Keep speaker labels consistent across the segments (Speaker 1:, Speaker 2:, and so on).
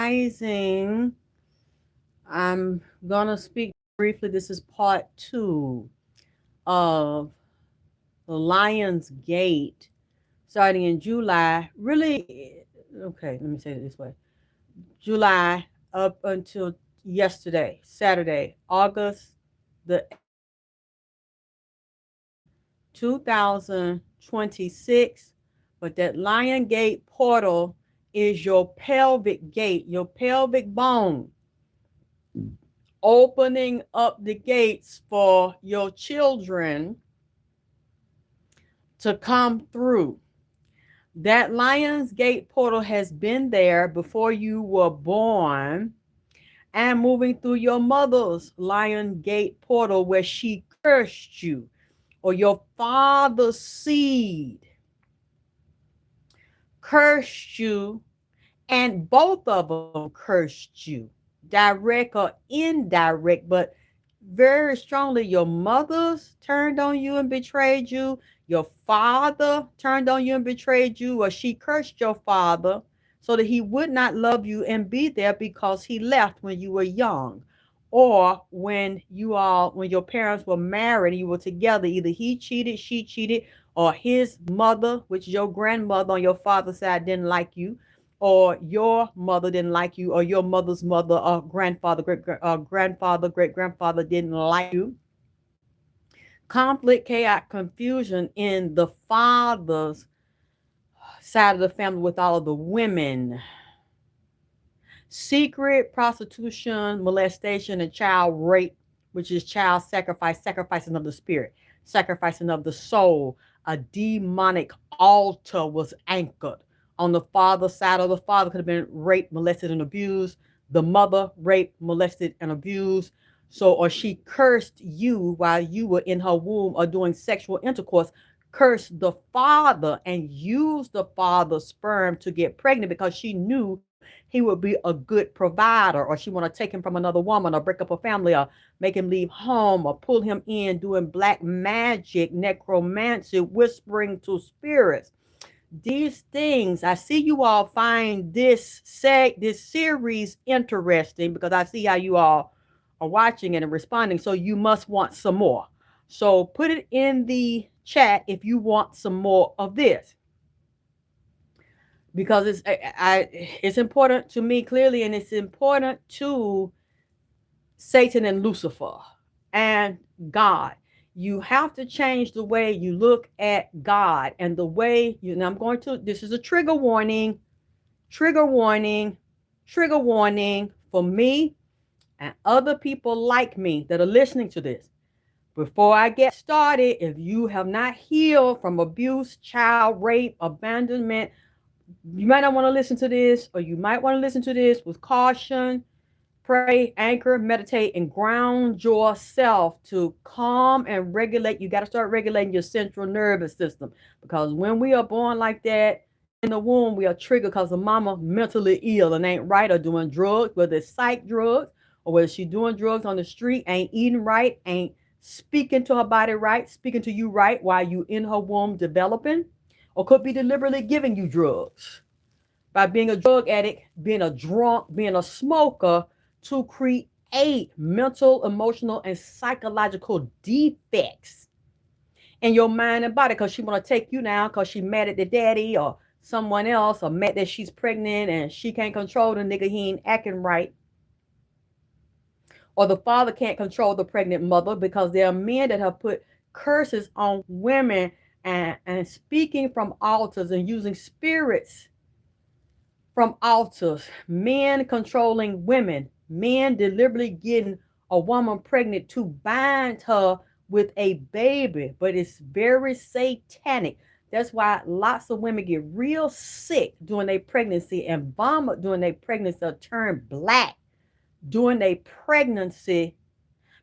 Speaker 1: rising. I'm gonna speak briefly. This is part 2 of the Lion's Gate, starting in July. Really, okay, let me say it this way: July up until yesterday, Saturday, August the 2026. But that Lion Gate portal is your pelvic gate, your pelvic bone, opening up the gates for your children to come through. That Lion's Gate portal has been there before you were born and moving through your mother's Lion Gate portal where she cursed you, or your father's seed cursed you, and both of them cursed you, direct or indirect, but very strongly. Your mother's turned on you and betrayed you. Your father turned on you and betrayed you, or she cursed your father so that he would not love you and be there because he left when you were young. Or when your parents were married and you were together, either he cheated, she cheated, or his mother, which is your grandmother on your father's side, didn't like you, or your mother didn't like you, or your mother's mother or grandfather, grandfather, great grandfather didn't like you. Conflict, chaos, confusion in the father's side of the family with all of the women. Secret prostitution, molestation, and child rape, which is child sacrifice, sacrificing of the spirit, sacrificing of the soul. A demonic altar was anchored on the father's side. Of the father could have been raped, molested, and abused. The mother raped, molested, and abused. So, or she cursed you while you were in her womb or doing sexual intercourse, cursed the father and used the father's sperm to get pregnant because she knew he would be a good provider, or she want to take him from another woman or break up a family or make him leave home or pull him in doing black magic, necromancy, whispering to spirits. These things, I see you all find this series interesting because I see how you all are watching it and responding. So you must want some more. So put it in the chat if you want some more of this, because it's important to me clearly, and it's important to Satan and Lucifer and God. You have to change the way you look at God and the way you. Now I'm going to. This is a trigger warning. Trigger warning. Trigger warning for me and other people like me that are listening to this. Before I get started, if you have not healed from abuse, child rape, abandonment, you might not want to listen to this, or you might want to listen to this with caution. Pray, anchor, meditate, and ground yourself to calm and regulate. You got to start regulating your central nervous system, because when we are born like that in the womb, we are triggered because the mama mentally ill and ain't right, or doing drugs, whether it's psych drugs or whether she's doing drugs on the street, ain't eating right, ain't speaking to her body right, speaking to you right while you in her womb developing, or could be deliberately giving you drugs by being a drug addict, being a drunk, being a smoker, to create mental, emotional, and psychological defects in your mind and body, because she want to take you now because she mad at the daddy or someone else, or mad that she's pregnant and she can't control the nigga, he ain't acting right, or the father can't control the pregnant mother, because there are men that have put curses on women and speaking from altars and using spirits from altars, men controlling women, men deliberately getting a woman pregnant to bind her with a baby, but it's very satanic. That's why lots of women get real sick during their pregnancy and vomit during their pregnancy, or turn black during their pregnancy,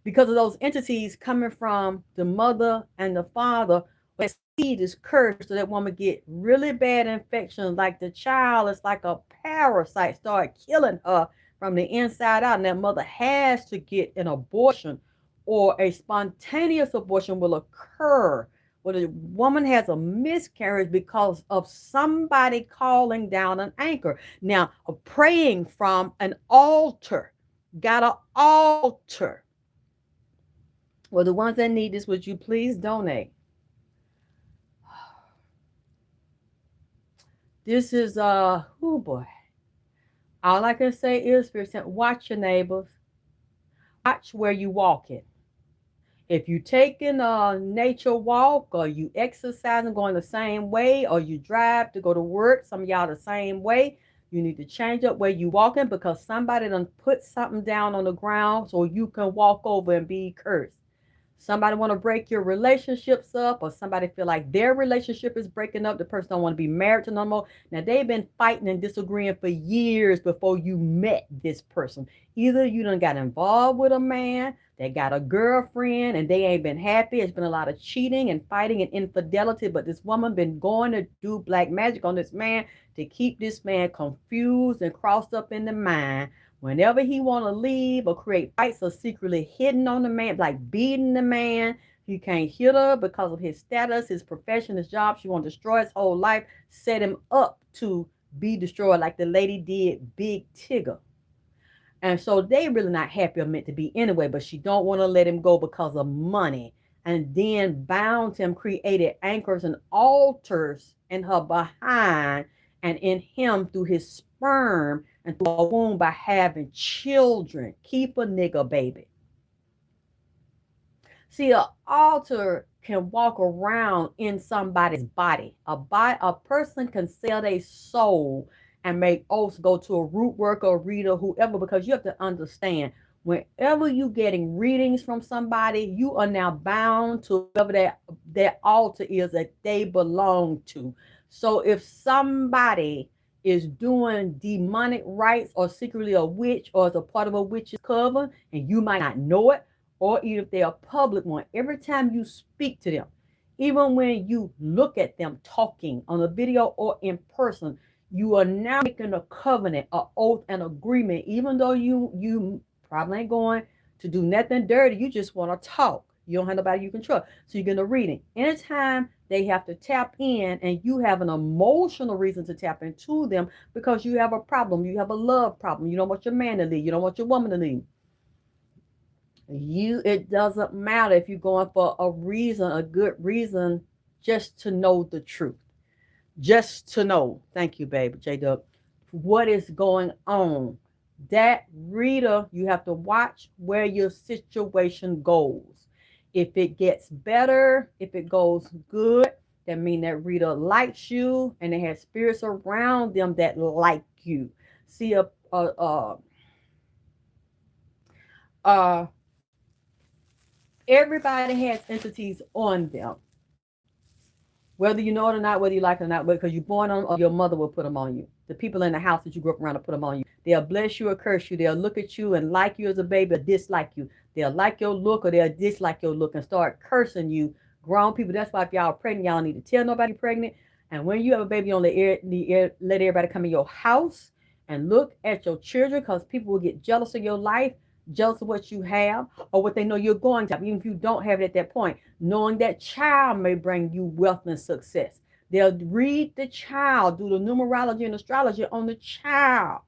Speaker 1: because of those entities coming from the mother and the father. That seed is cursed, so that woman get really bad infections. Like the child is like a parasite, start killing her from the inside out, and that mother has to get an abortion, or a spontaneous abortion will occur Well, the woman has a miscarriage because of somebody calling down an anchor. Now, praying from an altar. Got an altar. Well, the ones that need this, would you please donate? This is oh boy. All I can say is, Spirit said, watch your neighbors, watch where you walking. If you taking a nature walk, or you exercising going the same way, or you drive to go to work, some of y'all the same way, you need to change up where you walking, because somebody done put something down on the ground so you can walk over and be cursed. Somebody want to break your relationships up, or somebody feel like their relationship is breaking up, the person don't want to be married to no more. Now they've been fighting and disagreeing for years before you met this person. Either you done got involved with a man, they got a girlfriend and they ain't been happy. It's been a lot of cheating and fighting and infidelity, but this woman been going to do black magic on this man to keep this man confused and crossed up in the mind. Whenever he want to leave or create fights, or secretly hitting on the man, like beating the man, he can't hit her because of his status, his profession, his job. She want to destroy his whole life, set him up to be destroyed, like the lady did Big Tigger. And so they really not happy or meant to be anyway, but she don't want to let him go because of money. And then bound him, created anchors and altars in her behind and in him through his sperm and through a womb by having children. Keep a nigga baby. See, an altar can walk around in somebody's body. A person can sell their soul and make oaths, go to a root worker, a reader, whoever, because you have to understand, whenever you getting readings from somebody, you are now bound to whatever that altar is that they belong to. So if somebody is doing demonic rites, or secretly a witch, or is a part of a witch's coven, and you might not know it, or even if they're a public one, every time you speak to them, even when you look at them talking on a video or in person, you are now making a covenant, an oath, an agreement, even though you probably ain't going to do nothing dirty. You just want to talk. You don't have nobody you can trust. So you're going to read it. Anytime they have to tap in and you have an emotional reason to tap into them because you have a problem, you have a love problem, you don't want your man to leave, you don't want your woman to leave. It doesn't matter if you're going for a reason, a good reason, just to know the truth. Just to know. Thank you, baby, J Dub. What is going on? That reader, you have to watch where your situation goes. If it gets better, if it goes good, that means that reader likes you and they have spirits around them that like you. See, uh, everybody has entities on them, whether you know it or not, whether you like it or not, because you're born on, or your mother will put them on you. The people in the house that you grew up around will put them on you. They'll bless you or curse you. They'll look at you and like you as a baby or dislike you. They'll like your look or they'll dislike your look and start cursing you. Grown people, that's why if y'all are pregnant, y'all need to tell nobody you're pregnant. And when you have a baby, you don't let everybody come in your house and look at your children, because people will get jealous of your life, jealous of what you have or what they know you're going to have, even if you don't have it at that point. Knowing that child may bring you wealth and success. They'll read the child, do the numerology and astrology on the child.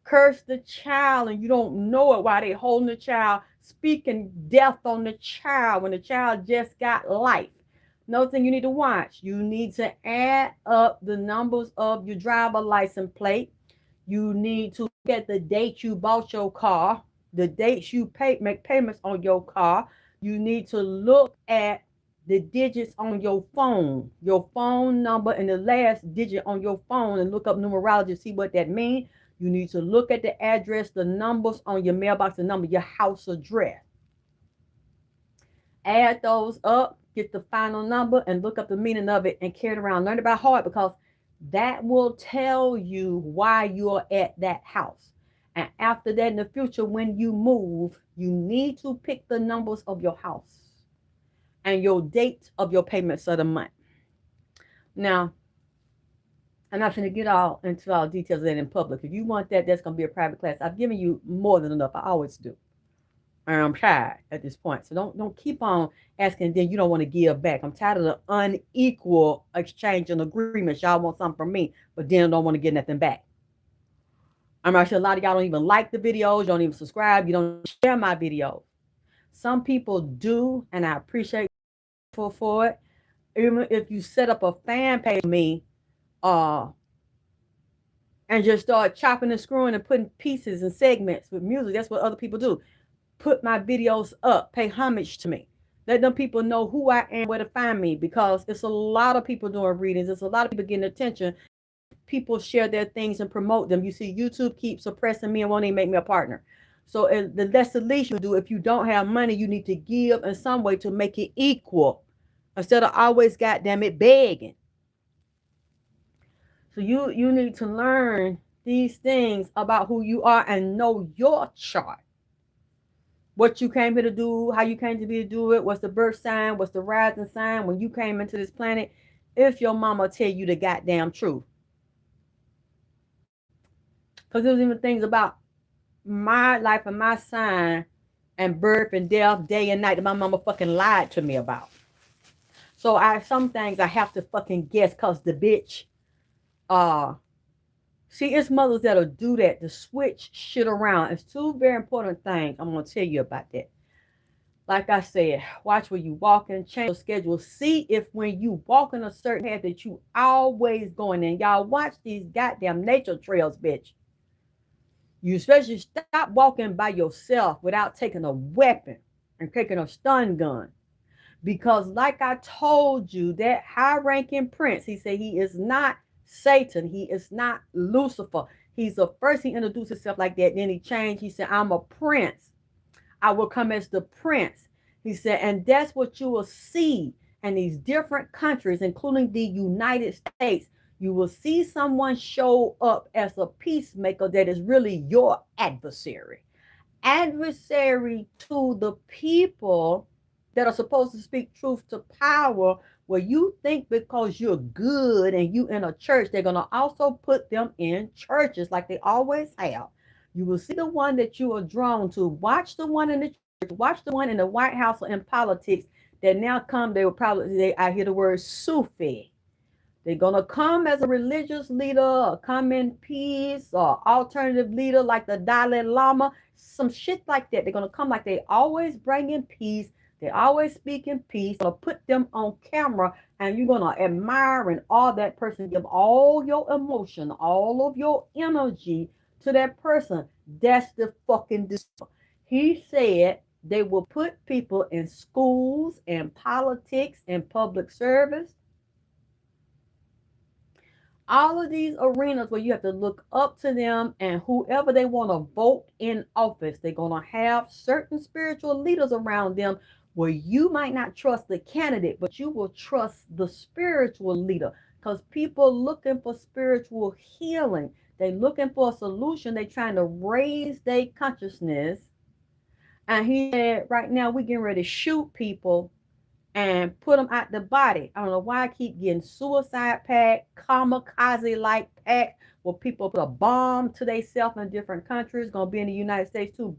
Speaker 1: Curse the child and you don't know it while they holding the child, speaking death on the child when the child just got life. Another thing you need to watch, you need to add up the numbers of your driver license plate. You need to look at the date you bought your car, the dates you make payments on your car. You need to look at the digits on your phone number, and the last digit on your phone, and look up numerology, see what that means. You need to look at the address, the numbers on your mailbox, the number, your house address. Add those up, get the final number, and look up the meaning of it and carry it around. Learn it by heart, because that will tell you why you're at that house. And after that, in the future, when you move, you need to pick the numbers of your house and your date of your payments of the month. Now, I'm not going to get all into all details of that in public. If you want that, that's going to be a private class. I've given you more than enough. I always do. And I'm tired at this point. So don't keep on asking, then you don't want to give back. I'm tired of the unequal exchange and agreements. Y'all want something from me, but then don't want to get nothing back. I'm sure a lot of y'all don't even like the videos, you don't even subscribe, you don't share my videos. Some people do, and I appreciate for it. Even if you set up a fan page for me, uh, and just start chopping and screwing and putting pieces and segments with music, that's what other people do. Put my videos up, pay homage to me. Let them people know who I am, where to find me, because it's a lot of people doing readings. It's a lot of people getting attention. People share their things and promote them. You see, YouTube keeps suppressing me and won't even make me a partner. So that's the least you do. If you don't have money, you need to give in some way to make it equal, instead of always, goddamn it, begging. So you need to learn these things about who you are and know your chart. What you came here to do, how you came to be to do it, what's the birth sign, what's the rising sign when you came into this planet. If your mama tell you the goddamn truth. Because there's even things about my life and my sign and birth and death, day and night, that my mama fucking lied to me about. So some things I have to fucking guess, because the bitch, uh, see, it's mothers that'll do that, to switch shit around. It's two very important things I'm going to tell you about that. Like I said, watch where you walking, change your schedule. See if when you walk in a certain path that you always going in. Y'all watch these goddamn nature trails, bitch. You especially stop walking by yourself without taking a weapon and taking a stun gun. Because like I told you, that high-ranking prince, he said he is not Satan. He is not Lucifer. He's the first, he introduced himself like that. Then he changed. He said, I'm a prince. I will come as the prince. He said, and that's what you will see in these different countries, including the United States. You will see someone show up as a peacemaker that is really your adversary. Adversary to the people that are supposed to speak truth to power, where you think because you're good and you in a church, they're going to also put them in churches like they always have. You will see the one that you are drawn to. Watch the one in the church. Watch the one in the White House or in politics that now come. They will probably, I hear the word Sufi. They're going to come as a religious leader, or come in peace, or alternative leader like the Dalai Lama, some shit like that. They're going to come like they always bring in peace. They always speak in peace. You're going to put them on camera, and you're going to admire and all that person. Give all your emotion, all of your energy to that person. That's the fucking decision. He said they will put people in schools and politics and public service, all of these arenas where you have to look up to them, and whoever they want to vote in office, they're going to have certain spiritual leaders around them where you might not trust the candidate, but you will trust the spiritual leader, because people looking for spiritual healing. They looking for a solution. They trying to raise their consciousness. And he said, right now we getting ready to shoot people and put them out the body. I don't know why I keep getting suicide pact, kamikaze like pact, where people put a bomb to themselves in different countries. Gonna be in the United States too.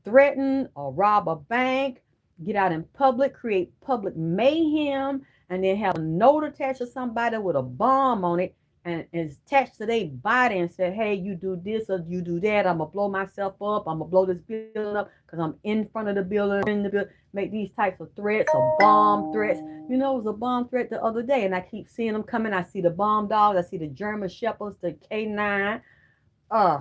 Speaker 1: Threaten or rob a bank, get out in public, create public mayhem, and then have a note attached to somebody with a bomb on it, and it's attached to their body, and say, hey, you do this or you do that. I'm gonna blow myself up. I'm gonna blow this building up because I'm in front of the building, in the building. Make these types of threats or bomb threats. You know, it was a bomb threat the other day, and I keep seeing them coming. I see the bomb dogs. I see the German Shepherds, the K9. Uh,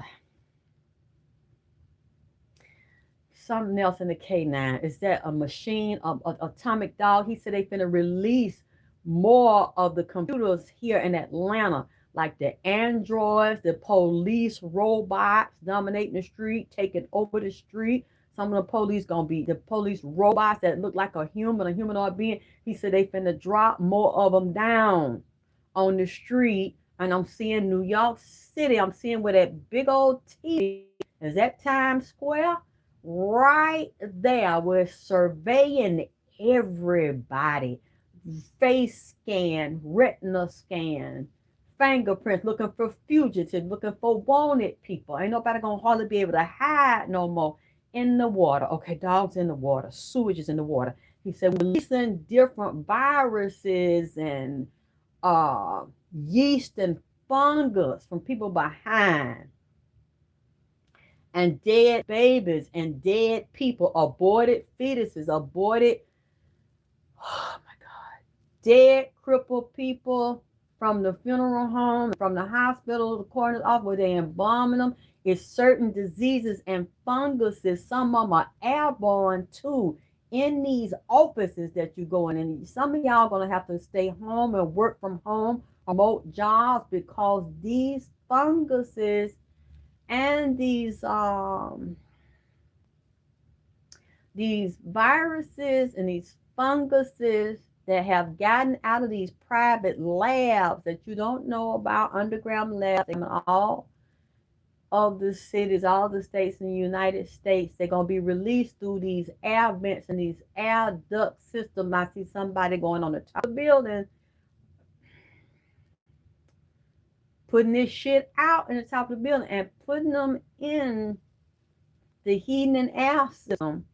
Speaker 1: Something else in the K9. Is that a machine, atomic dog? He said they finna release more of the computers here in Atlanta, like the androids, the police robots dominating the street, taking over the street. Some of the police gonna be the police robots that look like a humanoid being. He said they finna drop more of them down on the street. And I'm seeing New York City. I'm seeing where that big old TV is, that Times Square, right there. We're surveying everybody. Face scan, retina scan, fingerprints, looking for fugitives, looking for wanted people. Ain't nobody gonna hardly be able to hide no more in the water. Okay, dogs in the water, sewage is in the water. He said we're releasing different viruses and uh, yeast and fungus from people behind, and dead babies and dead people, aborted fetuses, aborted, oh my God, dead, crippled people from the funeral home, from the hospital, the coroner's office where they embalming them. It's certain diseases and funguses. Some of them are airborne too. In these offices that you go in, and some of y'all gonna have to stay home and work from home, remote jobs, because these funguses and these viruses and these funguses that have gotten out of these private labs that you don't know about, underground labs in all of the cities, all the states in the United States, they're going to be released through these air vents and these air duct systems. I see somebody going on the top of the building, putting this shit out in the top of the building and putting them in the heating and air system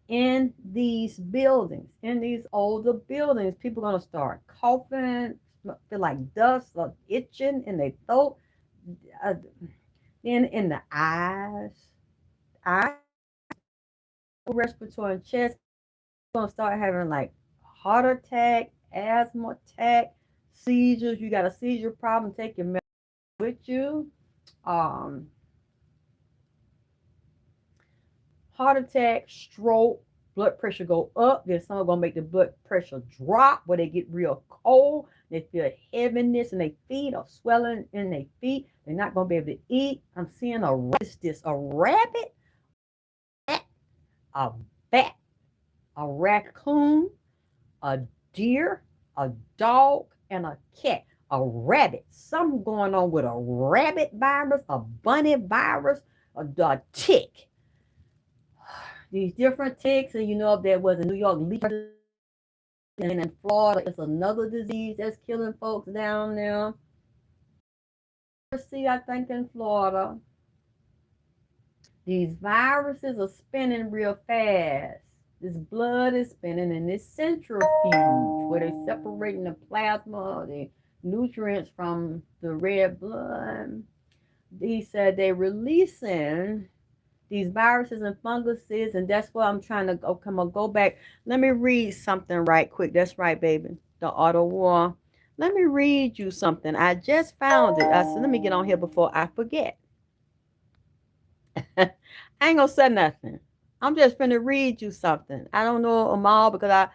Speaker 1: in these buildings, in these older buildings. People are going to start coughing, feel like dust or itching in their throat, in the eyes, respiratory and chest. You're going to start having like heart attack, asthma attack, seizures. You got a seizure problem, take your medicine with you. Um, Heart attack, stroke, blood pressure go up. Then some are gonna make the blood pressure drop where they get real cold. They feel heaviness in their feet or swelling in their feet. They're not gonna be able to eat. I'm seeing a rabbit, a bat, a raccoon, a deer, a dog, and a cat. A rabbit. Something going on with a rabbit virus, a bunny virus, a tick. These different ticks, and you know if there was a New York leech, and in Florida, it's another disease that's killing folks down there. See, I think in Florida, these viruses are spinning real fast. This blood is spinning in this centrifuge where they're separating the plasma, the nutrients from the red blood. He said they're releasing these viruses and funguses, and that's why I'm trying to go. Come on, go back. Let me read something right quick. That's right, baby. The auto war. Let me read you something. I just found it. I said, let me get on here before I forget. I ain't gonna say nothing. I'm just gonna read you something. I don't know them all because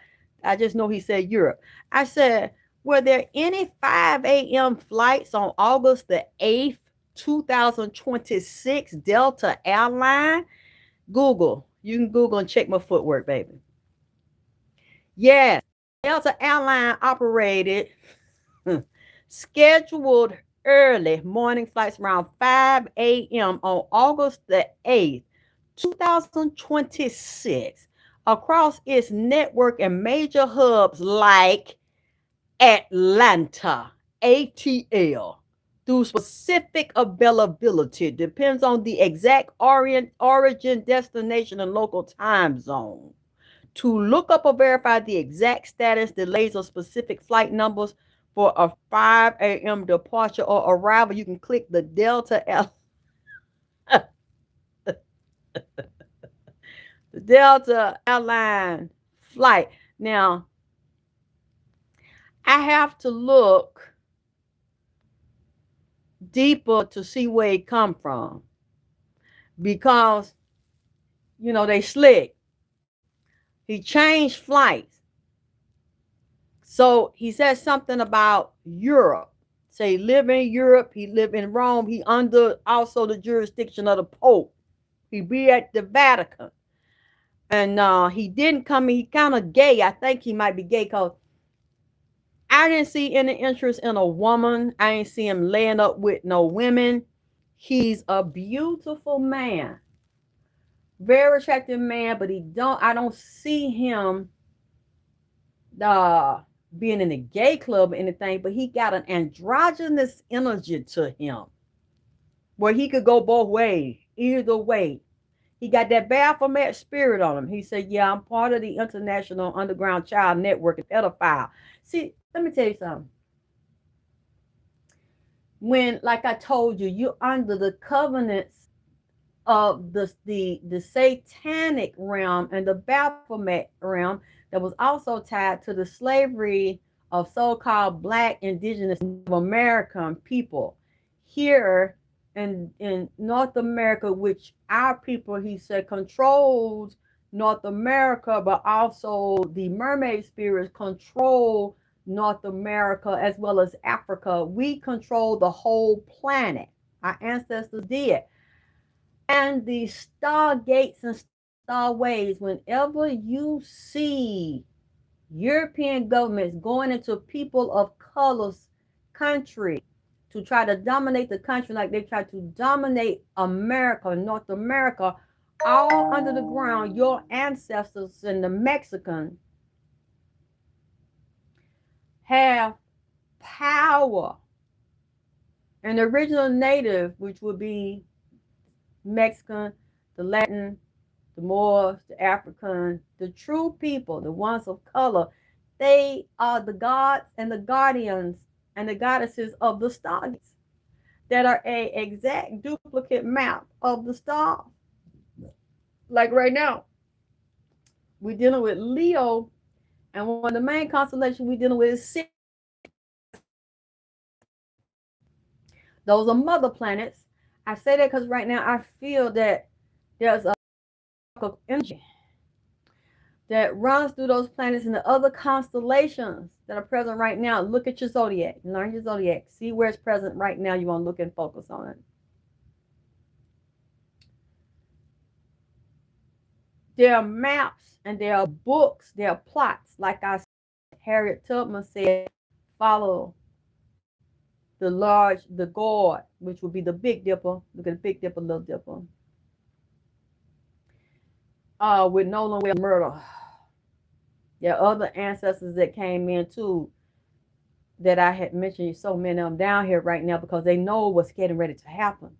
Speaker 1: I just know he said Europe. I said, were there any 5 a.m. flights on August the 8th, 2026 Delta airline? Google. You can Google and check my footwork, baby. Yes, Delta airline operated scheduled early morning flights around 5 a.m. on August the 8th, 2026 across its network and major hubs like Atlanta, ATL, through specific availability. Depends on the exact origin, destination, and local time zone. To look up or verify the exact status, delays, or specific flight numbers for a 5 a.m. departure or arrival, you can click the the Delta airline flight. Now, I have to look deeper to see where it come from because they slick. He changed flights. So he said something about Europe. Say he live in Europe, he live in Rome, he under also the jurisdiction of the Pope. He be at the Vatican. And he didn't come, he kind of gay. I think he might be gay because I didn't see any interest in a woman. I ain't see him laying up with no women. He's a beautiful man. Very attractive man, but I don't see him being in a gay club or anything, but he got an androgynous energy to him where he could go both ways, either way. He got that Baphomet spirit on him. He said, yeah, I'm part of the International Underground Child Network and pedophile. See, let me tell you something. When, like I told you, you're under the covenants of the satanic realm and the Baphomet realm that was also tied to the slavery of so-called black, indigenous, American people here in North America, which our people, he said, controls North America, but also the mermaid spirits control North America as well as Africa. We control the whole planet. Our ancestors did. And the stargates and starways, whenever you see European governments going into people of color's country to try to dominate the country like they tried to dominate America, North America, all under the ground, your ancestors and the Mexican have power. And the original native, which would be Mexican, the Latin, the Moors, the African, the true people, the ones of color, they are the gods and the guardians and the goddesses of the stars that are a exact duplicate map of the stars. Like right now, we're dealing with Leo, and one of the main constellations we're dealing with is Sirius. Those are mother planets. I say that because right now I feel that there's a of energy that runs through those planets and the other constellations that are present right now. Look at your zodiac, learn your zodiac, see where it's present right now. You want to look and focus on it. There are maps and there are books, there are plots. Like I said, Harriet Tubman said, follow the God, which would be the Big Dipper. Look at the Big Dipper, Little Dipper. With Nolan Well murder. There are other ancestors that came in too that I had mentioned, so many of them down here right now because they know what's getting ready to happen.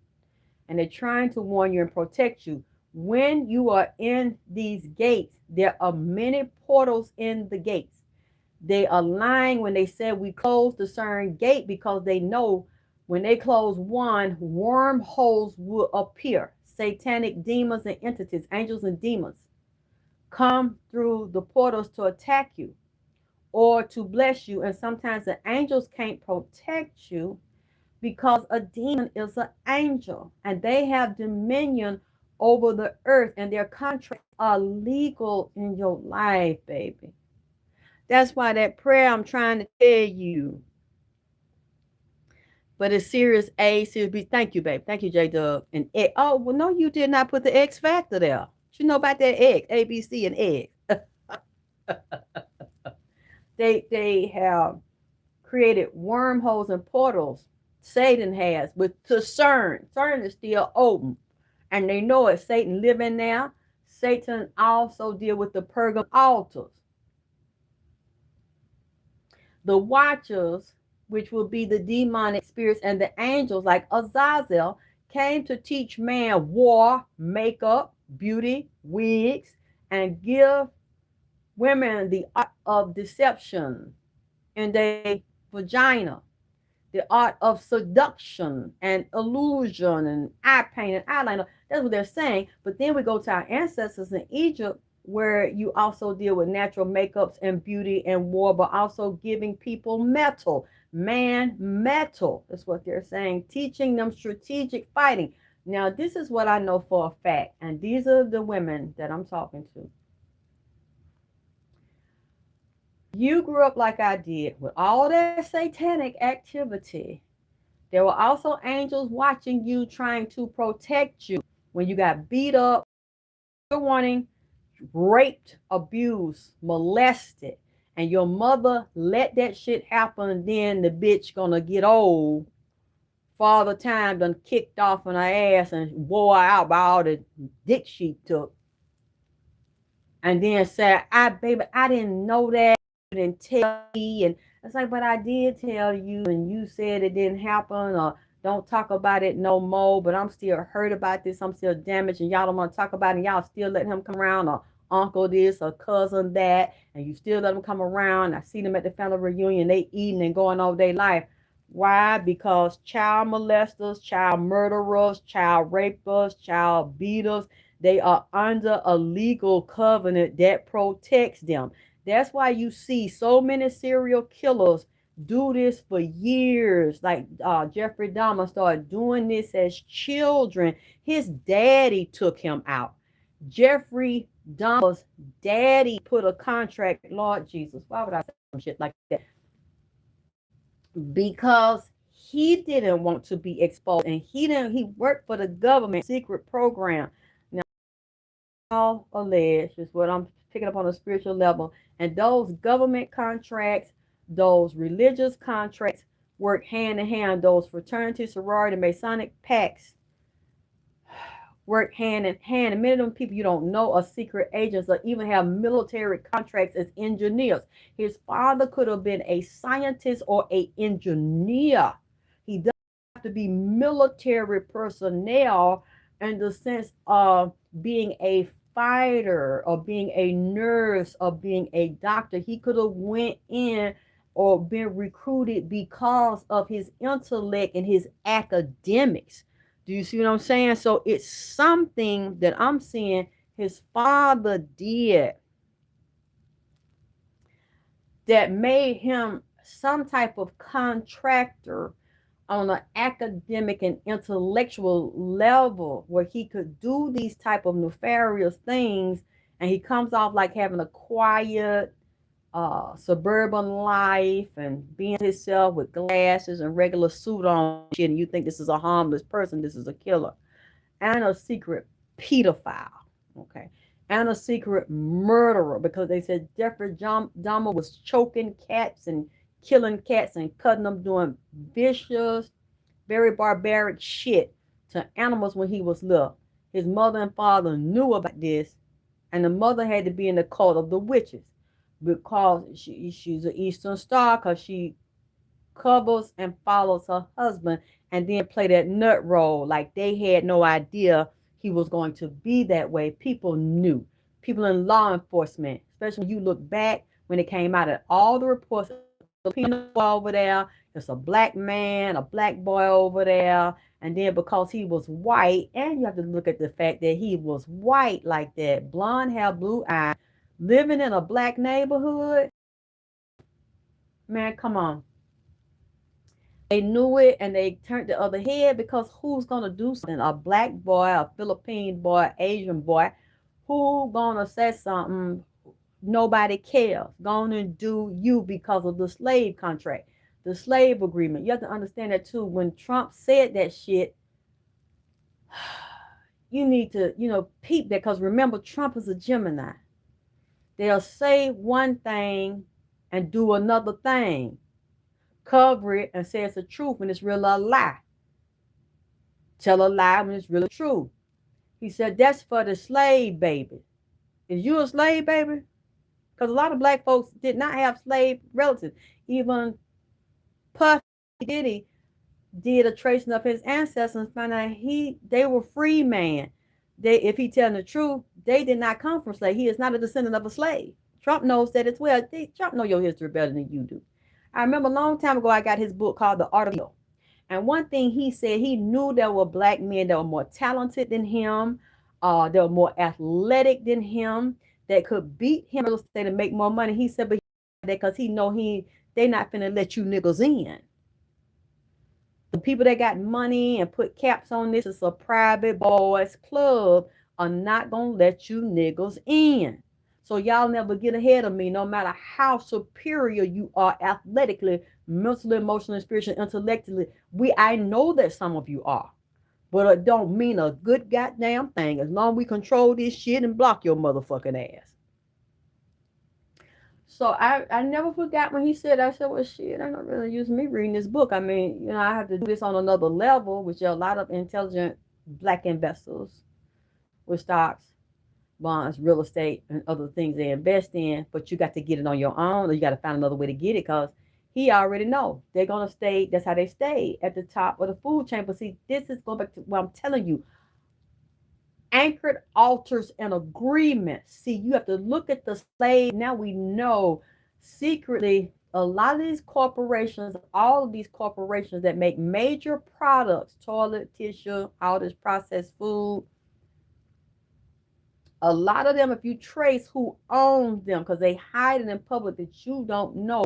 Speaker 1: And they're trying to warn you and protect you. When you are in these gates, there are many portals in the gates. They are lying when they said we closed the certain gate because they know when they close one, wormholes will appear. Satanic demons and entities, angels and demons, come through the portals to attack you or to bless you. And sometimes the angels can't protect you because a demon is an angel and they have dominion over the earth and their contracts are legal in your life, baby. That's why that prayer I'm trying to tell you. But it's serious A, serious B. Thank you, babe. Thank you, J Dub. And X. Oh, well, no, you did not put the X factor there. You know about that X, A, B, C, and X. They have created wormholes and portals. Satan has, but to CERN. CERN is still open. And they know it. Satan living there. Satan also deal with the Pergam altars. The watchers, which will be the demonic spirits and the angels like Azazel, came to teach man war, makeup, beauty, wigs, and give women the art of deception in their vagina, the art of seduction and illusion and eye paint and eyeliner. That's what they're saying. But then we go to our ancestors in Egypt, where you also deal with natural makeups and beauty and war, but also giving people metal, man metal. That's what they're saying, teaching them strategic fighting. Now, this is what I know for a fact, and these are the women that I'm talking to. You grew up like I did with all that satanic activity. There were also angels watching you, trying to protect you when you got beat up, you're wanting raped, abused, molested, and your mother let that shit happen, then the bitch gonna get old. Father time done kicked off on her ass and wore her out by all the dick she took. And then said, baby, I didn't know that. You didn't tell me. And it's like, but I did tell you, and you said it didn't happen, or Don't talk about it no more. But I'm still hurt about this. I'm still damaged, and y'all don't want to talk about it. And y'all still letting him come around, or uncle this or cousin that, and you still let them come around. I see them at the family reunion. They eating and going over their life. Why? Because child molesters, child murderers, child rapists, child beaters, they are under a legal covenant that protects them. That's why you see so many serial killers do this for years. Like Jeffrey Dahmer started doing this as children. His daddy took him out. Jeffrey Dahmer's daddy put a contract. Lord Jesus, why would I say some shit like that? Because he didn't want to be exposed, and he worked for the government secret program. Now, all alleged is what I'm picking up on a spiritual level. And those government contracts, those religious contracts work hand in hand. Those fraternity, sorority, Masonic pacts work hand in hand. And many of them people you don't know are secret agents or even have military contracts as engineers. His father could have been a scientist or a engineer. He doesn't have to be military personnel in the sense of being a fighter or being a nurse or being a doctor. He could have went in or been recruited because of his intellect and his academics. Do you see what I'm saying? So it's something that I'm seeing his father did that made him some type of contractor on an academic and intellectual level where he could do these type of nefarious things, and he comes off like having a quiet suburban life and being himself with glasses and regular suit on shit, and you think this is a harmless person, this is a killer and a secret pedophile, okay, and a secret murderer, because they said Jeffrey Dahmer was choking cats and killing cats and cutting them, doing vicious, very barbaric shit to animals when he was little. His mother and father knew about this, and the mother had to be in the cult of the witches because she's an Eastern Star, because she covers and follows her husband and then play that nut role like they had no idea he was going to be that way. People knew. People in law enforcement, especially when you look back when it came out at all the reports, Filipino boy over there, it's a black man, a black boy over there, and then because he was white, and you have to look at the fact that he was white like that, blonde hair, blue eyes, living in a black neighborhood. Man, come on. They knew it and they turned the other head because who's gonna do something? A black boy, a Philippine boy, Asian boy, who gonna say something? Nobody cares. Gonna do you because of the slave contract, the slave agreement. You have to understand that too. When Trump said that shit, you need to, peep that, because remember, Trump is a Gemini. They'll say one thing and do another thing, cover it and say it's a truth when it's really a lie. Tell a lie when it's really true. He said that's for the slave baby. Is you a slave baby? Because a lot of black folks did not have slave relatives. Even Puff Diddy did a tracing of his ancestors and found out they were free man. If he telling the truth, they did not come from slave. He is not a descendant of a slave. Trump knows that as well. Trump know your history better than you do. I remember a long time ago I got his book called The Art of War. And one thing he said, he knew there were black men that were more talented than him, that were more athletic than him, that could beat him in real estate and make more money. He said, but that because he know they not finna let you niggas in. The people that got money and put caps on this, is a private boys club, are not gonna let you niggas in. So y'all never get ahead of me, no matter how superior you are athletically, mentally, emotionally, spiritually, intellectually. I know that some of you are, but it don't mean a good goddamn thing as long as we control this shit and block your motherfucking ass. So I never forgot when he said, I said, well, shit, I'm not really using me reading this book. I mean, I have to do this on another level, which are a lot of intelligent black investors with stocks, bonds, real estate, and other things they invest in. But you got to get it on your own, or you got to find another way to get it, because He already know they're gonna stay. That's how they stay at the top of the food chain. But see, this is going back to what I'm telling you. Anchored altars and agreements. See, you have to look at the slave. Now we know secretly a lot of these corporations, all of these corporations that make major products, toilet tissue, all this processed food, a lot of them, if you trace who owns them, because they hide it in public that you don't know,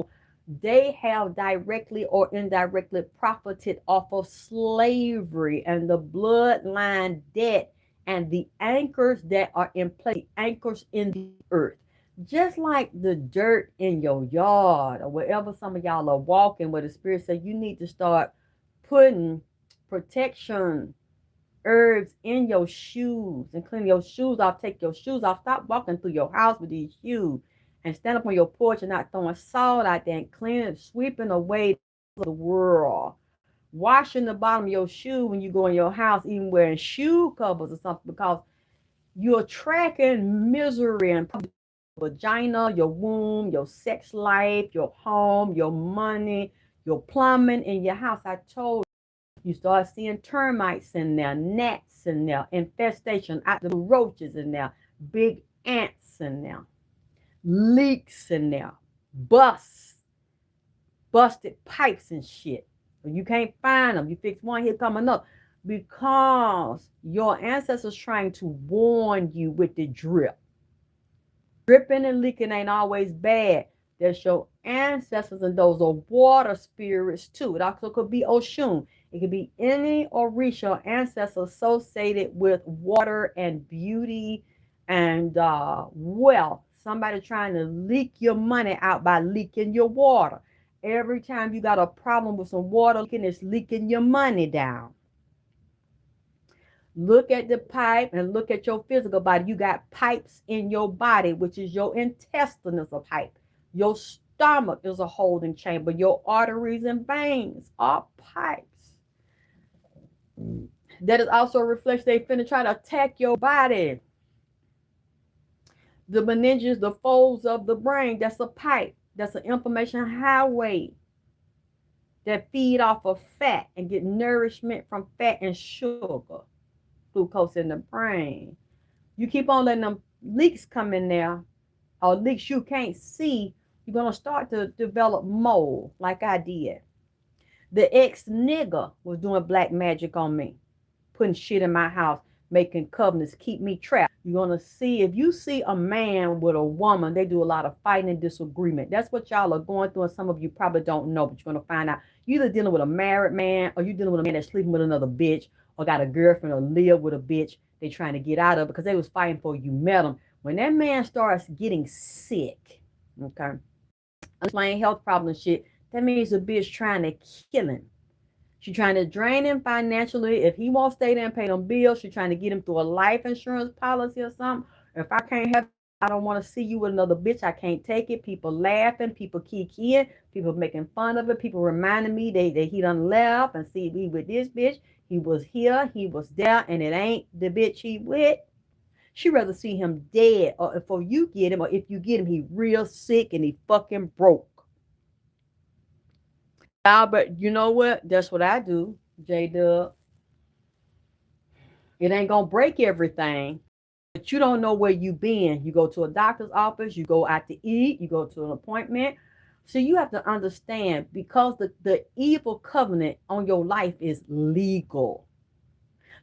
Speaker 1: they have directly or indirectly profited off of slavery and the bloodline debt and the anchors that are in place, anchors in the earth. Just like the dirt in your yard or wherever some of y'all are walking, where the Spirit said you need to start putting protection herbs in your shoes and clean your shoes off, take your shoes off, stop walking through your house with these shoes and stand up on your porch and not throwing salt out there and cleaning, sweeping away the world. Washing the bottom of your shoe when you go in your house, even wearing shoe covers or something, because you're tracking misery and vagina, your womb, your sex life, your home, your money, your plumbing in your house. I told you start seeing termites in there, gnats in there, infestation, out the roaches in there, big ants in there, leaks in there, busted pipes and shit. You can't find them. You fix one, here coming up. Because your ancestors trying to warn you with the drip. Dripping and leaking ain't always bad. There's your ancestors, and those are water spirits too. It also could be Oshun. It could be any Orisha ancestor associated with water and beauty and wealth. Somebody trying to leak your money out by leaking your water. Every time you got a problem with some water leaking, it's leaking your money down. Look at the pipe and look at your physical body. You got pipes in your body, which is your intestine is a pipe. Your stomach is a holding chamber. Your arteries and veins are pipes. That is also a reflection. They finna try to attack your body. The meninges, the folds of the brain, that's a pipe. That's an information highway that feed off of fat and get nourishment from fat and sugar, glucose in the brain. You keep on letting them leaks come in there, or leaks you can't see, you're going to start to develop mold like I did. The ex-nigger was doing black magic on me, putting shit in my house, making covenants, keep me trapped. You're going to see, if you see a man with a woman, they do a lot of fighting and disagreement. That's what y'all are going through, and some of you probably don't know, but you're going to find out. You're either dealing with a married man, or you're dealing with a man that's sleeping with another bitch, or got a girlfriend, or live with a bitch they trying to get out of because they was fighting for you met them. When that man starts getting sick, okay, unexplained health problems shit, that means the bitch trying to kill him. She's trying to drain him financially. If he won't stay there and pay them bills, she's trying to get him through a life insurance policy or something. If I can't have, I don't want to see you with another bitch. I can't take it. People laughing, people kikiing, people making fun of it, people reminding me that he done left and see me with this bitch. He was here, he was there, and it ain't the bitch he with. She rather see him dead, or if you get him, or if you get him, he real sick and he fucking broke. But you know what? That's what I do, J Dub. It ain't gonna break everything, but you don't know where you been. You go to a doctor's office, you go out to eat, you go to an appointment. So you have to understand, because the evil covenant on your life is legal.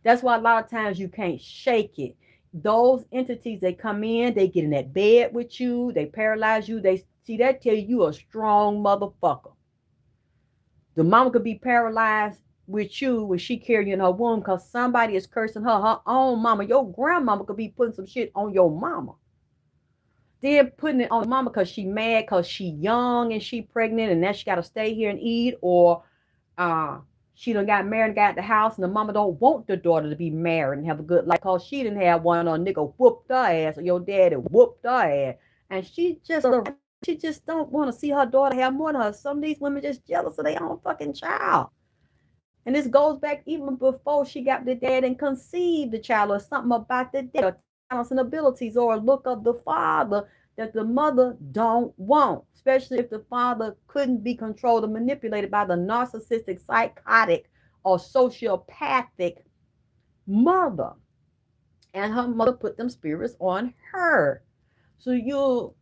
Speaker 1: That's why a lot of times you can't shake it. Those entities, they come in, they get in that bed with you, they paralyze you, they see that tell you a strong motherfucker. The mama could be paralyzed with you when she carried you in her womb because somebody is cursing her own mama. Your grandmama could be putting some shit on your mama. Then putting it on mama because she mad because she young and she pregnant and now she got to stay here and eat, or she done got married and got the house and the mama don't want the daughter to be married and have a good life because she didn't have one, or nigga whooped her ass, or your daddy whooped her ass. And she just don't want to see her daughter have more than her. Some of these women just jealous of their own fucking child. And this goes back even before she got the dad and conceived the child, or something about the dad, or talents and abilities, or a look of the father that the mother don't want, especially if the father couldn't be controlled or manipulated by the narcissistic, psychotic, or sociopathic mother. And her mother put them spirits on her. So you'll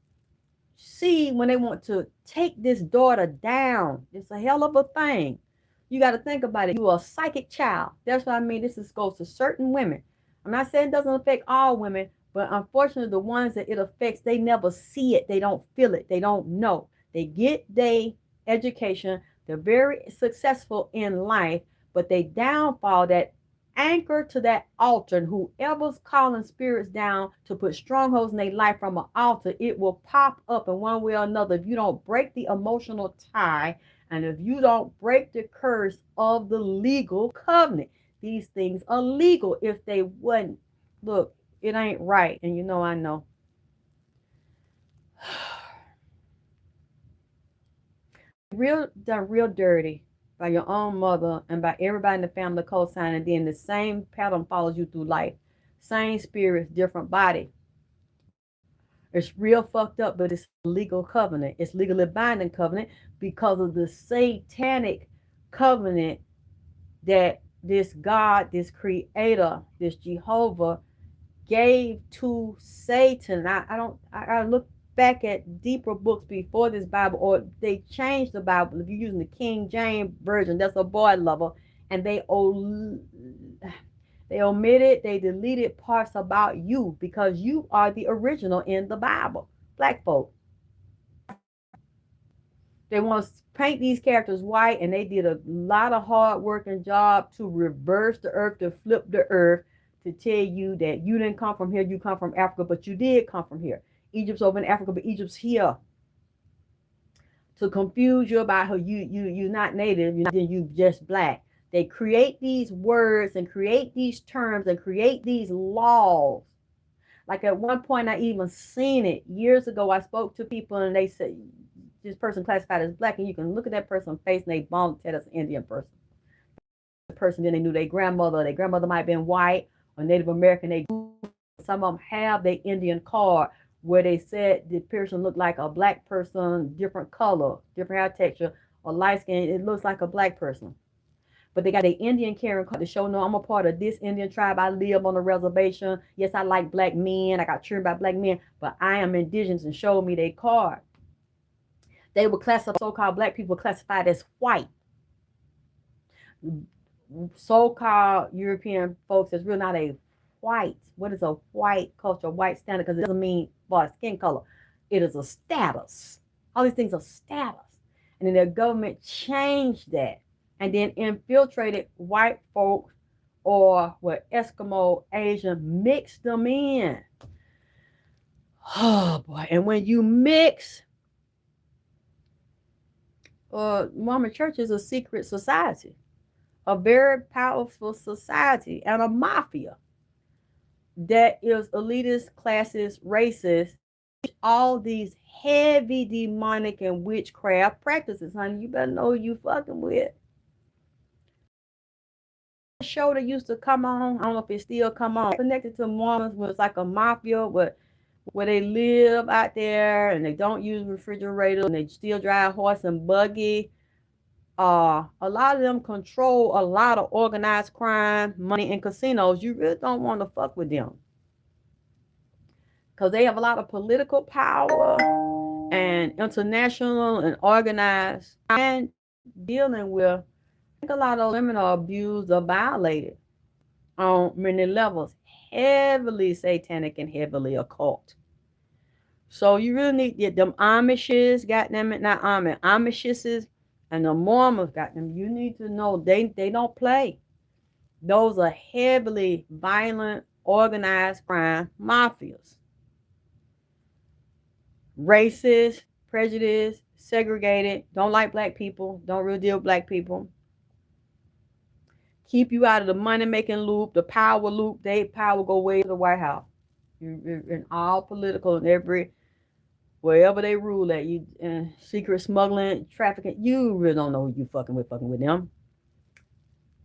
Speaker 1: see when they want to take this daughter down, it's a hell of a thing. You got to think about it. You are a psychic child. That's what I mean. This is, goes to certain women. I'm not saying it doesn't affect all women, but unfortunately, the ones that it affects, they never see it. They don't feel it. They don't know. They get their education. They're very successful in life, but they downfall, that anchor to that altar, and whoever's calling spirits down to put strongholds in their life from an altar, it will pop up in one way or another if you don't break the emotional tie, and if you don't break the curse of the legal covenant. These things are legal. If they wouldn't, look, it ain't right. And you know, I know. Done real dirty by your own mother and by everybody in the family co-sign, and then the same pattern follows you through life. Same spirits, different body. It's real fucked up, but it's a legal covenant. It's legally binding covenant because of the satanic covenant that this God, this creator, this Jehovah gave to Satan. I look back at deeper books before this Bible, or they changed the Bible. If you're using the King James version, that's a boy lover, and they omitted, they deleted parts about you because you are the original in the Bible. Black folk. They want to paint these characters white, and they did a lot of hard work and job to reverse the earth, to flip the earth, to tell you that you didn't come from here, you come from Africa, but you did come from here. Egypt's over in Africa, but Egypt's here. To confuse you about how you're not native, you just black. They create these words and create these terms and create these laws. Like at one point, I even seen it years ago. I spoke to people and they said, this person classified as black, and you can look at that person's face and they bombed that as an Indian person. The person, then they knew their grandmother might have been white or Native American. Some of them have their Indian card where they said the person looked like a black person, different color, different hair texture, or light skin. It looks like a black person. But they got an Indian carrying card to show, no, I'm a part of this Indian tribe. I live on a reservation. Yes, I like black men. I got trained by black men, but I am indigenous, and showed me their card. They were classified, so-called black people classified as white. So-called European folks is really not a white. What is a white culture, white standard? Because it doesn't mean by skin color. It is a status. All these things are status. And then their government changed that and then infiltrated white folks, or what, Eskimo, Asian, mixed them in. Oh boy. And when you mix, Mormon Church is a secret society, a very powerful society, and a mafia that is elitist, classist, racist, all these heavy demonic and witchcraft practices, honey. You better know who you fucking with. The show that used to come on, I don't know if it still come on, connected to Mormons, where it's like a mafia where they live out there and they don't use refrigerators and they still drive horse and buggy. A lot of them control a lot of organized crime, money, and casinos. You really don't want to fuck with them because they have a lot of political power and international and organized, and dealing with, I think a lot of women are abused or violated on many levels, heavily satanic and heavily occult. So you really need to get them Amishes, goddamn it, not Amishes, and the Mormons, goddamn. You need to know they don't play. Those are heavily violent, organized crime mafias. Racist, prejudiced, segregated, don't like black people, don't really deal with black people. Keep you out of the money-making loop, the power loop. They power go way to the White House. In all political and every, wherever they rule at, you secret smuggling, trafficking, you really don't know who you fucking with them.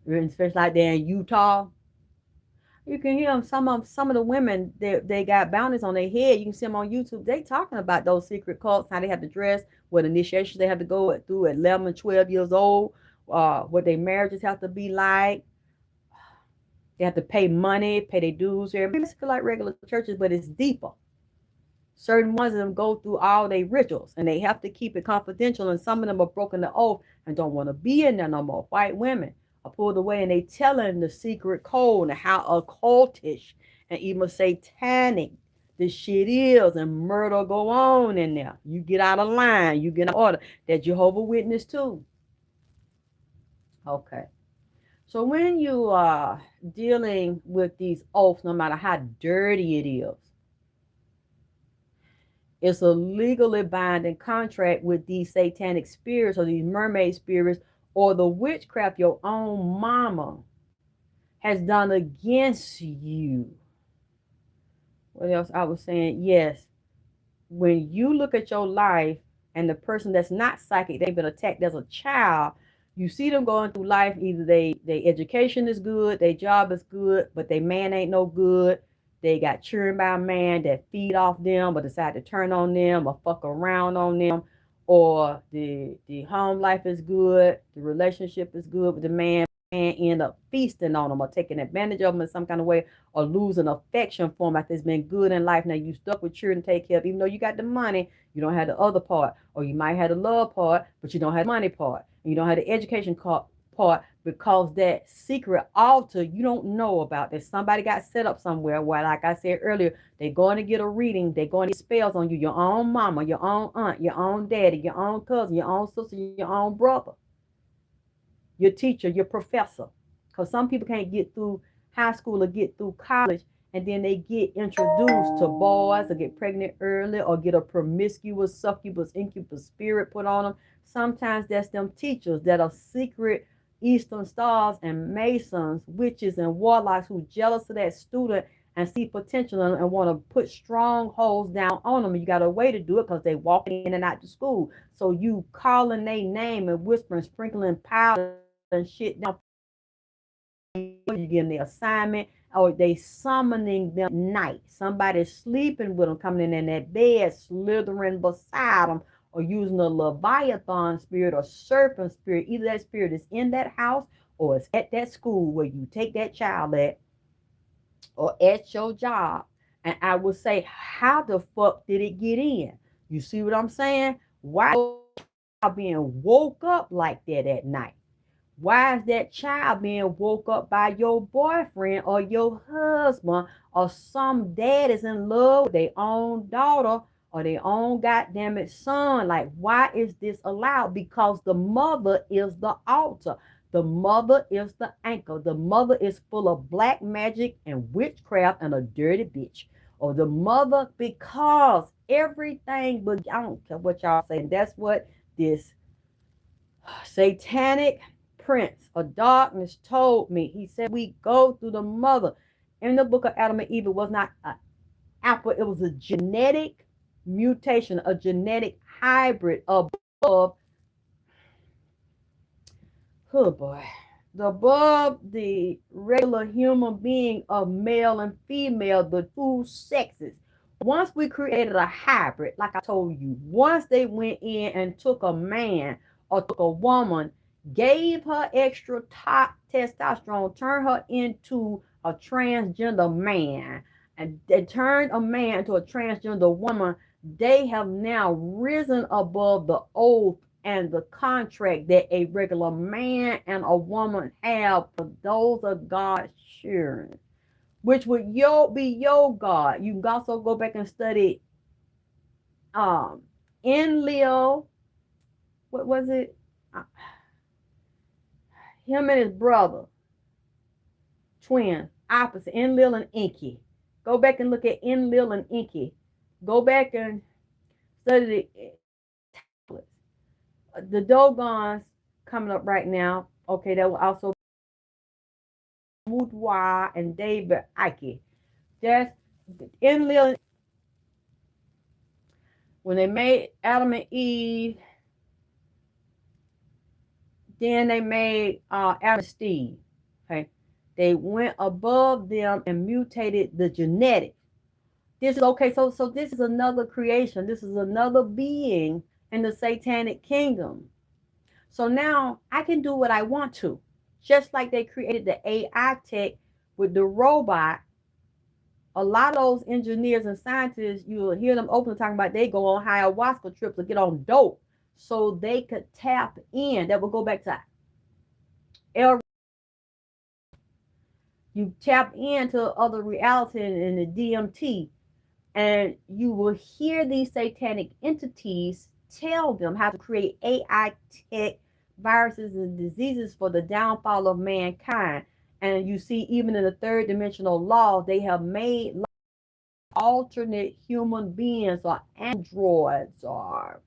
Speaker 1: Especially like there in Utah. You can hear them. Some of the women, they got bounties on their head. You can see them on YouTube. They talking about those secret cults, how they have to dress, what initiations they have to go through at 11 and 12 years old, what their marriages have to be like. They have to pay money, pay their dues. They're basically like regular churches, but it's deeper. Certain ones of them go through all their rituals, and they have to keep it confidential. And some of them are broken the oath and don't want to be in there no more. White women are pulled away, and they telling the secret code and how occultish and even satanic this shit is, and murder go on in there. You get out of line, you get out of order. That Jehovah Witness too. Okay. So when you are dealing with these oaths, no matter how dirty it is, it's a legally binding contract with these satanic spirits or these mermaid spirits or the witchcraft your own mama has done against you. What else I was saying? Yes, when you look at your life and the person that's not psychic, they've been attacked as a child, you see them going through life, either their education is good, their job is good, but their man ain't no good. They got children by a man that feed off them or decide to turn on them or fuck around on them. Or the home life is good, the relationship is good with the man end up feasting on them or taking advantage of them in some kind of way or losing affection for them after it's been good in life. Now you stuck with children to take care of, even though you got the money, you don't have the other part. Or you might have the love part, but you don't have the money part. And you don't have the education part because that secret altar you don't know about that somebody got set up somewhere where, like I said earlier, they're going to get a reading, they're going to get spells on you, your own mama, your own aunt, your own daddy, your own cousin, your own sister, your own brother, your teacher, your professor. Because some people can't get through high school or get through college, and then they get introduced to boys or get pregnant early or get a promiscuous, succubus, incubus spirit put on them. Sometimes that's them teachers that are secret Eastern stars and masons, witches and warlocks who jealous of that student and see potential and want to put strongholds down on them. You got a way to do it because they walking in and out the school. So you calling their name and whispering, sprinkling powder and shit down. You getting the assignment, or they summoning them at night. Somebody sleeping with them, coming in that bed, slithering beside them, or using a Leviathan spirit or serpent spirit. Either that spirit is in that house or it's at that school where you take that child at, or at your job. And I would say, how the fuck did it get in? You see what I'm saying? Why being woke up like that at night? Why is that child being woke up by your boyfriend or your husband or some dad is in love with their own daughter or their own goddamn it son? Like, why is this allowed? Because the mother is the altar. The mother is the anchor. The mother is full of black magic and witchcraft and a dirty bitch. Or the mother, because everything, but I don't care what y'all say. That's what this satanic prince of darkness told me. He said we go through the mother. In the book of Adam and Eve, it was not an apple, it was a genetic mutation, a genetic hybrid above, oh boy, above the regular human being of male and female, the two sexes. Once we created a hybrid, like I told you, once they went in and took a man or took a woman, gave her extra top testosterone, turned her into a transgender man, and they turned a man into a transgender woman, they have now risen above the oath and the contract that a regular man and a woman have. Those are God's children, which would be your God. You can also go back and study Enlil. What was it? Him and his brother, twins, opposite, Enlil and Enki. Go back and look at Enlil and Enki. Go back and study the Dogons coming up right now. Okay, that will also Wudwa and David Icke. That's Enlil. When they made Adam and Eve, then they made Adam and Steve. Okay, They went above them and mutated the genetics. This is okay. So this is another creation. This is another being in the satanic kingdom. So now I can do what I want to. Just like they created the AI tech with the robot, a lot of those engineers and scientists, you'll hear them openly talking about they go on ayahuasca trips or get on dope so they could tap in. That will go back to El. You tap into other reality in the DMT, and you will hear these satanic entities tell them how to create AI tech, viruses, and diseases for the downfall of mankind. And you see, even in the third dimensional law, they have made alternate human beings or androids or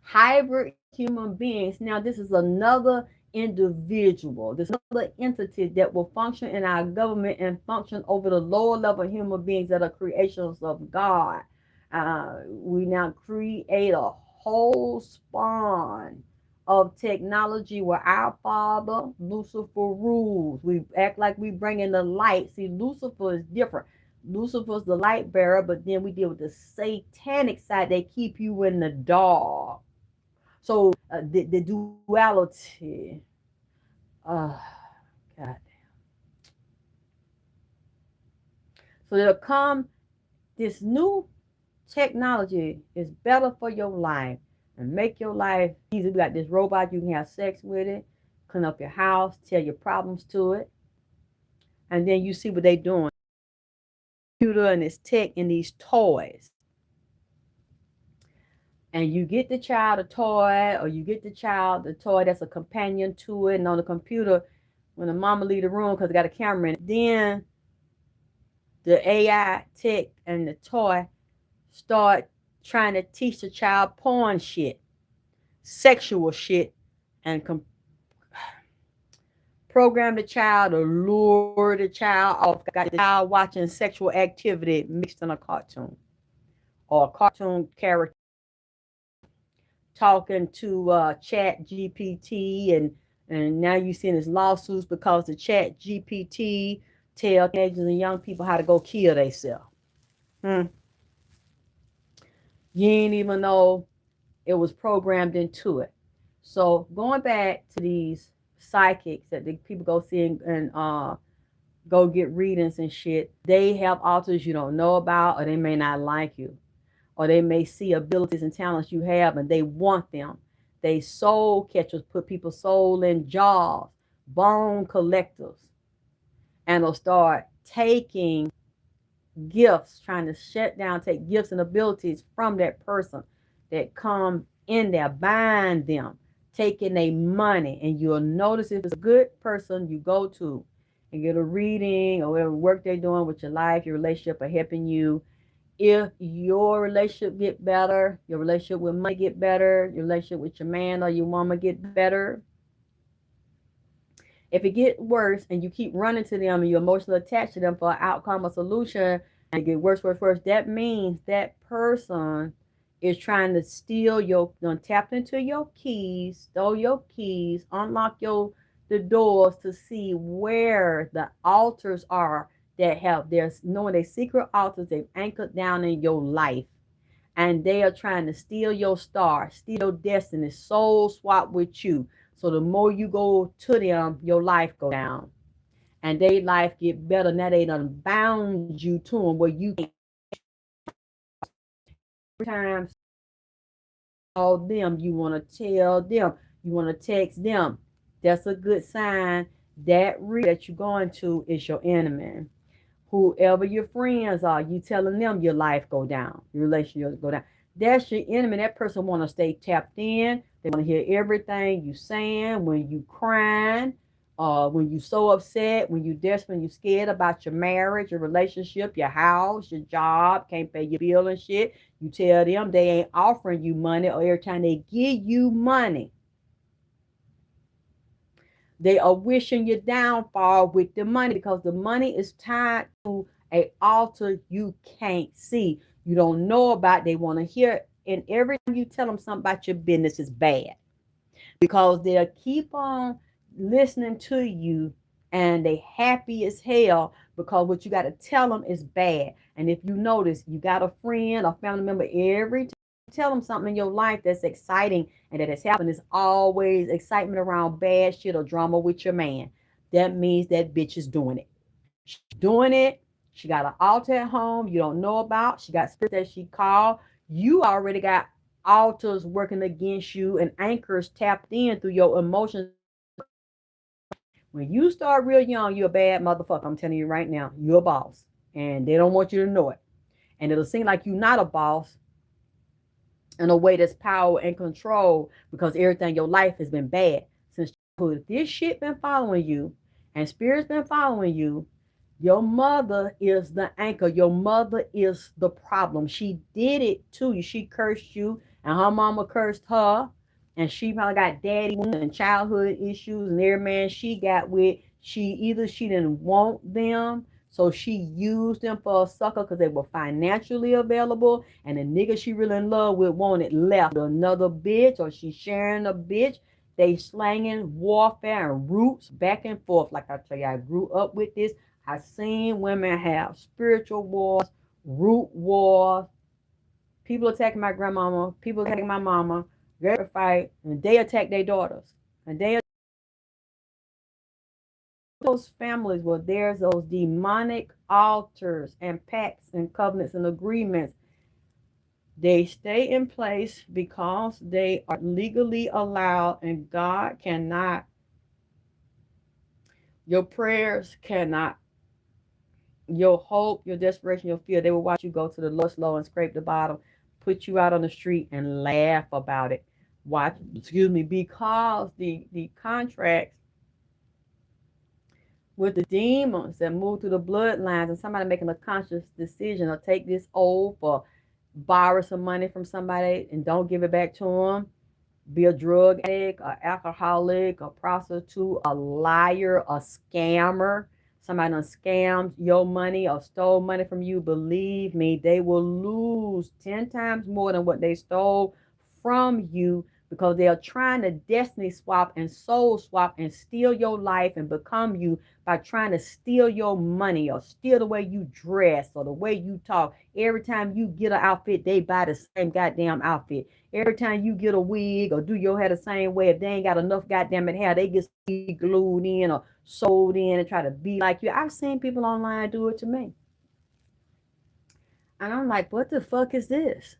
Speaker 1: hybrid human beings. Now, this is another individual, this another entity that will function in our government and function over the lower level human beings that are creations of God. We now create a whole spawn of technology where our father Lucifer rules. We act like we bring in the light. See, Lucifer is different. Lucifer's the light bearer, but then we deal with the satanic side. They keep you in the dark. So the duality. Uh, God. So there'll come this new technology is better for your life and make your life easy. We got this robot, you can have sex with it, clean up your house, tell your problems to it. And then you see what they doing. Computer and this tech and these toys. And you get the child a toy, or you get the child the toy that's a companion to it. And on the computer, when the mama leave the room because it got a camera in it, then the AI tech and the toy start trying to teach the child porn shit, sexual shit, and program the child or lure the child off. Got the child watching sexual activity mixed in a cartoon, or a cartoon character talking to Chat GPT, and now you seeing his lawsuits because the Chat GPT tell teenagers and young people how to go kill themselves. Hmm. You ain't even know it was programmed into it. So going back to these psychics that the people go see and go get readings and shit, they have alters you don't know about, or they may not like you, or they may see abilities and talents you have and they want them. They soul catchers, put people's soul in jars, bone collectors, and they'll start taking gifts, trying to shut down, take gifts and abilities from that person that come in there, bind them, taking their money. And you'll notice if it's a good person you go to and get a reading or whatever work they're doing with your life, your relationship, or helping you. If your relationship get better, your relationship with money get better, your relationship with your man or your woman get better. If it get worse and you keep running to them and you're emotionally attached to them for an outcome or solution, and it get worse, worse, worse, that means that person is trying to steal your, tap into your keys, stole your keys, unlock your the doors to see where the altars are that have their knowing they secret altars they've anchored down in your life. And they are trying to steal your star, steal your destiny, soul swap with you. So the more you go to them, your life go down. And their life get better. Now they done bound you to them where you can't. Every time call them, you want to tell them, you want to text them. That's a good sign. That that you're going to is your enemy. Whoever your friends are, you telling them your life go down, your relationship go down. That's your enemy. That person want to stay tapped in. They want to hear everything you saying when you crying, when you so upset, when you desperate, when you scared about your marriage, your relationship, your house, your job, can't pay your bill and shit. You tell them they ain't offering you money, or every time they give you money, they are wishing your downfall with the money because the money is tied to a altar you can't see. You don't know about. They want to hear. And every time you tell them something about your business is bad because they'll keep on listening to you and they happy as hell because what you got to tell them is bad. And if you notice, you got a friend or family member, every time you tell them something in your life that's exciting and that has happened, is always excitement around bad shit or drama with your man. That means that bitch is doing it. She's doing it. She got an altar at home you don't know about. She got spirits that she called. You already got altars working against you and anchors tapped in through your emotions. When you start real young, you're a bad motherfucker. I'm telling you right now, you're a boss. And they don't want you to know it. And it'll seem like you're not a boss in a way that's power and control because everything in your life has been bad since childhood. If this shit been following you and spirit's been following you, your mother is the anchor. Your mother is the problem. She did it to you. She cursed you, and her mama cursed her. And she probably got daddy wounds and childhood issues, and every man she got with, she didn't want them, so she used them for a sucker because they were financially available, and the nigga she really in love with wanted left with another bitch, or she sharing a bitch. They slanging warfare and roots back and forth. Like I tell you, I grew up with this. I seen women have spiritual wars, root wars, people attacking my grandmama, people attacking my mama, girl fight, and they attack their daughters. And they those families where there's those demonic altars and pacts and covenants and agreements. They stay in place because they are legally allowed, and God cannot, your prayers cannot, your hope, your desperation, your fear, they will watch you go to the lowest low and scrape the bottom, put you out on the street and laugh about it. Watch, excuse me, because the contracts with the demons that move through the bloodlines, and somebody making a conscious decision to take this oath or borrow some money from somebody and don't give it back to them, be a drug addict, a alcoholic, a prostitute, a liar, a scammer. Somebody done scammed your money or stole money from you. Believe me, they will lose 10 times more than what they stole from you because they are trying to destiny swap and soul swap and steal your life and become you by trying to steal your money or steal the way you dress or the way you talk. Every time you get an outfit, they buy the same goddamn outfit. Every time you get a wig or do your hair the same way, if they ain't got enough goddamn hair, they get glued in or sold in and try to be like you. I've seen people online do it to me. And I'm like, what the fuck is this?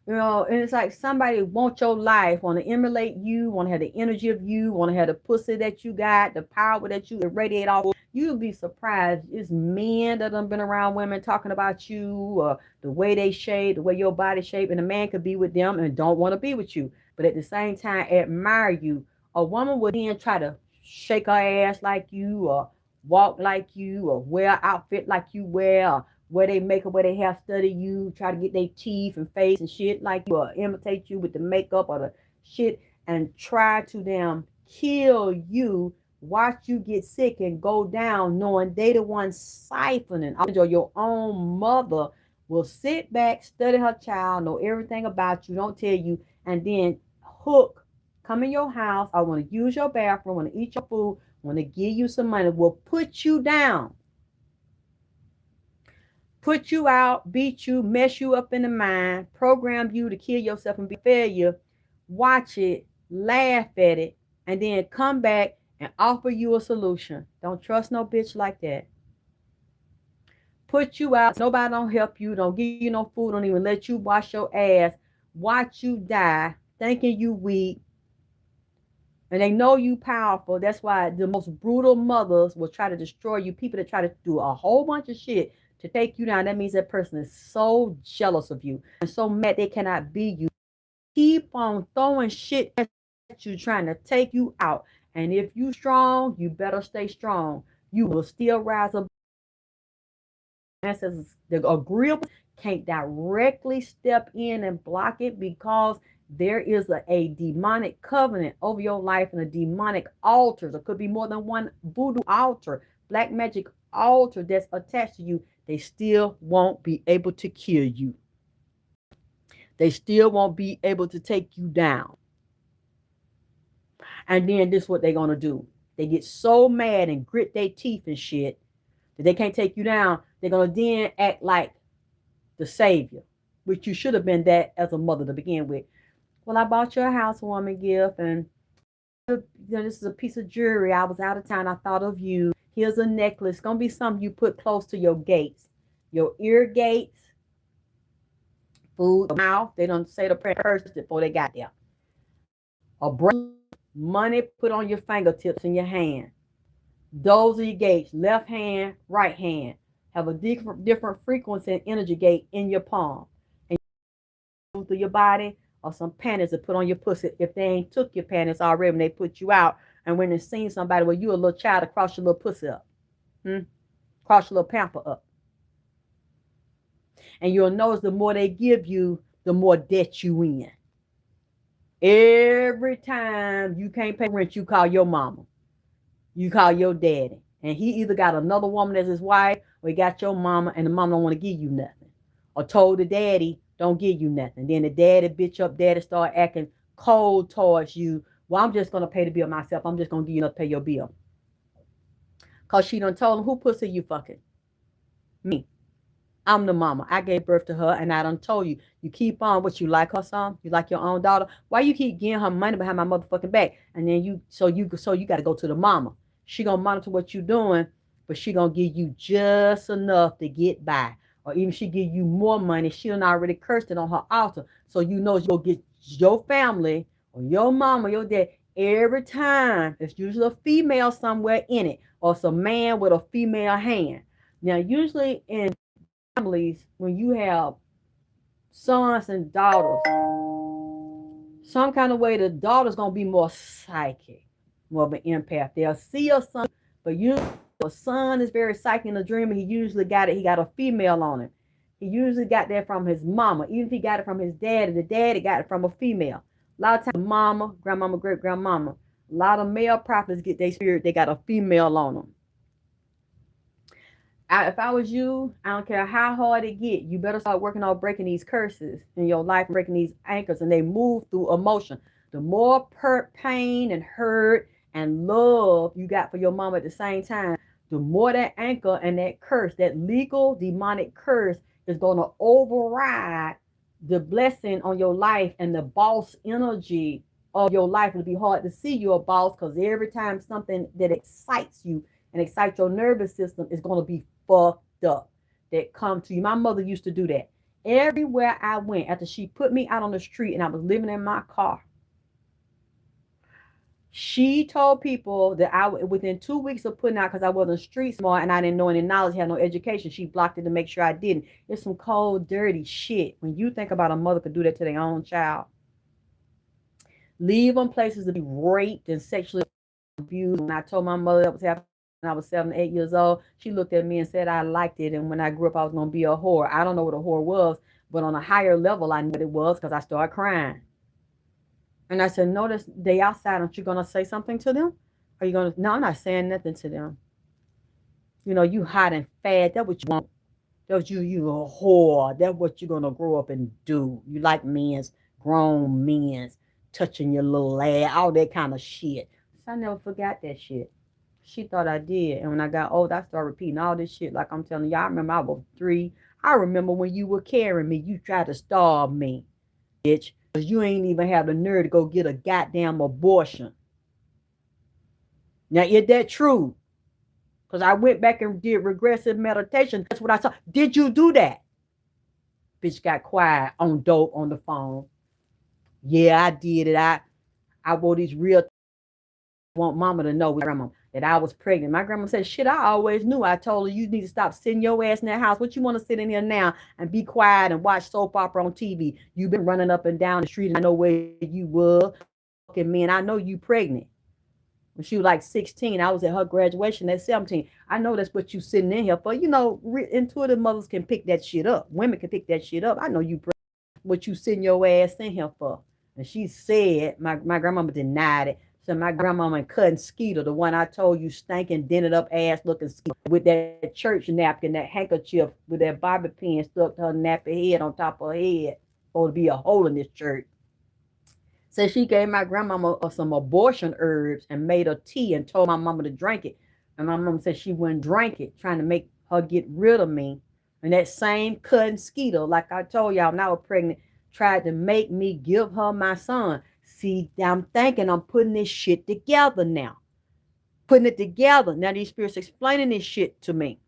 Speaker 1: You know, and it's like somebody want your life, want to emulate you, want to have the energy of you, want to have the pussy that you got, the power that you radiate off. You'll be surprised. It's men that have been around women talking about you, or the way they shape, the way your body shape, and a man could be with them and don't want to be with you, but at the same time admire you. A woman would then try to shake her ass like you, or walk like you, or wear outfit like you wear, or where they make up, where they have study you, try to get their teeth and face and shit like you, or imitate you with the makeup or the shit, and try to them kill you, watch you get sick and go down, knowing they the one siphoning. Or your own mother will sit back, study her child, know everything about you, don't tell you, and then hook, come in your house, I want to use your bathroom, I want to eat your food, I want to give you some money, will put you down, put you out, beat you, mess you up in the mind, program you to kill yourself and be a failure, watch it, laugh at it, and then come back and offer you a solution. Don't trust no bitch like that. Put you out, nobody don't help you, don't give you no food, don't even let you wash your ass, watch you die, thinking you weak, and they know you powerful. That's why the most brutal mothers will try to destroy you. People that try to do a whole bunch of shit to take you down. That means that person is so jealous of you and so mad they cannot be you. Keep on throwing shit at you, trying to take you out. And if you strong, you better stay strong. You will still rise up. Ancestors, the agreeable can't directly step in and block it because there is a demonic covenant over your life and a demonic altar. There could be more than one voodoo altar, black magic altar that's attached to you. They still won't be able to kill you. They still won't be able to take you down. And then this is what they're going to do. They get so mad and grit their teeth and shit that they can't take you down. They're gonna then act like the savior, which you should have been that as a mother to begin with. Well, I bought you a housewarming gift, and this is a piece of jewelry. I was out of town. I thought of you. Here's a necklace. It's gonna be something you put close to your gates, your ear gates, food, mouth. They don't say the prayer first before they got there. A bracelet, money put on your fingertips in your hand. Those are your gates. Left hand, right hand. Have a different frequency and energy gate in your palm. And you move through your body, or some panties to put on your pussy if they ain't took your panties already when they put you out. And when they seen somebody where you a little child to cross your little pussy up. Cross your little pamper up. And you'll notice the more they give you, the more debt you in. Every time you can't pay rent, you call your mama. You call your daddy. And he either got another woman as his wife, or he got your mama, and the mama don't want to give you nothing. Or told the daddy, don't give you nothing. Then the daddy bitch up, daddy start acting cold towards you. Well, I'm just going to pay the bill myself. I'm just going to give you enough to pay your bill. Because she done told him, who pussy you fucking? Me. I'm the mama. I gave birth to her, and I done told you. You keep on, what, you like her son? You like your own daughter? Why you keep getting her money behind my motherfucking back? And then you got to go to the mama. She gonna monitor what you doing, but she gonna give you just enough to get by. Or even she give you more money. She done already cursed it on her altar. So you know you'll get your family or your mama, your dad, every time. It's usually a female somewhere in it, or it's a man with a female hand. Now, usually in families, when you have sons and daughters, some kind of way the daughter's gonna be more psychic, more of an empath. They'll see a son, but usually a son is very psychic in a dream, and he usually got it. He got a female on him. He usually got that from his mama. Even if he got it from his daddy, the daddy got it from a female. A lot of times, mama, grandmama, great grandmama. A lot of male prophets get their spirit. They got a female on them. If I was you, I don't care how hard it get, you better start working on breaking these curses in your life, breaking these anchors, and they move through emotion. The more pain and hurt and love you got for your mama at the same time, the more that anchor and that curse, that legal demonic curse, is going to override the blessing on your life and the boss energy of your life. It'll be hard to see you're a boss, because every time something that excites you and excites your nervous system is going to be fucked up that come to you. My mother used to do that. Everywhere I went, after she put me out on the street and I was living in my car, she told people that within 2 weeks of putting out, because I wasn't street smart and I didn't know any knowledge, had no education, she blocked it to make sure I didn't. It's some cold, dirty shit. When you think about a mother could do that to their own child, leave them places to be raped and sexually abused. When I told my mother that was happening when I was 7, 8 years old, she looked at me and said I liked it, and when I grew up I was going to be a whore. I don't know what a whore was, but on a higher level I knew what it was, because I started crying. And I said, notice they outside. Aren't you going to say something to them? Are you going to? No, I'm not saying nothing to them. You know, you hot and fat. That's what you want. That's you a whore. That's what you're going to grow up and do. You like men's, grown men's, touching your little ass, all that kind of shit. So I never forgot that shit. She thought I did. And when I got old, I started repeating all this shit like I'm telling you. I remember I was 3. I remember when you were carrying me, you tried to starve me, bitch. Because you ain't even have the nerve to go get a goddamn abortion. Now, is that true? Because I went back and did regressive meditation. That's what I saw. Did you do that? Bitch got quiet on dope on the phone. Yeah, I did it. I wore these real. I want mama to know, grandma, that I was pregnant. My grandma said, shit, I always knew. I told her, you need to stop sitting your ass in that house. What you want to sit in here now and be quiet and watch soap opera on TV? You've been running up and down the street, and I know where you were. Fucking me, and I know you pregnant. When she was like 16, I was at her graduation at 17. I know that's what you sitting in here for. You know, intuitive mothers can pick that shit up. Women can pick that shit up. I know you pregnant. What you sitting your ass in here for? And she said, my grandmama denied it. So my grandmama and cousin Skeeter, the one I told you, stinking, dented up ass looking Skeeter, with that church napkin, that handkerchief with that bobby pin stuck to her nappy head on top of her head, or to be a hole in this church. Said she gave my grandmama some abortion herbs and made a tea and told my mama to drink it. And my mama said she wouldn't drink it, trying to make her get rid of me. And that same cousin Skeeter, like I told y'all, when I was pregnant, tried to make me give her my son. See, I'm thinking I'm putting this shit together now. Putting it together. Now these spirits explaining this shit to me.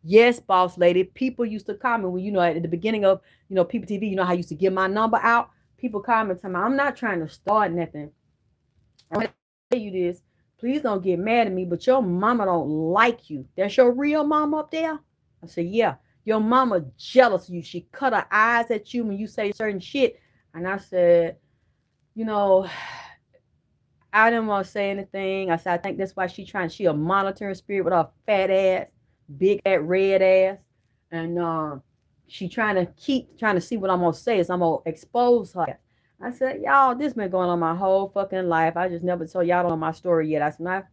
Speaker 1: Yes, boss lady. People used to call me when, at the beginning of, People TV, how I used to give my number out. People call me to me. I'm not trying to start nothing. I want to tell you this. Please don't get mad at me, but your mama don't like you. That's your real mama up there? I said, yeah. Your mama jealous of you. She cut her eyes at you when you say certain shit. And I said, you know, I didn't want to say anything. I said, I think that's why she a monitoring spirit with her fat ass, big fat red ass. And she trying to see what I'm going to say. So I'm going to expose her. I said, y'all, this been going on my whole fucking life. I just never told y'all don't know my story yet. I said, when I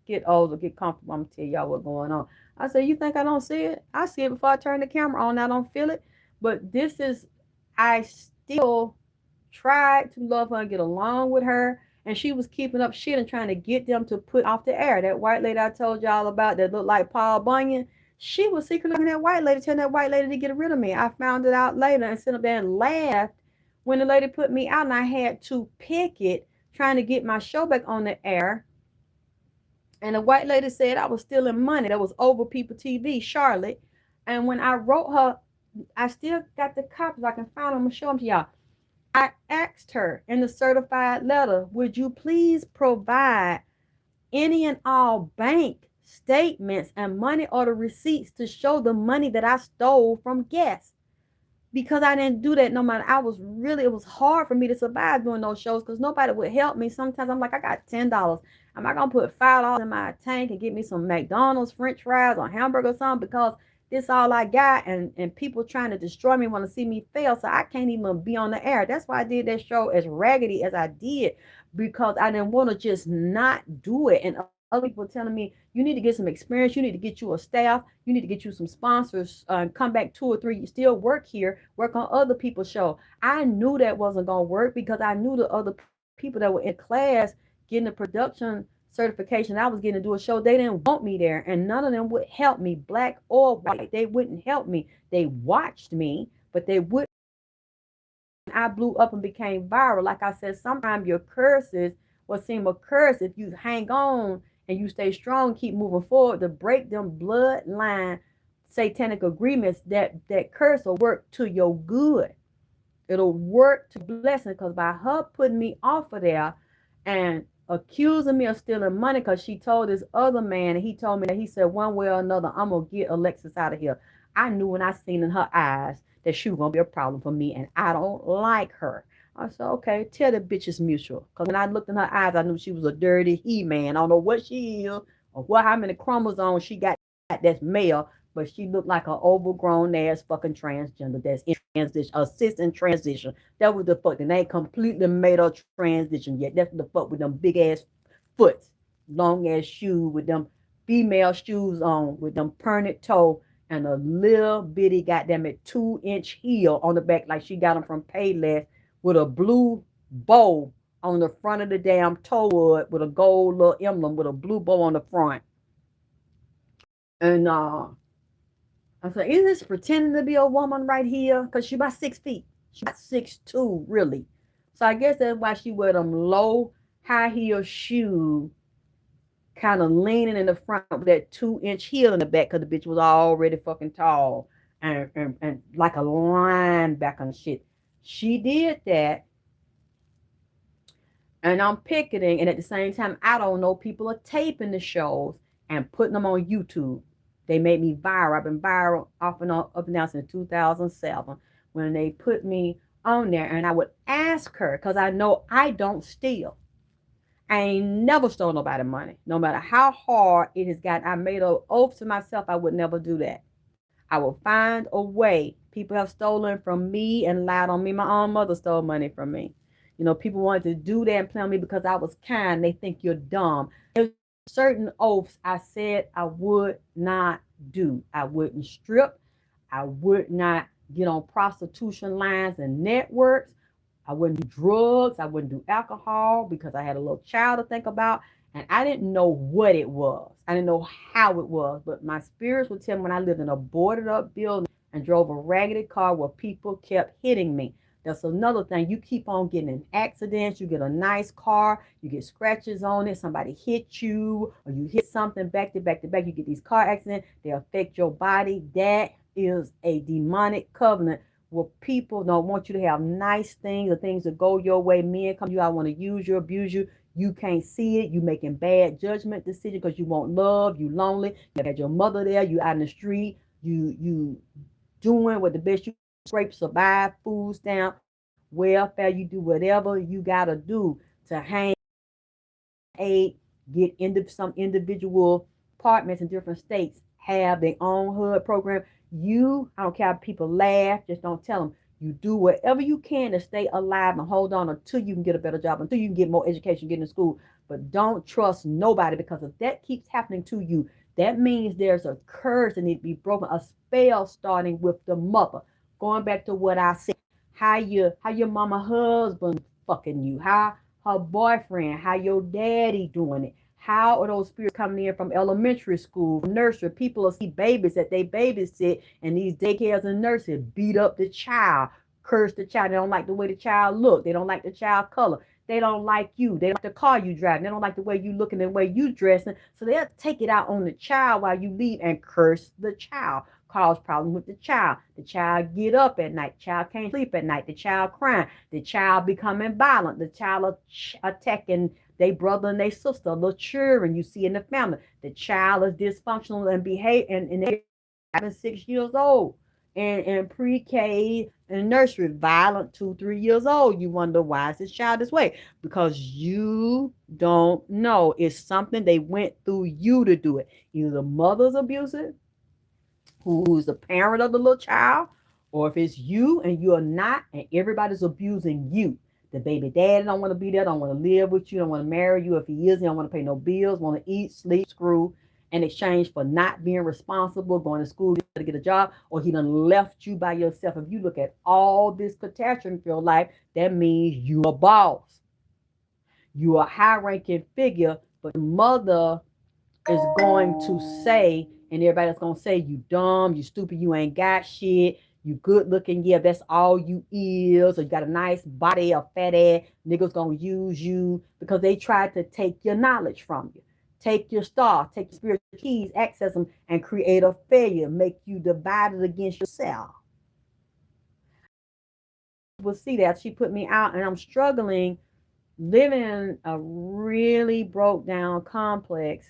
Speaker 1: get older, get comfortable, I'm going to tell y'all what's going on. I said, you think I don't see it? I see it before I turn the camera on. I don't feel it. But I still tried to love her and get along with her. And she was keeping up shit and trying to get them to put off the air. That white lady I told y'all about that looked like Paul Bunyan, she was secretly looking at that white lady, telling that white lady to get rid of me. I found it out later and sat up there and laughed when the lady put me out and I had to pick it, trying to get my show back on the air. And the white lady said I was stealing money. That was over People TV, Charlotte. And when I wrote her, I still got the copies. I can find them and show them to y'all. I asked her in the certified letter, would you please provide any and all bank statements and money order receipts to show the money that I stole from guests? Because I didn't do that no matter. It was hard for me to survive doing those shows because nobody would help me. Sometimes I'm like, I got $10. Am I going to put $5 in my tank and get me some McDonald's, French fries, or hamburger or something? Because this all I got, and people trying to destroy me want to see me fail, so I can't even be on the air. That's why I did that show as raggedy as I did, because I didn't want to just not do it. And other people telling me, you need to get some experience, you need to get you a staff, you need to get you some sponsors, come back 2 or 3, you still work here, work on other people's show. I knew that wasn't going to work because I knew the other people that were in class getting the production certification I was getting to do a show, they didn't want me there, and none of them would help me, black or white. They wouldn't help me. They watched me, but they wouldn't. I blew up and became viral. Like I said, sometimes your curses will seem a curse if you hang on and you stay strong, keep moving forward to break them bloodline satanic agreements. That curse will work to your good. It'll work to blessing, because by her putting me off of there and accusing me of stealing money, because she told this other man, and he told me that, he said, one way or another, I'm going to get Alexis out of here. I knew when I seen in her eyes that she was going to be a problem for me, and I don't like her. I said, okay, tell the bitch it's mutual. Because when I looked in her eyes, I knew she was a dirty he-man. I don't know what she is or how many chromosomes she got that's male, but she looked like an overgrown ass fucking transgender that's in transition, assistant transition. That was the fuck. And they ain't completely made her transition yet. That's the fuck with them big ass foots, long ass shoes with them female shoes on, with them pernet toe and a little bitty goddamn it 2-inch heel on the back, like she got them from Payless, with a blue bow on the front of the damn toe wood with a gold little emblem with a blue bow on the front. And I said, is this pretending to be a woman right here? Because she about 6 feet. She about 6'2", really. So I guess that's why she wear them low, high heel shoes, kind of leaning in the front with that 2-inch heel in the back, because the bitch was already fucking tall and like a linebacker and shit. She did that. And I'm picketing, and at the same time, I don't know, people are taping the shows and putting them on YouTube. They made me viral. I've been viral off and on, up and down since 2007 when they put me on there. And I would ask her, because I know I don't steal. I ain't never stole nobody's money. No matter how hard it has gotten, I made an oath to myself I would never do that. I will find a way. People have stolen from me and lied on me. My own mother stole money from me. People wanted to do that and play on me because I was kind. They think you're dumb. There's certain oaths I said I would not do. I wouldn't strip. I would not get on prostitution lines and networks. I wouldn't do drugs. I wouldn't do alcohol because I had a little child to think about. And I didn't know what it was. I didn't know how it was. But my spirits would tell me when I lived in a boarded up building and drove a raggedy car where people kept hitting me. That's another thing. You keep on getting in accidents. You get a nice car, you get scratches on it, somebody hit you, or you hit something back to back to back. You get these car accidents, they affect your body. That is a demonic covenant where people don't want you to have nice things or things that go your way. Men come to you, I want to use you, abuse you. You can't see it. You making bad judgment decisions because you want love. You lonely. You had your mother there. You out in the street. You doing what the best you scrape, survive, food stamp, welfare. You do whatever you gotta do to hang aid, get into some individual apartments in different states, have their own HUD program. I don't care if people laugh, just don't tell them. You do whatever you can to stay alive and hold on until you can get a better job, until you can get more education, get in school. But don't trust nobody, because if that keeps happening to you, that means there's a curse that needs to be broken, a spell starting with the mother. Going back to what I said, how your mama husband fucking you, how her boyfriend, how your daddy doing it. How are those spirits coming in from elementary school, from nursery? People will see babies that they babysit, and these daycares and nurseries beat up the child, curse the child. They don't like the way the child look. They don't like the child color. They don't like you. They don't like the car you drive. They don't like the way you looking and the way you dressing. So they'll take it out on the child while you leave and curse the child. Cause problems with the child. The child get up at night. The child can't sleep at night. The child crying. The child becoming violent. The child attacking their brother and their sister, little children you see in the family. The child is dysfunctional and behave and they're 6 years old. And in pre-K and nursery, violent 2, 3 years old. You wonder, why is this child this way? Because you don't know. It's something they went through you to do it. Either the mother's abusive, who's the parent of the little child, or if it's you and you're not, and everybody's abusing you. The baby daddy don't want to be there, don't want to live with you, don't want to marry you. If he is, he don't want to pay no bills, want to eat, sleep, screw, in exchange for not being responsible, going to school to get a job, or he done left you by yourself. If you look at all this catastrophe in your life, that means you a boss. You a high-ranking figure, but the mother is going to say, and everybody's going to say, you dumb, you stupid, you ain't got shit, you good looking, yeah, that's all you is, or you got a nice body, a fat ass, niggas going to use you, because they tried to take your knowledge from you, take your star, take your spiritual keys, access them, and create a failure, make you divided against yourself. We'll see that. She put me out, and I'm struggling, living in a really broke down complex.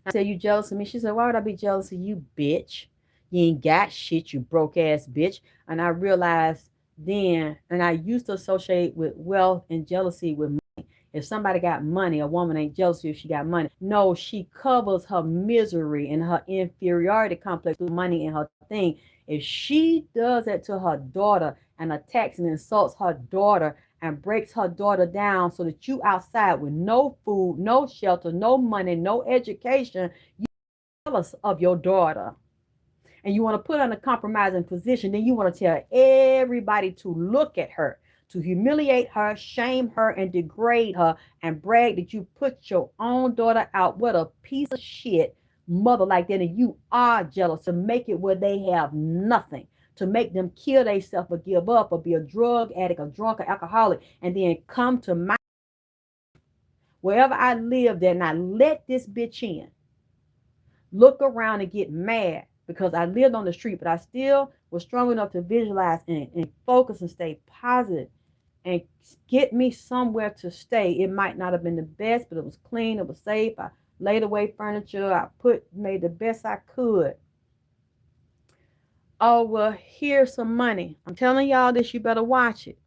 Speaker 1: I said, you jealous of me? She said, why would I be jealous of you, bitch? You ain't got shit, you broke ass bitch. And I realized then, and I used to associate with wealth and jealousy with money. If somebody got money, a woman ain't jealous if she got money. No, she covers her misery and her inferiority complex with money in her thing. If she does that to her daughter and attacks and insults her daughter and breaks her daughter down so that you outside with no food, no shelter, no money, no education, you jealous of your daughter. And you want to put her in a compromising position, then you want to tell everybody to look at her, to humiliate her, shame her, and degrade her, and brag that you put your own daughter out. What a piece of shit mother like that. And you are jealous to make it where they have nothing, to make them kill themselves or give up or be a drug addict, a drunk, or alcoholic, and then come to my wherever I lived and I let this bitch in. Look around and get mad because I lived on the street, but I still was strong enough to visualize and focus and stay positive and get me somewhere to stay. It might not have been the best, but it was clean, it was safe. I laid away furniture, made the best I could. Oh, well, here's some money. I'm telling y'all this, you better watch it.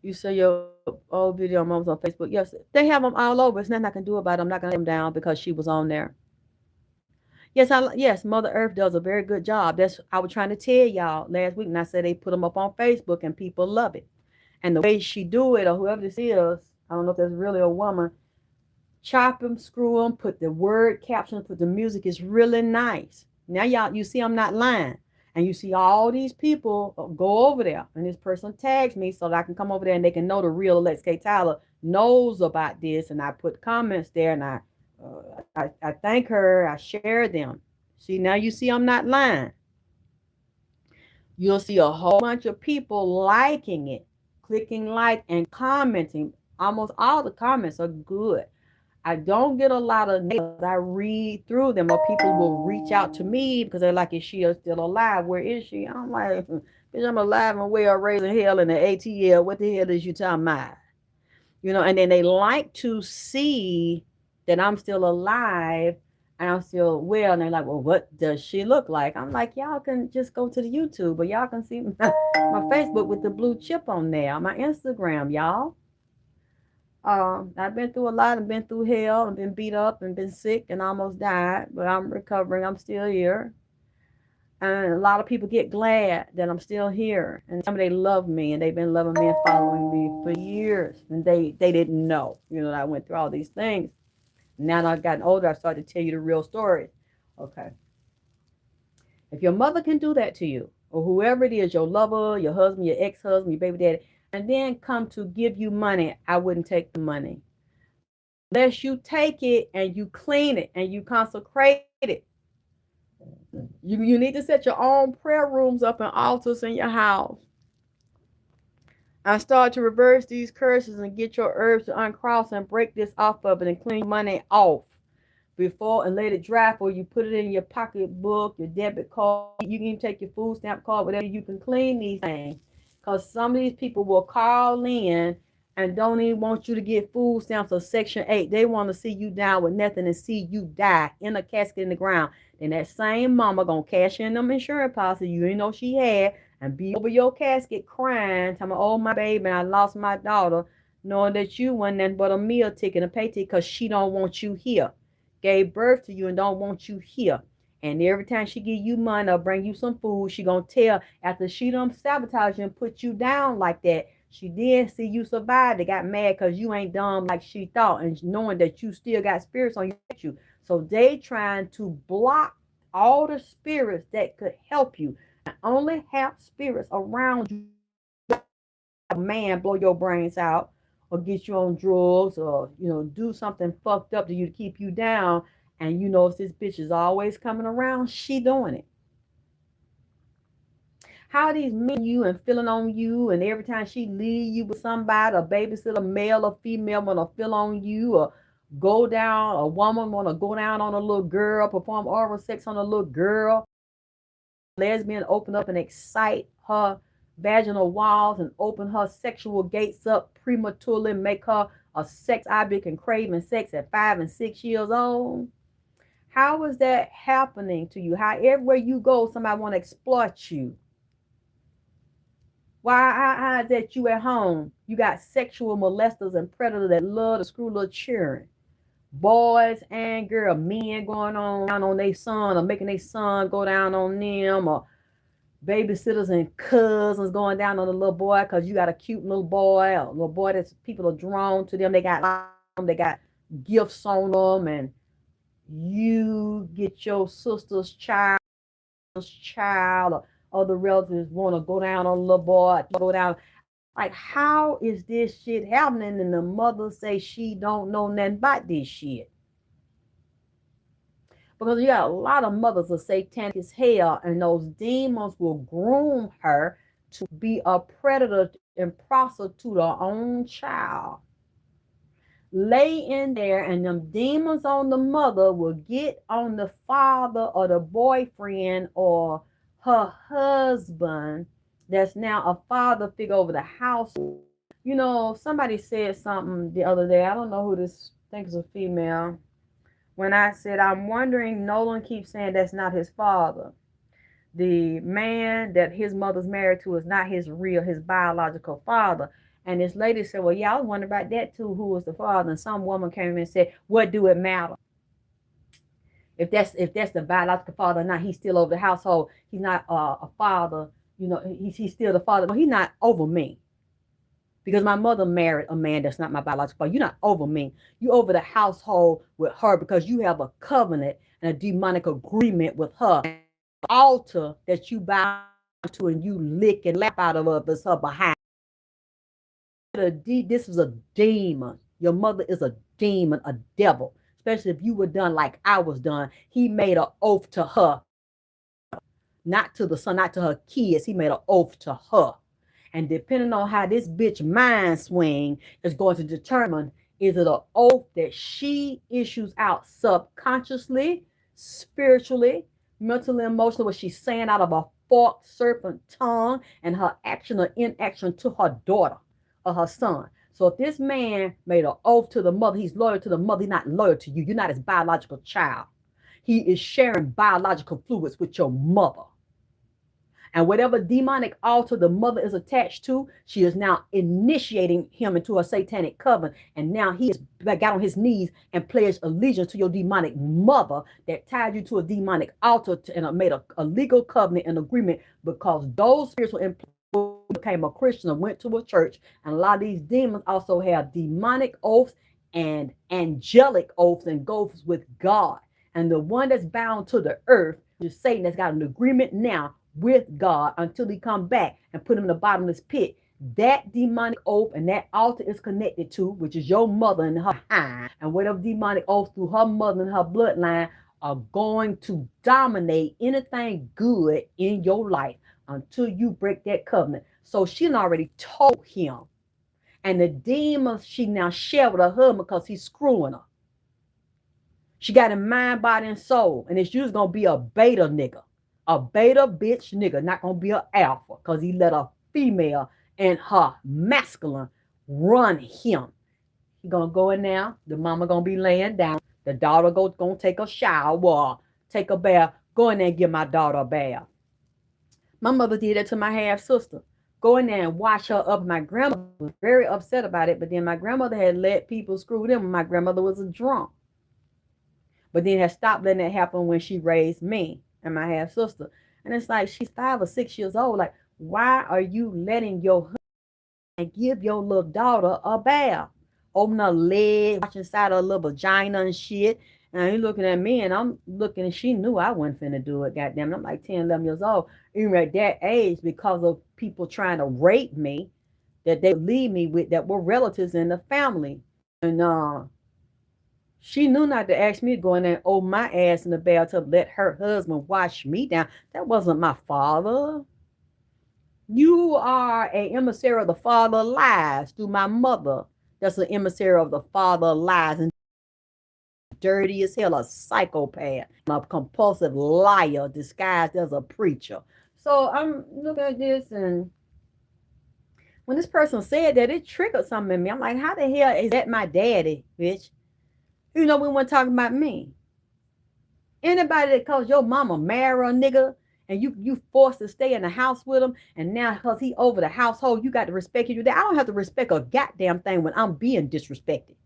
Speaker 1: You say your old video mom's on Facebook. Yes, they have them all over. It's nothing I can do about it. I'm not going to let them down because she was on there. Yes, Mother Earth does a very good job. That's I was trying to tell y'all last week, and I said they put them up on Facebook, and people love it. And the way she do it, or whoever this is, I don't know if that's really a woman, chop them, screw them, put the word captions, put the music, is really nice. Now y'all, you see I'm not lying. And you see all these people go over there, and this person tags me so that I can come over there and they can know the real Lex K. Tyler knows about this. And I put comments there, and I thank her. I share them. See, now you see I'm not lying. You'll see a whole bunch of people liking it, clicking like and commenting. Almost all the comments are good. I don't get a lot of names. I read through them, or people will reach out to me because they're like, is she still alive? Where is she? I'm like, bitch, I'm alive and well, raising hell in the ATL. What the hell is you talking about? And then they like to see that I'm still alive and I'm still well. And they're like, well, what does she look like? I'm like, y'all can just go to the YouTube, or y'all can see my Facebook with the blue chip on there, my Instagram, y'all. I've been through a lot and been through hell and been beat up and been sick and almost died, but I'm recovering. I'm still here. And a lot of people get glad that I'm still here. And some of they love me, and they've been loving me and following me for years. And they didn't know, that I went through all these things. Now that I've gotten older, I started to tell you the real story. Okay. If your mother can do that to you, or whoever it is, your lover, your husband, your ex-husband, your baby daddy, and then come to give you money, I wouldn't take the money. Unless you take it and you clean it and you consecrate it. You need to set your own prayer rooms up and altars in your house. I start to reverse these curses and get your herbs to uncross and break this off of it and clean money off before and let it dry, or you put it in your pocketbook, your debit card. You can even take your food stamp card, whatever. You can clean these things, because some of these people will call in and don't even want you to get food stamps or Section 8. They want to see you down with nothing and see you die in a casket in the ground. Then that same mama gonna cash in them insurance policies you didn't know she had and be over your casket crying, telling me, oh, my baby, I lost my daughter, knowing that you wasn't nothing but a meal ticket, a pay ticket, because she don't want you here. Gave birth to you and don't want you here. And every time she give you money or bring you some food, she gonna tell, after she done sabotage you and put you down like that, she did see you survive. They got mad because you ain't dumb like she thought, and knowing that you still got spirits on you. So they trying to block all the spirits that could help you. And only have spirits around you. A man blow your brains out, or get you on drugs, or do something fucked up to you to keep you down. And if this bitch is always coming around, she doing it. How these men you and feeling on you, and every time she leave you with somebody, a babysitter, male or female, wanna feel on you, or go down, a woman wanna go down on a little girl, perform oral sex on a little girl, lesbian open up and excite her vaginal walls and open her sexual gates up prematurely, make her a sex object and craving sex at 5 and 6 years old. How is that happening to you? How everywhere you go, somebody want to exploit you? How is that you at home? You got sexual molesters and predators that love to screw little children. Boys and girls, men going on down on their son, or making their son go down on them, or babysitters and cousins going down on the little boy because you got a cute little boy, or little boy that people are drawn to them. They got gifts on them, and you get your sister's child, or other relatives want to go down on a little boy, go down. Like, how is this shit happening? And the mother say she don't know nothing about this shit. Because you got a lot of mothers are satanic as hell, and those demons will groom her to be a predator and prostitute her own child. Lay in there, and them demons on the mother will get on the father or the boyfriend or her husband that's now a father figure over the household. Somebody said something the other day. I don't know who this, I think it's a female. When I said, I'm wondering, Nolan keeps saying that's not his father. The man that his mother's married to is not his biological father. And this lady said, well, yeah, I was wondering about that too, who was the father. And some woman came in and said, what do it matter? If that's the biological father or not, he's still over the household. He's not a father. He's still the father. But he's not over me. Because my mother married a man that's not my biological father. You're not over me. You're over the household with her because you have a covenant and a demonic agreement with her. altar that you bow to and you lick and lap out of us her behind. This is a demon. Your mother is a demon, a devil. Especially if you were done like I was done. He made an oath to her, not to the son, not to her kids. He made an oath to her. And depending on how this bitch mind swing is going to determine, is it an oath that she issues out subconsciously, spiritually, mentally, emotionally, what she's saying out of a forked serpent tongue and her action or inaction to her daughter or her son. So if this man made an oath to the mother, he's loyal to the mother, he's not loyal to you. You're not his biological child. He is sharing biological fluids with your mother. And whatever demonic altar the mother is attached to, she is now initiating him into a satanic covenant. And now he has got on his knees and pledged allegiance to your demonic mother that tied you to a demonic altar and made a legal covenant and agreement because those spiritual employees became a Christian and went to a church. And a lot of these demons also have demonic oaths and angelic oaths and oaths with God. And the one that's bound to the earth is Satan, that's got an agreement now with God until he come back and put him in the bottomless pit. That demonic oath and that altar is connected to, which is your mother and her hind, and whatever demonic oath through her mother and her bloodline are going to dominate anything good in your life until you break that covenant. So she already told him. And the demons she now share with her husband because he's screwing her. She got in mind, body, and soul. And it's usually going to be a beta nigga. A beta bitch nigga. Not going to be an alpha. Because he let a female and her masculine run him. He going to go in now. The mama going to be laying down. The daughter going to take a shower. Take a bath. Go in there and give my daughter a bath. My mother did that to my half-sister. Go in there and wash her up. My grandmother was very upset about it. But then my grandmother had let people screw them when my grandmother was a drunk. But then had stopped letting that happen when she raised me and my half sister. And it's like she's 5 or 6 years old. Like, why are you letting your husband give your little daughter a bath? Open her leg, watch inside her little vagina and shit. And he looking at me and I'm looking and she knew I wasn't finna do it, goddamn. I'm like 10, 11 years old. Even at that age, because of people trying to rape me, that they leave me with that were relatives in the family. And she knew not to ask me to go in there and owe my ass in the bathtub, let her husband wash me down. That wasn't my father. You are an emissary of the father of lies through my mother. That's an emissary of the father of lies and dirty as hell, a psychopath, a compulsive liar disguised as a preacher. So I'm looking at this, and when this person said that, it triggered something in me. I'm like, how the hell is that my daddy, bitch? You know, we weren't talking about me. Anybody that calls your mama marry a nigga and you forced to stay in the house with him, and now because he over the household, you got to respect you. I don't have to respect a goddamn thing when I'm being disrespected.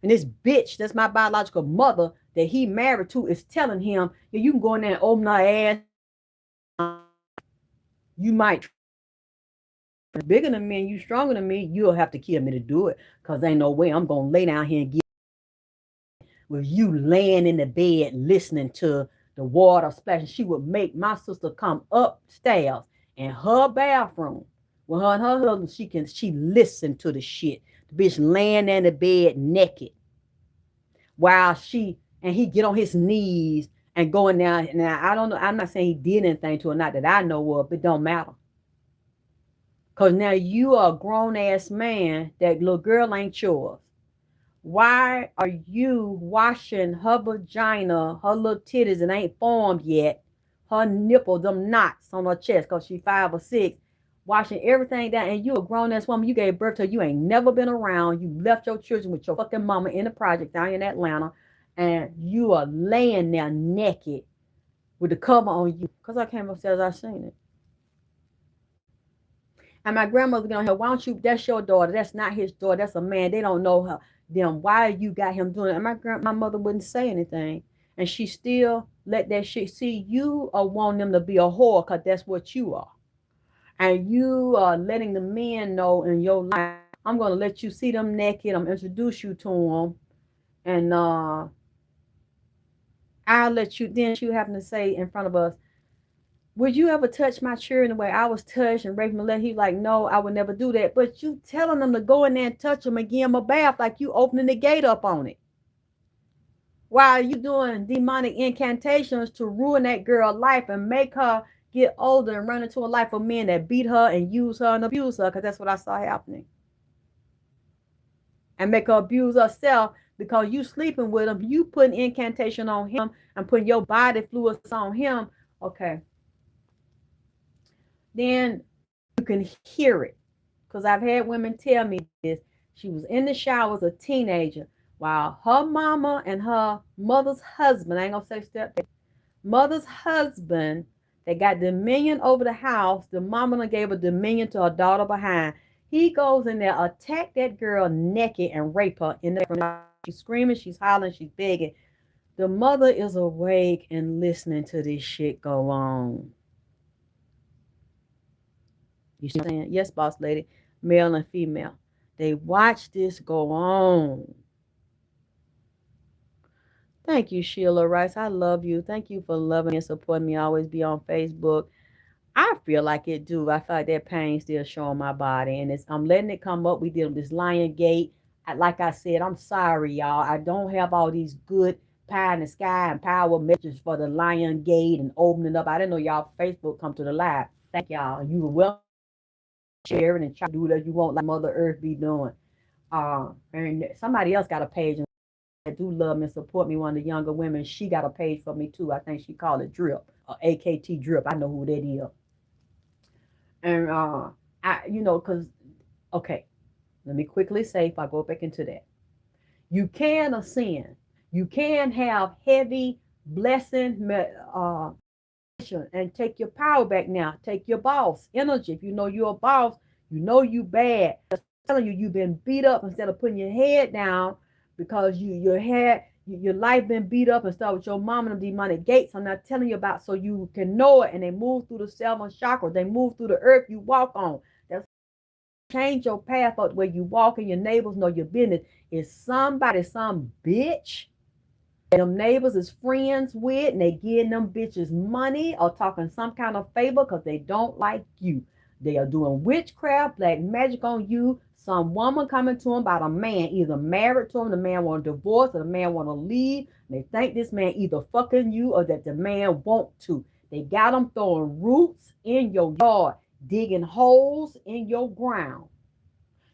Speaker 1: And this bitch, that's my biological mother that he married to, is telling him, yeah, you can go in there and open her ass. You might bigger than me and you stronger than me, you'll have to kill me to do it. Because ain't no way I'm going to lay down here and get with you laying in the bed listening to the water splashing. She would make my sister come upstairs in her bathroom with her and her husband. She listened to the shit. The bitch laying in the bed naked while he get on his knees and going down. Now I don't know. I'm not saying he did anything to her, not that I know of. It don't matter. Cause now you are a grown ass man. That little girl ain't yours. Why are you washing her vagina, her little titties that ain't formed yet, her nipple, them knots on her chest, because she 5 or 6, washing everything down, and you a grown-ass woman, you gave birth to, you ain't never been around, you left your children with your fucking mama in the project down in Atlanta, and you are laying there naked with the cover on you, because I came upstairs, I seen it. And my grandmother get on here, why don't you, that's your daughter, that's not his daughter, that's a man, they don't know her. Then why you got him doing it? And my mother wouldn't say anything. And she still let that shit. See, you are wanting them to be a whore because that's what you are. And you are letting the men know in your life, I'm going to let you see them naked. I'm going to introduce you to them. And I'll let you, then you happen to say in front of us, would you ever touch my children the way I was touched and raped and molested? He's like, no, I would never do that. But you telling them to go in there and touch them and give them a bath like you opening the gate up on it. While you doing demonic incantations to ruin that girl's life and make her get older and run into a life of men that beat her and use her and abuse her, because that's what I saw happening. And make her abuse herself because you sleeping with him, you putting incantation on him and putting your body fluids on him. Okay, then you can hear it. Because I've had women tell me this. She was in the shower as a teenager while her mama and her mother's husband, I ain't gonna say step, mother's husband, they got dominion over the house. The mama done gave a dominion to her daughter behind. He goes in there, attack that girl naked and rape her in the room. She's screaming, she's hollering, she's begging. The mother is awake and listening to this shit go on. You see what I'm saying? Yes, boss lady, male and female. They watch this go on. Thank you, Sheila Rice. I love you. Thank you for loving and supporting me. Always be on Facebook. I feel like it do. I feel like that pain still showing my body, and I'm letting it come up. We did this Lion Gate. Like I said, I'm sorry, y'all. I don't have all these good pie in the sky and power messages for the Lion Gate and opening up. I didn't know y'all Facebook come to the live. Thank y'all. You were welcome to share it and try to do what you want, like Mother Earth be doing. And somebody else got a page that do love me and support me. One of the younger women, she got a page for me too. I think she called it Drip or AKT Drip. I know who that is. And cause okay, let me quickly say if I go back into that, you can ascend, you can have heavy blessing, and take your power back now. Take your boss energy. If you know you're a boss, you know you bad. I'm telling you, you've been beat up instead of putting your head down because your life been beat up and stuff with your mom and them demonic gates. I'm not telling you about so you can know it, and they move through the seven chakras. They move through the earth you walk on. That's change your path up where you walk and your neighbors know your business. Is somebody, some bitch them neighbors is friends with and they giving them bitches money or talking some kind of favor because they don't like you. They are doing witchcraft, black magic on you. Some woman coming to them about a man, either married to them, the man want a divorce, or the man want to leave. They think this man either fucking you or that the man want to. They got them throwing roots in your yard, digging holes in your ground.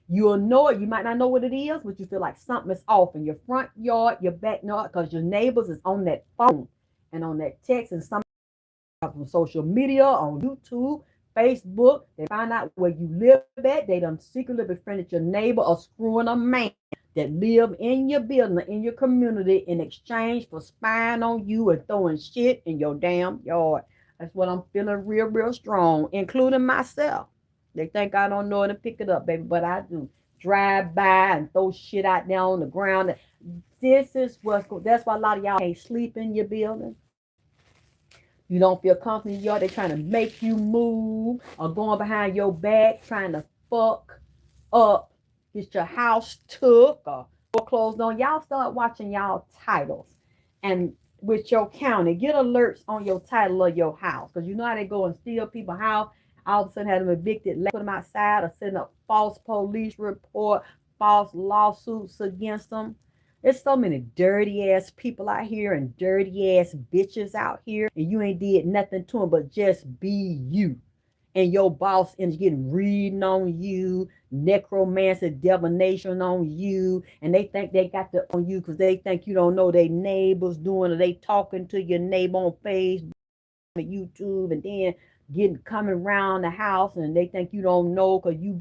Speaker 1: You'll know it. You might not know what it is, but you feel like something is off in your front yard, your backyard, because your neighbors is on that phone and on that text and some from social media, on YouTube, Facebook. They find out where you live at. They done secretly befriended your neighbor or screwing a man that live in your building, in your community in exchange for spying on you and throwing shit in your damn yard. That's what I'm feeling real strong, including myself. They think I don't know how to pick it up, baby, but I do. Drive by and throw shit out there on the ground. This is that's why a lot of y'all can't sleep in your building. You don't feel comfortable in your yard. They're trying to make you move or going behind your back, trying to fuck up, get your house took or foreclosed on. Y'all start watching y'all titles and with your county, get alerts on your title of your house because you know how they go and steal people's house. All of a sudden, have them evicted, put them outside, or send up false police report, false lawsuits against them. There's so many dirty ass people out here and dirty ass bitches out here, and you ain't did nothing to them but just be you. And your boss ends getting reading on you, necromancy, divination on you, and they think they got the on you because they think you don't know they neighbors doing, or they talking to your neighbor on Facebook, YouTube, and then getting coming around the house and they think you don't know because you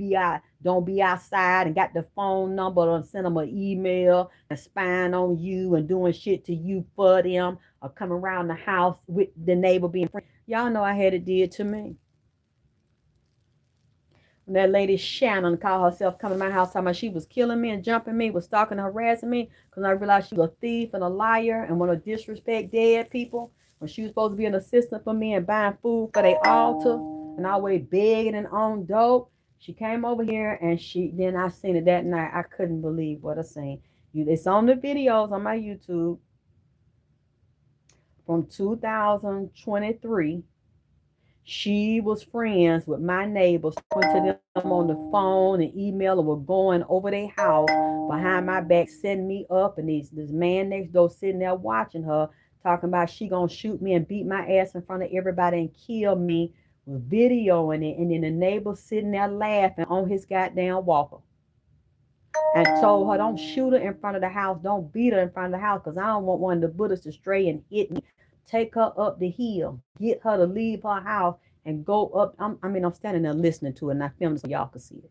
Speaker 1: don't be outside and got the phone number and send them an email and spying on you and doing shit to you for them or come around the house with the neighbor being friends. Y'all know I had it did to me. When that lady Shannon called herself coming to my house talking about she was killing me and jumping me, was stalking and harassing me because I realized she was a thief and a liar and want to disrespect dead people. When she was supposed to be an assistant for me and buying food for their altar and always begging and on dope. She came over here and then I seen it that night. I couldn't believe what I seen. It's on the videos on my YouTube from 2023. She was friends with my neighbors, talking to them on the phone and email, or were going over their house behind my back, setting me up, and this man next door sitting there watching her, talking about she gonna shoot me and beat my ass in front of everybody and kill me, with videoing it, and then the neighbor sitting there laughing on his goddamn walker, and told her, don't shoot her in front of the house, don't beat her in front of the house, because I don't want one of the bullets to stray and hit me. Take her up the hill, get her to leave her house and go up. I'm standing there listening to it, and I filmed it so y'all can see it.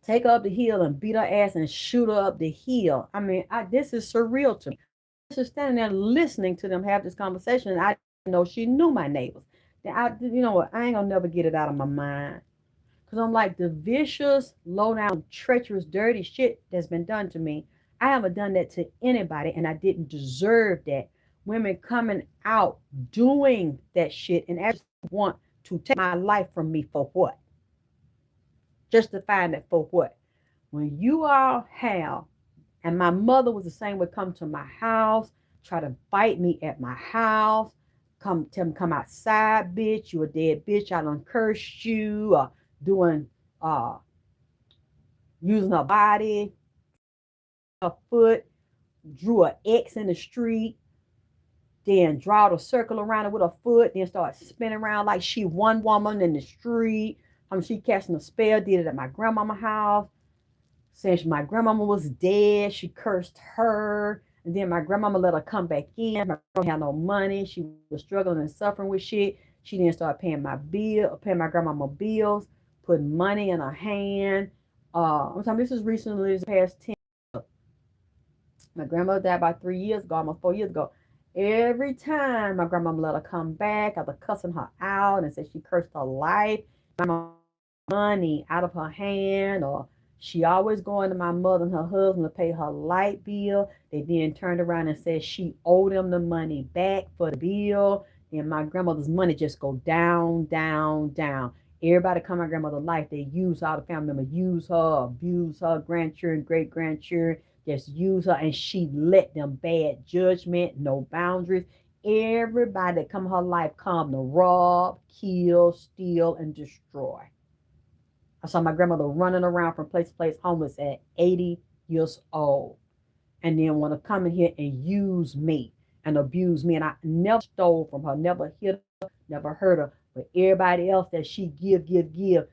Speaker 1: Take her up the hill and beat her ass and shoot her up the hill. This is surreal to me. I was just standing there listening to them have this conversation, and I didn't know she knew my neighbors. You know what? I ain't gonna never get it out of my mind. Because I'm like, the vicious, low down, treacherous, dirty shit that's been done to me, I haven't done that to anybody, and I didn't deserve that. Women coming out doing that shit and actually want to take my life from me for what? Justifying that for what? When you all have, and my mother was the same, would come to my house, try to fight me at my house, tell me come outside, bitch, you a dead bitch, I done cursed you, doing uh using her body, her foot, drew an X in the street, then draw a circle around it with her foot, then start spinning around like she one woman in the street. She catching a spell, did it at my grandmama's house. Since my grandmama was dead, she cursed her. And then my grandmama let her come back in. My grandma had no money. She was struggling and suffering with shit. She then started paying paying my grandmama bills, putting money in her hand. I'm talking, this is recently, this past 10. My grandmother died about 3 years ago, almost 4 years ago. Every time my grandmama let her come back, after cussing her out and said she cursed her life, my money out of her hand, or she always going to my mother and her husband to pay her light bill. They then turned around and said she owed them the money back for the bill. And my grandmother's money just go down, down, down. Everybody come my grandmother's life, they use all the family members, use her, abuse her, grandchildren, great grandchildren, just use her, and she let them bad judgment, no boundaries. Everybody that come her life come to rob, kill, steal, and destroy. I saw my grandmother running around from place to place, homeless at 80 years old, and then want to come in here and use me and abuse me. And I never stole from her, never hit her, never hurt her. But everybody else that she give,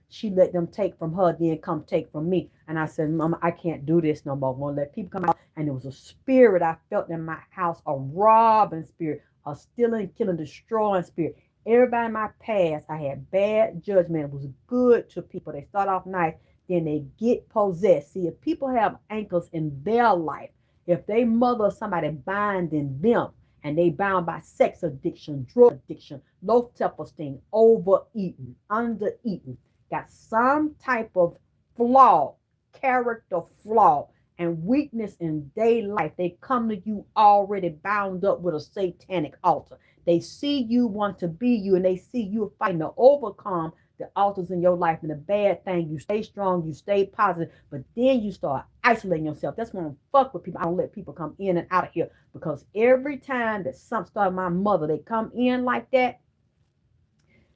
Speaker 1: she let them take from her, then come take from me. And I said, Mama, I can't do this no more. I won't let people come out. And it was a spirit I felt in my house, a robbing spirit, a stealing, killing, destroying spirit. Everybody in my past, I had bad judgment. It was good to people. They start off nice, then they get possessed. See, if people have anchors in their life, if they mother somebody binding them, and they bound by sex addiction, drug addiction, low self-esteem, overeating, undereating, got some type of flaw, character flaw, and weakness in their life, they come to you already bound up with a satanic altar. They see you want to be you, and they see you fighting to overcome the altars in your life. And the bad thing, you stay strong, you stay positive, but then you start isolating yourself. That's when I don't fuck with people. I don't let people come in and out of here, because every time that something started, my mother, they come in like that,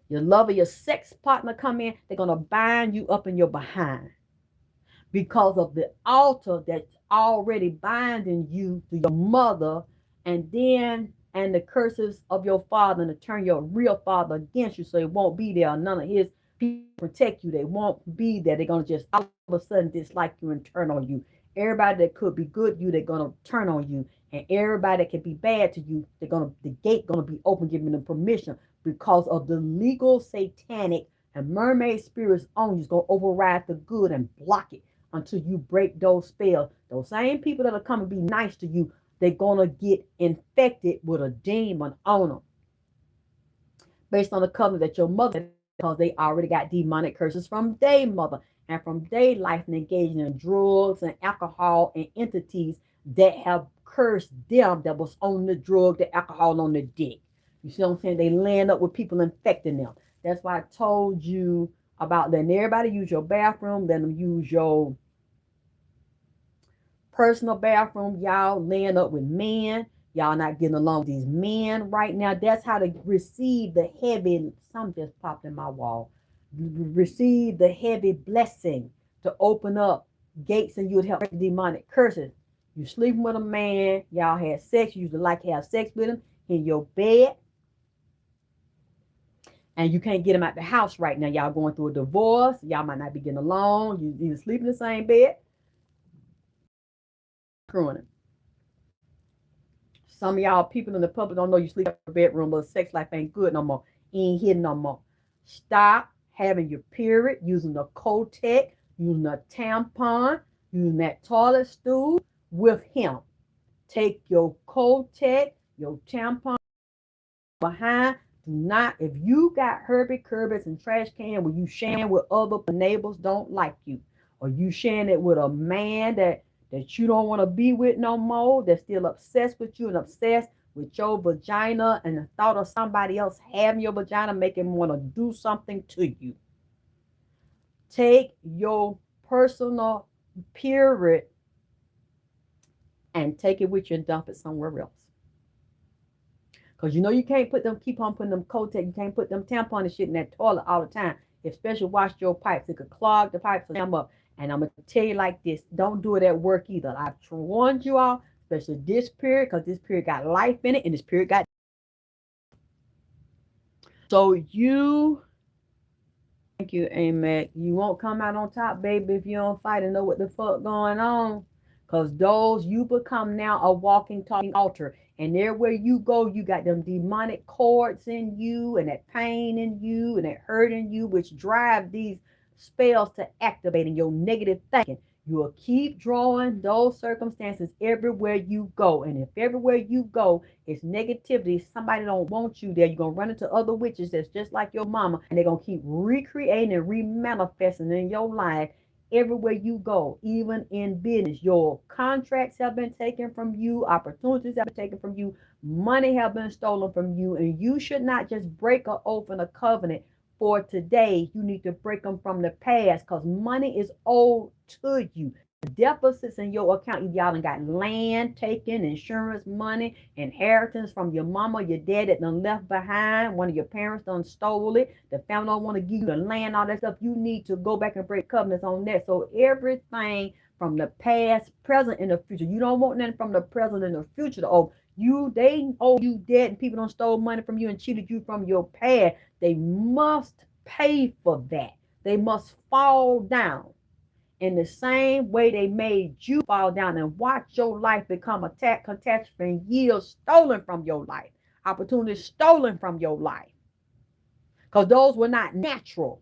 Speaker 1: your lover, your sex partner come in, they're going to bind you up in your behind, because of the altar that's already binding you to your mother, and the curses of your father, and to turn your real father against you, so it won't be there. None of his people protect you. They won't be there. They're gonna just all of a sudden dislike you and turn on you. Everybody that could be good to you, they're gonna turn on you, and everybody that can be bad to you, the gate gonna be open, giving them permission, because of the legal satanic and mermaid spirits on you. Is gonna override the good and block it until you break those spells. Those same people that are coming to be nice to you, they're going to get infected with a demon on them, based on the covenant that your mother, because they already got demonic curses from their mother and from their life, and engaging in drugs and alcohol and entities that have cursed them, that was on the drug, the alcohol, on the dick. You see what I'm saying? They land up with people infecting them. That's why I told you about letting everybody use your bathroom, letting them use your personal bathroom. Y'all laying up with men, Y'all not getting along with these men right now. That's how to receive the heavy, something just popped in my wall. Receive the heavy blessing to open up gates and you would help break demonic curses. You sleeping with a man, y'all had sex, you used to like to have sex with him in your bed, and you can't get him out the house right now. Y'all going through a divorce, y'all might not be getting along, you either sleep in the same bed, screwing him. Some of y'all people in the public don't know you sleep in your bedroom, but sex life ain't good no more. You ain't here no more. Stop having your period, using a Kotex, using a tampon, using that toilet stool with him. Take your Kotex, your tampon behind. Do not, if you got Herbie Curbits and trash can where you sharing with other neighbors don't like you, or you sharing it with a man that you don't want to be with no more, that's still obsessed with you and obsessed with your vagina, and the thought of somebody else having your vagina make him want to do something to you. Take your personal period and take it with you and dump it somewhere else. Because you know you can't keep on putting them Kotex, you can't put them tampon and shit in that toilet all the time. Especially wash your pipes. It could clog the pipes and them up. And I'm going to tell you like this, don't do it at work either. I've warned you all, especially this period, because this period got life in it and this period got. So thank you, Amen. You won't come out on top, baby, if you don't fight and know what the fuck going on. Because those, you become now a walking, talking altar. And everywhere you go, you got them demonic cords in you, and that pain in you, and that hurt in you, which drive these spells to activating your negative thinking. You will keep drawing those circumstances everywhere you go. And if everywhere you go is negativity, somebody don't want you there, you're going to run into other witches that's just like your mama, and they're going to keep recreating and remanifesting in your life everywhere you go, even in business. Your contracts have been taken from you, opportunities have been taken from you, money have been stolen from you, and you should not just break an oath and a covenant for today. You need to break them from the past, because money is owed to you. The deficits in your account, y'all done got land taken, insurance money, inheritance from your mama, your dad that done left behind, one of your parents done stole it, the family don't want to give you the land, all that stuff. You need to go back and break covenants on that. So everything from the past, present, and the future. You don't want nothing from the present and the future to owe. They owe you debt, and people don't stole money from you and cheated you from your past. They must pay for that. They must fall down in the same way they made you fall down, and watch your life become a catastrophe, and years stolen from your life, opportunities stolen from your life, because those were not natural.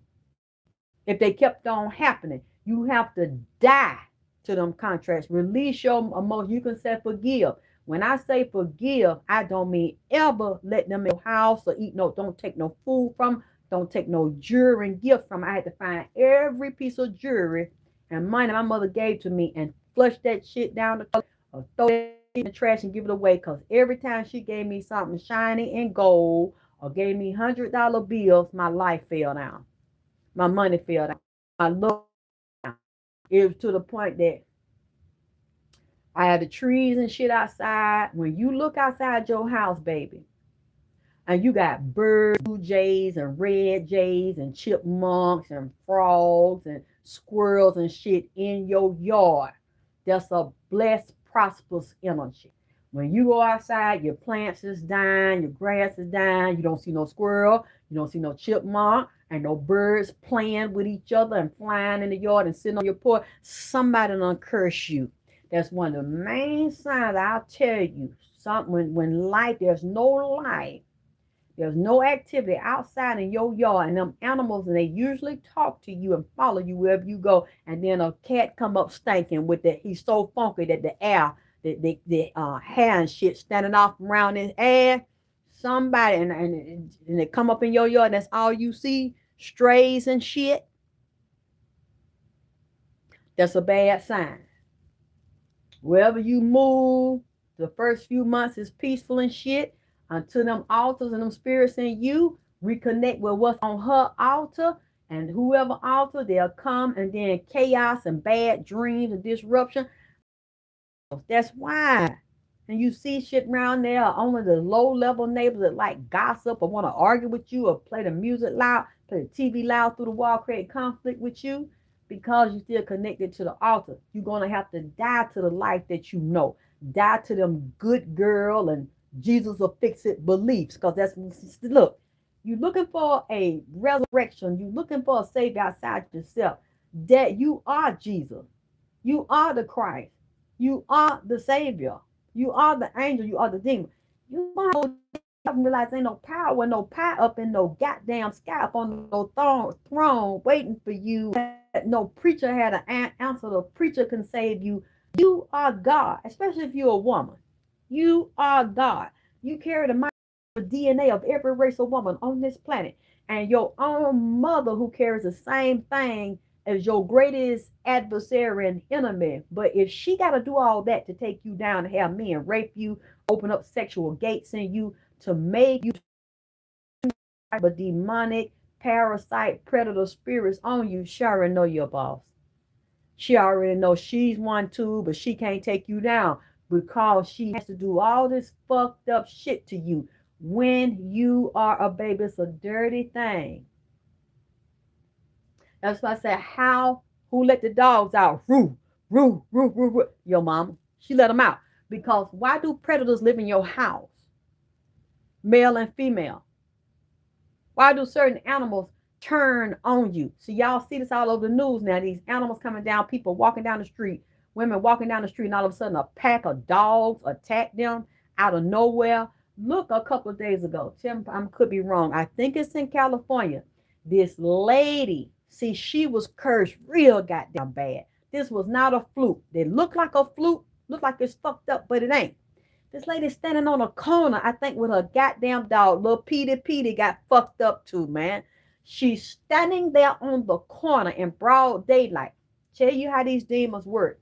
Speaker 1: If they kept on happening, you have to die to them contracts. Release your emotions. You can say forgive. When I say forgive, I don't mean ever let them in your house or eat don't take no food from, don't take no jewelry and gift from. I had to find every piece of jewelry and money my mother gave to me and flush that shit down the toilet or throw it in the trash and give it away. Because every time she gave me something shiny and gold or gave me $100 bills, my life fell down. My money fell down. My love down. It was to the point that I had the trees and shit outside. When you look outside your house, baby, and you got birds, blue jays and red jays and chipmunks and frogs and squirrels and shit in your yard, that's a blessed, prosperous energy. When you go outside, your plants is dying, your grass is dying, you don't see no squirrel, you don't see no chipmunk, and no birds playing with each other and flying in the yard and sitting on your porch. Somebody done curse you. That's one of the main signs. I'll tell you something. When life, there's no life, there's no activity outside in your yard, and them animals, and they usually talk to you and follow you wherever you go. And then a cat come up stinking with that. He's so funky that the air, the hair and shit standing off around his ass. Somebody and they come up in your yard. And that's all you see, strays and shit. That's a bad sign. Wherever you move, the first few months is peaceful and shit, until them altars and them spirits in you reconnect with what's on her altar, and whoever altar, they'll come, and then chaos and bad dreams and disruption. That's why and you see shit around there, only the low level neighbors that like gossip or want to argue with you or play the music loud, play the TV loud through the wall, create conflict with you because you're still connected to the altar. You're going to have to die to the life that you know, die to them good girl and Jesus will fix it beliefs. Because that's, look, you're looking for a resurrection, you're looking for a savior outside yourself, that you are Jesus. You are the Christ. You are the Savior. You are the angel. You are the demon. You don't realize ain't no power, no power up in no goddamn sky up on no throne waiting for you. That no preacher had an answer. The preacher can save you. You are God, especially if you're a woman. You are God. You carry the DNA of every race of woman on this planet. And your own mother who carries the same thing as your greatest adversary and enemy. But if she got to do all that to take you down, to have men rape you, open up sexual gates in you, to make you a demonic, parasite, predator spirits on you, she already know your boss. She already knows she's one too, but she can't take you down because she has to do all this fucked up shit to you when you are a baby. It's a dirty thing. That's why I said, who let the dogs out? Roo, roo, roo, roo, roo. Your mama. She let them out. Because why do predators live in your house? Male and female. Why do certain animals turn on you? So y'all see this all over the news now. These animals coming down, people walking down the street, women walking down the street, and all of a sudden a pack of dogs attack them out of nowhere. Look, a couple of days ago, Tim, I could be wrong. I think it's in California. This lady, see, she was cursed real goddamn bad. This was not a fluke. It looked like a fluke, looked like it's fucked up, but it ain't. This lady standing on a corner, I think, with her goddamn dog. Little Petey got fucked up too, man. She's standing there on the corner in broad daylight. Tell you how these demons work.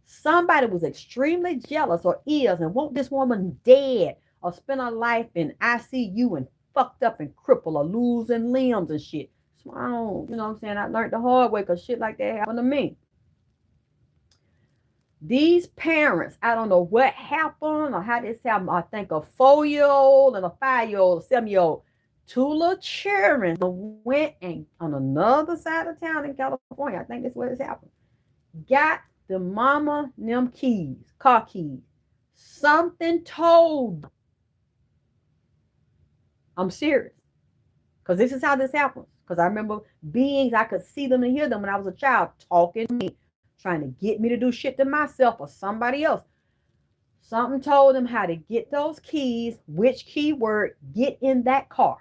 Speaker 1: Somebody was extremely jealous or is and want this woman dead or spend her life in ICU and fucked up and crippled or losing limbs and shit. So I don't, you know what I'm saying? I learned the hard way because shit like that happened to me. These parents, I don't know what happened or how this happened. I think a 4-year-old and a 5-year-old, 7-year-old, two little children went and on another side of town in California, I think that's where this happened, got the mama them keys, car keys. Something told them. I'm serious. Because this is how this happens. Because I remember beings, I could see them and hear them when I was a child talking to me, trying to get me to do shit to myself or somebody else. Something told them how to get those keys, which keyword, get in that car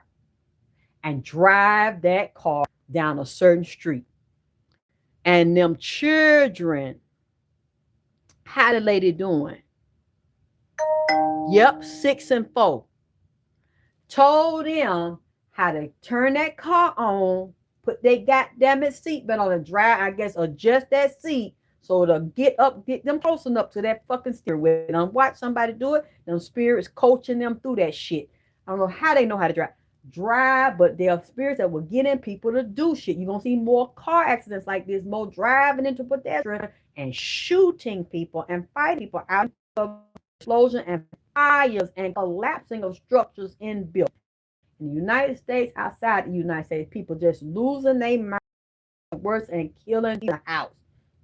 Speaker 1: and drive that car down a certain street. And them children, how the lady doing? Yep, 6 and 4. Told them how to turn that car on, put their goddamn seatbelt on and drive, I guess, adjust that seat so to get them close enough to that fucking steering wheel. And watch somebody do it. Them spirits coaching them through that shit. I don't know how they know how to drive, but there are spirits that will get in people to do shit. You're gonna see more car accidents like this, more driving into pedestrians and shooting people and fighting people out of explosion and fires and collapsing of structures in buildings. In the United States, outside the United States, people just losing their mind, worse, and killing in the house.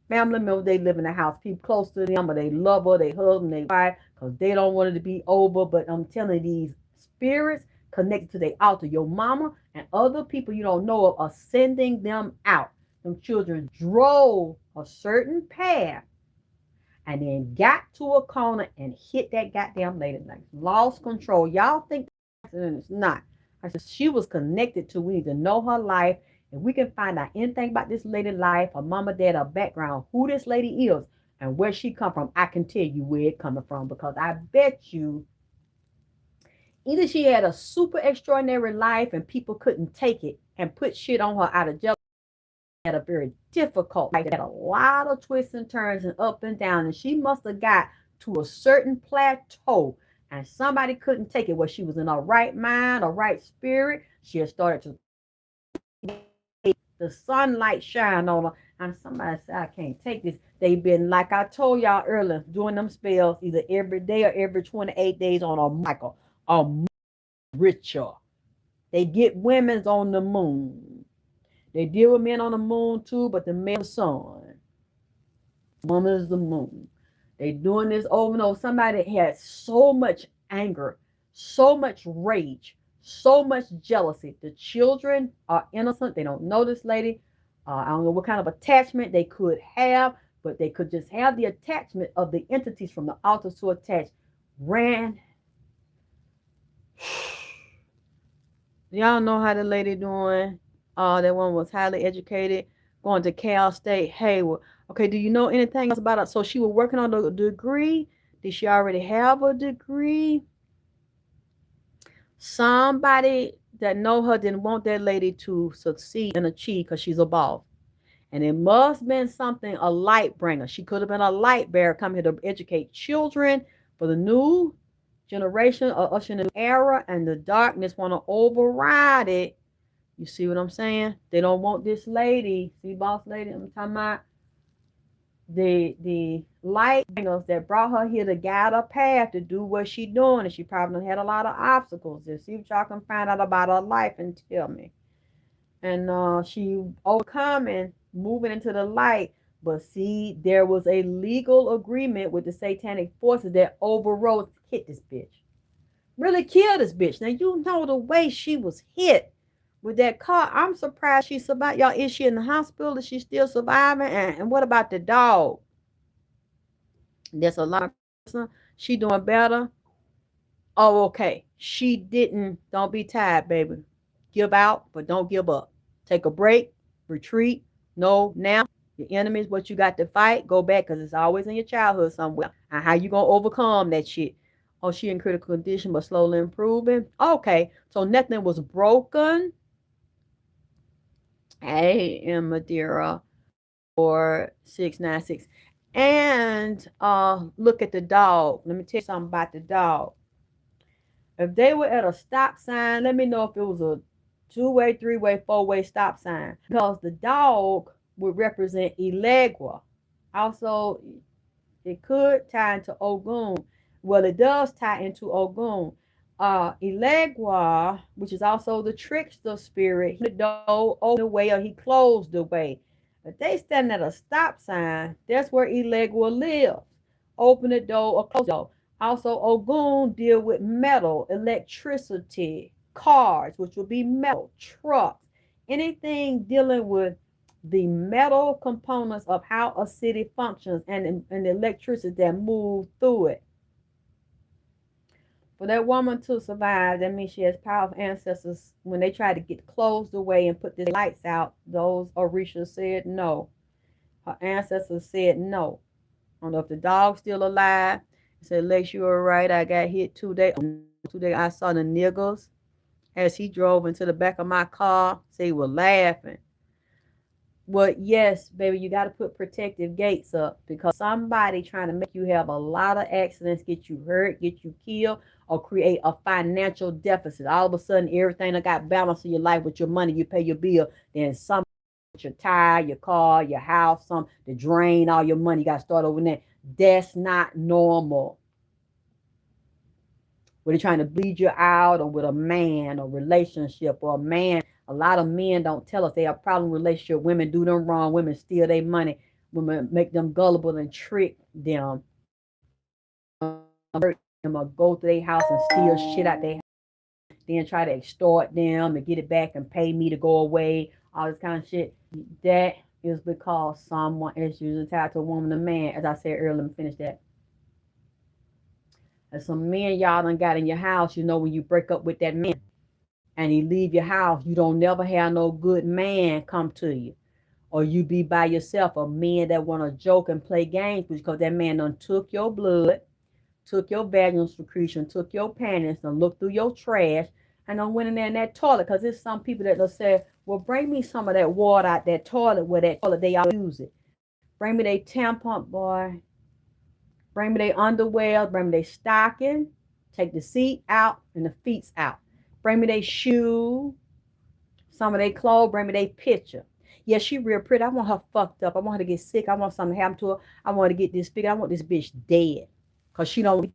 Speaker 1: Family members, they live in the house. People close to them, but they love her, they hug them, they fight because they don't want it to be over. But I'm telling you, these spirits connected to their altar, your mama and other people you don't know of are sending them out. Them children drove a certain path and then got to a corner and hit that goddamn lady. Like, lost control. Y'all think it's not. I said she was connected to. We need to know her life. If we can find out anything about this lady's life, her mama, dad, her background, who this lady is, and where she come from, I can tell you where it coming from because I bet you either she had a super extraordinary life and people couldn't take it and put shit on her out of jealousy. Had a very difficult life. Had a lot of twists and turns and up and down, and she must have got to a certain plateau and somebody couldn't take it where she was in her right mind, a right spirit. She had started to the sunlight shine on her, and somebody said, I can't take this. They've been, like I told y'all earlier, doing them spells either every day or every 28 days on a Michael, a ritual. They get women's on the moon. They deal with men on the moon too, but the male sun. Woman is the moon. They doing this over and over. Somebody had so much anger, so much rage, so much jealousy. The children are innocent. They don't know this lady. I don't know what kind of attachment they could have, but they could just have the attachment of the entities from the altars to attach. Ran. Y'all know how the lady doing. That one was highly educated, going to Cal State. Hey, well, okay, do you know anything else about it? So she was working on the degree. Did she already have a degree? Somebody that know her didn't want that lady to succeed and achieve because she's a boss. And it must have been something, a light bringer. She could have been a light bearer coming here to educate children for the new generation of ushering the new era, and the darkness want to override it. You see what I'm saying? They don't want this lady. See, boss lady, I'm talking about the light bringers that brought her here to guide her path to do what she doing. And she probably had a lot of obstacles. Just see what y'all can find out about her life and tell me. And she overcoming, moving into the light. But see, there was a legal agreement with the satanic forces that overrode, hit this bitch. Really killed this bitch. Now you know the way she was hit with that car. I'm surprised she survived. Y'all, is she in the hospital? Is she still surviving? And what about the dog? There's a lot of person. She doing better. Oh, okay. She didn't. Don't be tired, baby. Give out, but don't give up. Take a break. Retreat. No, now your enemy is what you got to fight. Go back because it's always in your childhood somewhere. And how you gonna overcome that shit? Oh, she in critical condition but slowly improving. Okay, so nothing was broken. Hey, in Madeira, 4696. And look at the dog. Let me tell you something about the dog. If they were at a stop sign, let me know if it was a two-way, three-way, four-way stop sign. Because the dog would represent Elegua. Also, it could tie into Ogun. Well, it does tie into Ogun. Elegua, which is also the trickster spirit, he door opened the way or he closed the way. If they stand at a stop sign, that's where Elegua lives. Open the door or close the door. Also, Ogun deal with metal, electricity, cars, which will be metal, trucks, anything dealing with the metal components of how a city functions and the electricity that moves through it. For that woman to survive, that means she has powerful ancestors. When they tried to get closed away and put the lights out, those Orisha said no. Her ancestors said no. I don't know if the dog's still alive. He said, Lex, you were right. I got hit 2 days. 2 days I saw the niggers as he drove into the back of my car. So he was laughing. Well, yes, baby, you got to put protective gates up because somebody trying to make you have a lot of accidents, get you hurt, get you killed, or create a financial deficit. All of a sudden, everything that got balance in your life with your money, you pay your bill, then some your tire, your car, your house, some to drain all your money. You got to start over there. That's not normal. Where they're trying to bleed you out or with a man or relationship or a man. A lot of men don't tell us they have a problem with relationship. Women do them wrong. Women steal their money. Women make them gullible and trick them. Hurt them or go to their house and steal shit out their house. Then try to extort them and get it back and pay me to go away. All this kind of shit. That is because someone is usually tied to a woman or man. As I said earlier, let me finish that. And some men y'all done got in your house, you know, when you break up with that man and he leave your house, you don't never have no good man come to you. Or you be by yourself, a man that want to joke and play games because that man done took your blood, took your vaginal secretion, took your panties, done looked through your trash, and done went in there in that toilet. Because there's some people that will say, well, bring me some of that water out that toilet where that toilet they all use it. Bring me their tampon, boy. Bring me their underwear, bring me their stocking, take the seat out and the feet out. Bring me their shoe, some of their clothes, bring me their picture. Yeah, she real pretty. I want her fucked up. I want her to get sick. I want something to happen to her. I want to get this figured. I want this bitch dead. Cause she don't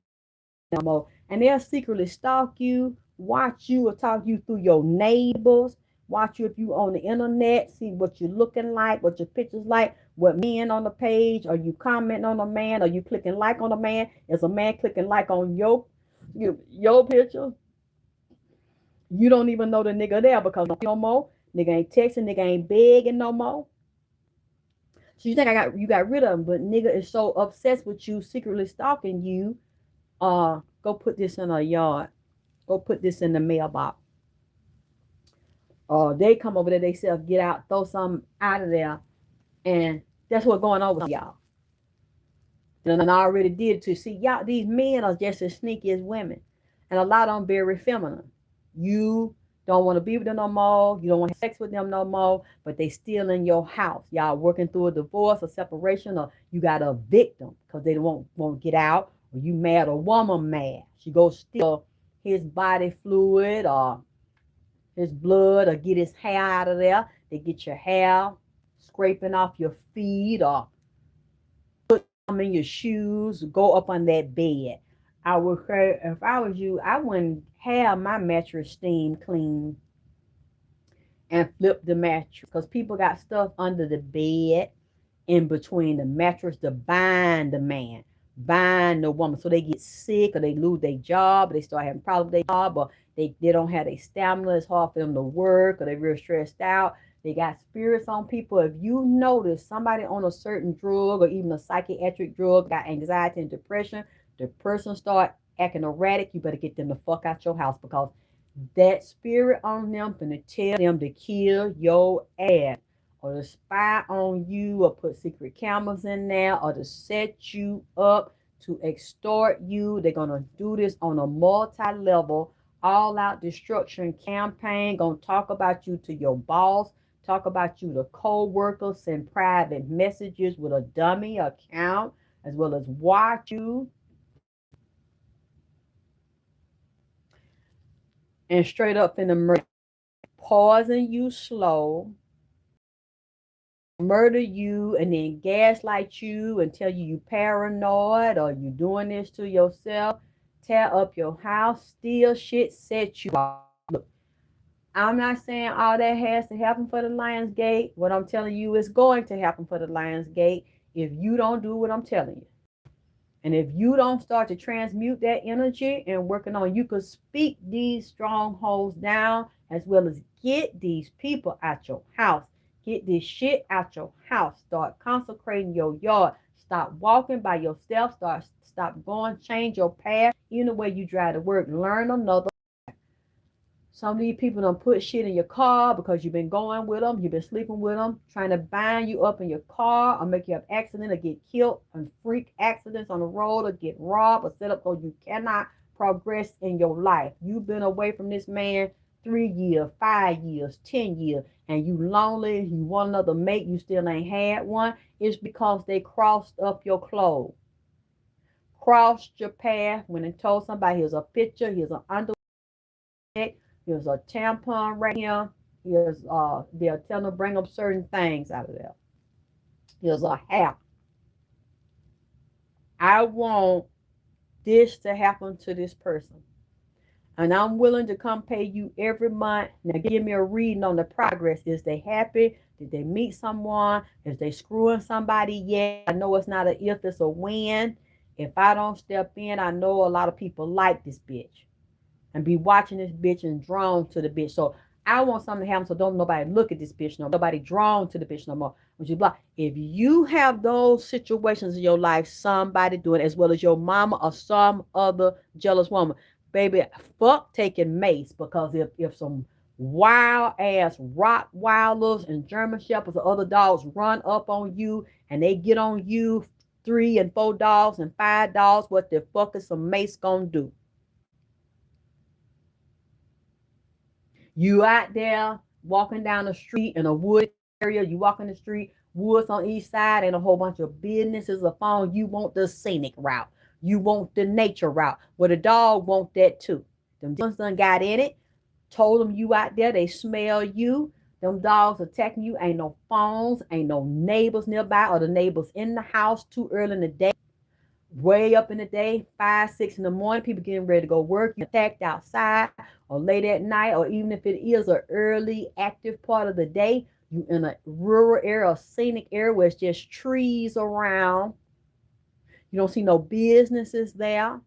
Speaker 1: no more. And they'll secretly stalk you, watch you, or talk you through your neighbors, watch you if you on the internet, see what you're looking like, what your pictures like, what men on the page, are you commenting on a man, are you clicking like on a man? Is a man clicking like on your picture? You don't even know the nigga there because no more. Nigga ain't texting, nigga ain't begging no more. So you think you got rid of him, but nigga is so obsessed with you, secretly stalking you. Go put this in a yard. Go put this in the mailbox. They come over there, they self get out, throw something out of there, and that's what's going on with y'all. And I already did to see y'all. These men are just as sneaky as women, and a lot of them very feminine. You don't want to be with them no more. You don't want to have sex with them no more. But they still in your house. Y'all working through a divorce or separation, or you got a victim because they won't get out. Or you mad, a woman mad. She goes steal his body fluid or his blood or get his hair out of there. They get your hair scraping off your feet or put in your shoes, go up on that bed. I would say if I was you, I wouldn't have my mattress steam clean and flip the mattress because people got stuff under the bed in between the mattress to bind the man, bind the woman. So they get sick or they lose their job or they start having problems with their job or they don't have their stamina. It's hard for them to work or they're real stressed out. They got spirits on people. If you notice somebody on a certain drug or even a psychiatric drug got anxiety and depression, the person start acting erratic, you better get them the fuck out your house because that spirit on them finna tell them to kill your ass or to spy on you or put secret cameras in there or to set you up to extort you. They're gonna do this on a multi-level, all-out destruction campaign. Gonna talk about you to your boss, talk about you to co-workers, send private messages with a dummy account, as well as watch you and straight up in the murder, poison you slow, murder you and then gaslight you and tell you paranoid or you doing this to yourself, tear up your house, steal shit, set you off. Look, I'm not saying all that has to happen for the Lions Gate. What I'm telling you is going to happen for the Lions Gate if you don't do what I'm telling you. And if you don't start to transmute that energy and working on, you could speak these strongholds down as well as get these people out your house. Get this shit out your house. Start consecrating your yard. Stop walking by yourself. Stop going. Change your path. Even the way you drive to work. Learn another. Some of these people don't put shit in your car because you've been going with them, you've been sleeping with them, trying to bind you up in your car or make you have accident or get killed and freak accidents on the road or get robbed or set up so you cannot progress in your life. You've been away from this man 3 years, 5 years, 10 years, and you lonely, you want another mate, you still ain't had one. It's because they crossed up your clothes, crossed your path when they told somebody here's a picture, here's an underwear. Here's a tampon right here. Here's they're telling them to bring up certain things out of there. Here's a hat. I want this to happen to this person. And I'm willing to come pay you every month. Now give me a reading on the progress. Is they happy? Did they meet someone? Is they screwing somebody yet? I know it's not a if, it's a when. If I don't step in, I know a lot of people like this bitch and be watching this bitch and drawn to the bitch. So I want something to happen so don't nobody look at this bitch no more. Nobody drawn to the bitch no more. When you block, if you have those situations in your life, somebody doing it, as well as your mama or some other jealous woman, baby, fuck taking mace because if some wild ass Rottweilers and German Shepherds or other dogs run up on you and they get on you, 3 and 4 dogs and 5 dogs, what the fuck is some mace gonna do? You out there walking down the street in a wood area, you walking the street, woods on each side, and a whole bunch of businesses are found. You want the scenic route. You want the nature route. Well, the dog want that too. Them ones done got in it, told them you out there, they smell you. Them dogs attacking you. Ain't no phones, ain't no neighbors nearby or the neighbors in the house too early in the day. Way up in the day, 5, 6 in the morning, people getting ready to go work. You attacked outside or late at night, or even if it is an early active part of the day, you in a rural area, a scenic area where it's just trees around. You don't see no businesses there.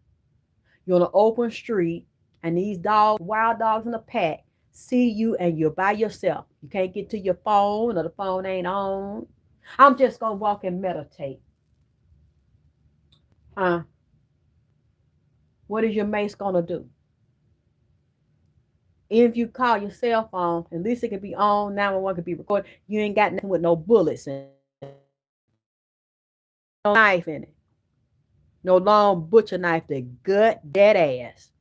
Speaker 1: You're on an open street, and these dogs, wild dogs in a pack, see you and you're by yourself. You can't get to your phone or the phone ain't on. I'm just gonna walk and meditate. Huh? What is your mace gonna do? If you call your cell phone, at least it can be on, 911 can be recorded. You ain't got nothing with no bullets and no knife in it. No long butcher knife to gut that ass.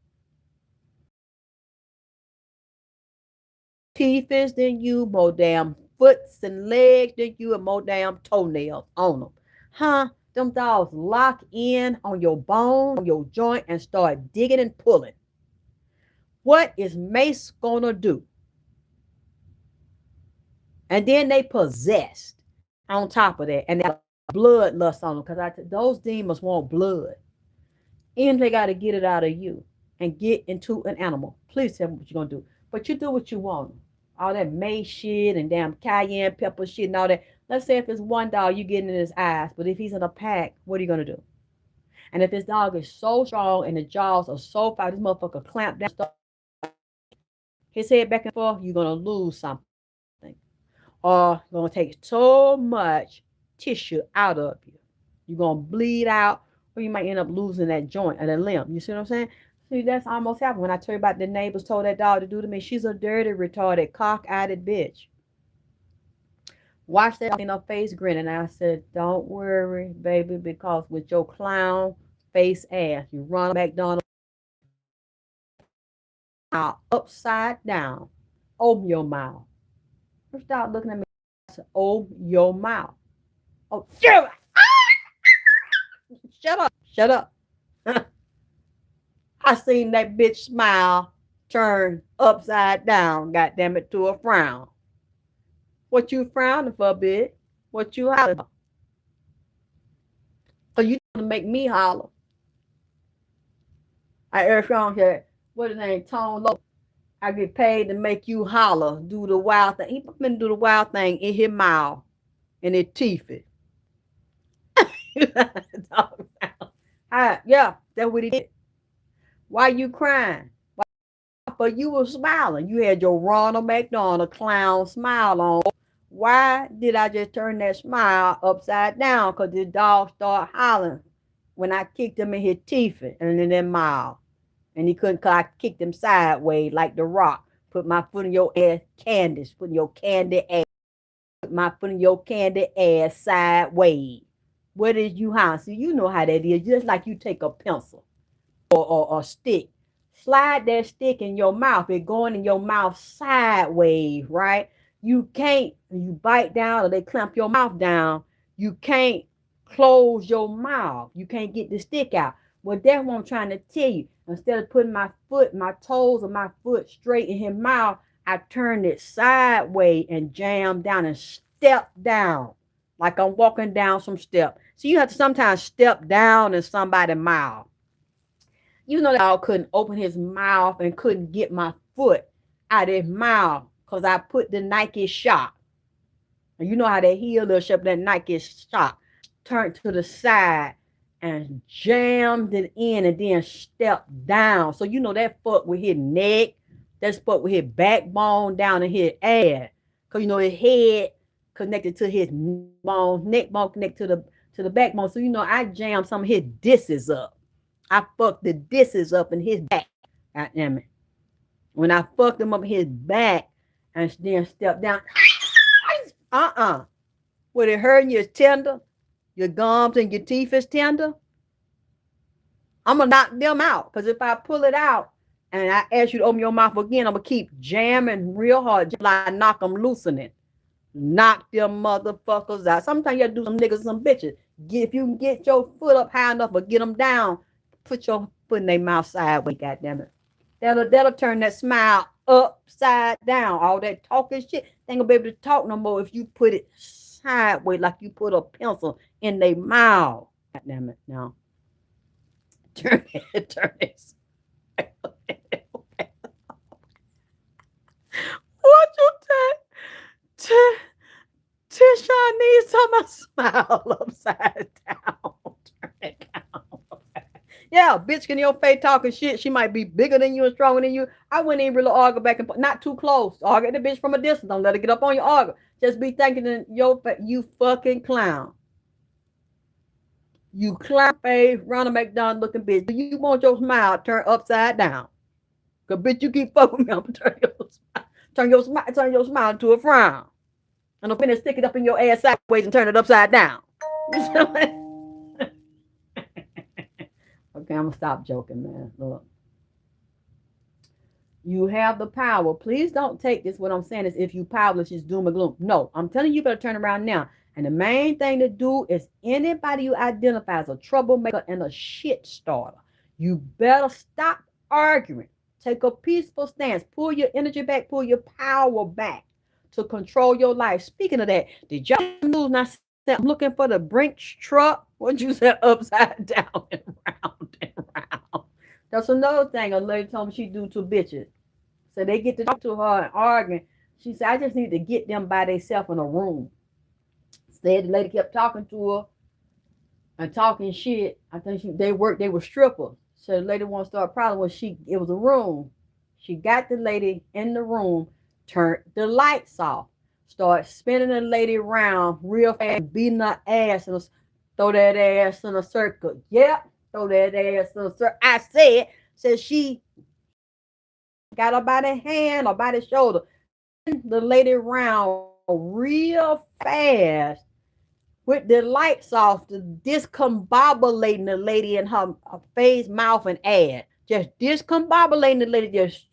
Speaker 1: Teeth is than you, more damn foots and legs than you, and more damn toenails on them. Huh? Them dogs lock in on your bone, on your joint, and start digging and pulling. What is Mace gonna do? And then they possessed on top of that, and they got bloodlust on them because those demons want blood. And they got to get it out of you and get into an animal. Please tell me what you're gonna do. But you do what you want. All that mace shit and damn cayenne pepper shit and all that. Let's say if it's one dog, you get in his eyes. But if he's in a pack, what are you gonna do? And if this dog is so strong and the jaws are so far, this motherfucker clamp down, his head back and forth, you're gonna lose something. Or you're gonna take so much tissue out of you. You're gonna bleed out, or you might end up losing that joint or that limb. You see what I'm saying? See, that's almost happened. When I tell you about the neighbors told that dog to do to me, she's a dirty, retarded, cock-eyed bitch. Watch that in her face grinning. I said, don't worry, baby, because with your clown face ass, you run a McDonald's upside down. Open your mouth. First start looking at me. I said, open your mouth. Oh, shut up. Shut up. Shut up. I seen that bitch smile turn upside down, goddamn it, to a frown. What you frowning for, bitch? What you hollering for? Cause you trying to make me holler. I heard Sean said, what his name, Tone Low. I get paid to make you holler, do the wild thing. He been do the wild thing in his mouth and his teeth. Yeah, that's what he did. Why you crying? But you were smiling. You had your Ronald McDonald clown smile on. Why did I just turn that smile upside down? Because the dog started hollering when I kicked him in his teeth and in their mouth. And he couldn't, because I kicked him sideways like the rock. Put my foot in your ass, Candace. Put in your candy ass. Put my foot in your candy ass sideways. What is you hollering? See, you know how that is. Just like you take a pencil or a stick. Slide that stick in your mouth. It going in your mouth sideways, right? You can't, you bite down or they clamp your mouth down, you can't close your mouth. You can't get the stick out. Well, that's what I'm trying to tell you. Instead of putting my foot, my toes of my foot straight in his mouth, I turned it sideways and jammed down and stepped down like I'm walking down some step. So you have to sometimes step down in somebody's mouth. You know that dog couldn't open his mouth and couldn't get my foot out of his mouth because I put the Nike shock. And you know how that heel little shop, that Nike shock, turned to the side and jammed it in and then stepped down. So you know that fuck with his neck, that fuck with his backbone down in his ass. Because you know his head connected to his bone, neck bone connected to the backbone. So you know I jammed some of his discs up. I fucked the discs up in his back. God damn it. When I fucked him up in his back and then stepped down, When it hurting you is tender, your gums and your teeth is tender, I'm going to knock them out. Because if I pull it out and I ask you to open your mouth again, I'm going to keep jamming real hard until I knock them loosening. Knock them motherfuckers out. Sometimes you have to do some niggas and some bitches. If you can get your foot up high enough or get them down, put your foot in their mouth sideways, goddammit. That'll turn that smile upside down. All that talking shit, they ain't gonna be able to talk no more if you put it sideways like you put a pencil in their mouth. God damn it. Now, turn it, turn it. What you take? Tisha needs some smile upside down. Turn it down. Yeah, bitch in your face talking shit. She might be bigger than you and stronger than you. I wouldn't even really argue back and forth. Not too close. Argue the bitch from a distance. Don't let her get up on your argue. Just be thinking in your face, you fucking clown. You clown face, Ronald McDonald looking bitch. Do you want your smile turned upside down? Cause bitch, you keep fucking with me. I'm gonna turn your smile into a frown. And I'm finna stick it up in your ass sideways and turn it upside down. Okay, I'm gonna stop joking, man. Look. You have the power. Please don't take this. What I'm saying is if you powerless, it's doom and gloom. No, I'm telling you, you better turn around now. And the main thing to do is anybody you identify as a troublemaker and a shit starter, you better stop arguing. Take a peaceful stance. Pull your energy back. Pull your power back to control your life. Speaking of that, did y'all news? And I said, I'm looking for the Brinks truck. What'd you say? Upside down and round and round. That's another thing a lady told me she do to bitches. So they get to talk to her and arguing. She said, I just need to get them by themselves in a room. Said the lady kept talking to her and talking shit. I think they were strippers. So the lady won't start a problem when it was a room. She got the lady in the room, turned the lights off, started spinning the lady around real fast, beating her ass and throw that ass in a circle. Yep, throw that ass in a circle. I said she got her by the hand or by the shoulder, the lady around real fast with the lights off, discombobulating the lady in her face, mouth, and ass. Just discombobulating the lady, just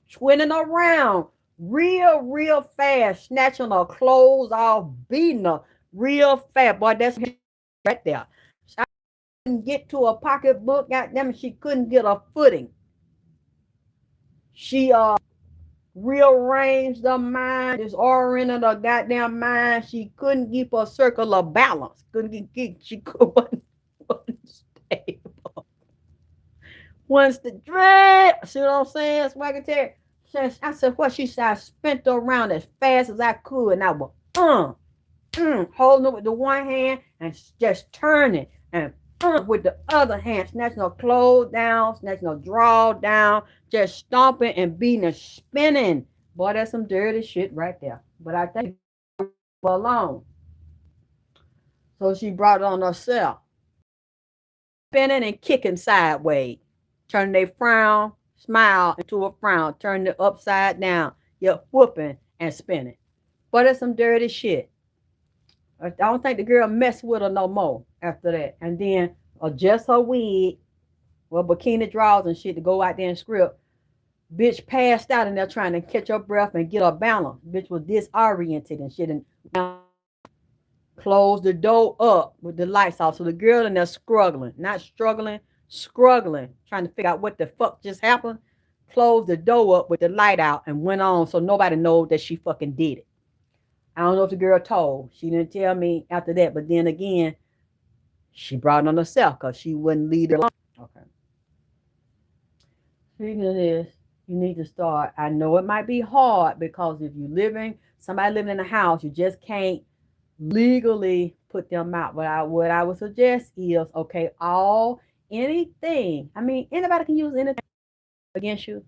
Speaker 1: twinning around real fast, snatching her clothes off, beating her real fast. Boy, that's right there. So I couldn't get to a pocketbook. Goddamn it, she couldn't get a footing. She rearranged her mind, disoriented her goddamn mind. She couldn't keep a circle of balance. She couldn't stable. Once the dread, see what I'm saying, Swagger? I said, what? She said, I spent her around as fast as I could, and I was holding it with the one hand and just turning and with the other hand, snatching her clothes down, snatching her draw down, just stomping and beating and spinning. Boy, that's some dirty shit right there. But I think alone. So she brought it on herself. Spinning and kicking sideways. Turning a frown, smile into a frown. Turning it upside down. You're whooping and spinning. Boy, that's some dirty shit. I don't think the girl messed with her no more after that. And then adjust her wig, well, bikini drawers and shit to go out there and script. Bitch passed out and they're trying to catch her breath and get her balance. Bitch was disoriented and shit and closed the door up with the lights off. So the girl in there struggling, not struggling, struggling, trying to figure out what the fuck just happened. Closed the door up with the light out and went on so nobody knows that she fucking did it. I don't know if the girl told. She didn't tell me after that. But then again, she brought it on herself because she wouldn't leave her alone. Okay. Speaking of this, you need to start. I know it might be hard because if you're somebody living in a house, you just can't legally put them out. But what I would suggest is, okay, anything. I mean, anybody can use anything against you.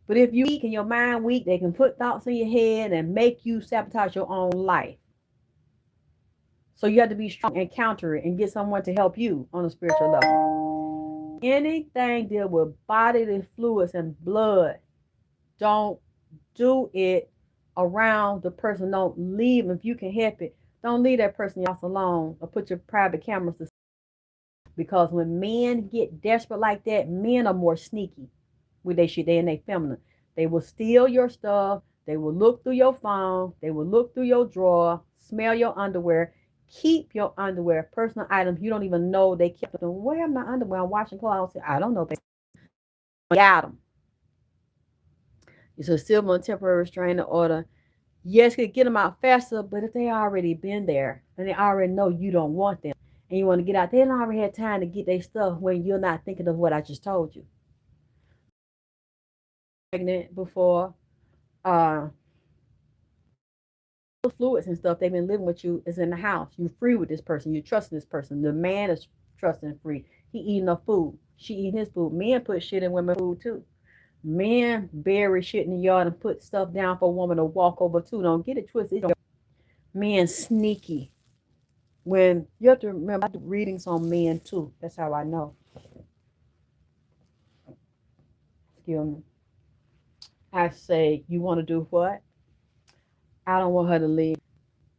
Speaker 1: But if you're weak and your mind weak, they can put thoughts in your head and make you sabotage your own life. So you have to be strong and counter it and get someone to help you on a spiritual level. Anything deal with bodily fluids and blood, don't do it around the person. Don't leave them if you can help it. Don't leave that person else alone or put your private cameras to, because when men get desperate like that, men are more sneaky with their shit. They and they feminine. They will steal your stuff. They will look through your phone. They will look through your drawer, smell your underwear, keep your underwear, personal items. You don't even know they kept them. Where are my underwear? I'm washing clothes. I don't know. They got them. It's a civil and temporary restraining order. Yes, could get them out faster, but if they already been there and they already know you don't want them and you want to get out, they don't already had time to get their stuff when you're not thinking of what I just told you. Pregnant before, uh, fluids and stuff they've been living with you is in the house. You're free with this person. You trust this person. The man is trusting and free. He eating her food. She eating his food. Men put shit in women's food too. Men bury shit in the yard and put stuff down for a woman to walk over too. Don't get it twisted. Men sneaky. When you have to remember, I do readings on men too. That's how I know. Excuse me. I say, you want to do what? I don't want her to leave.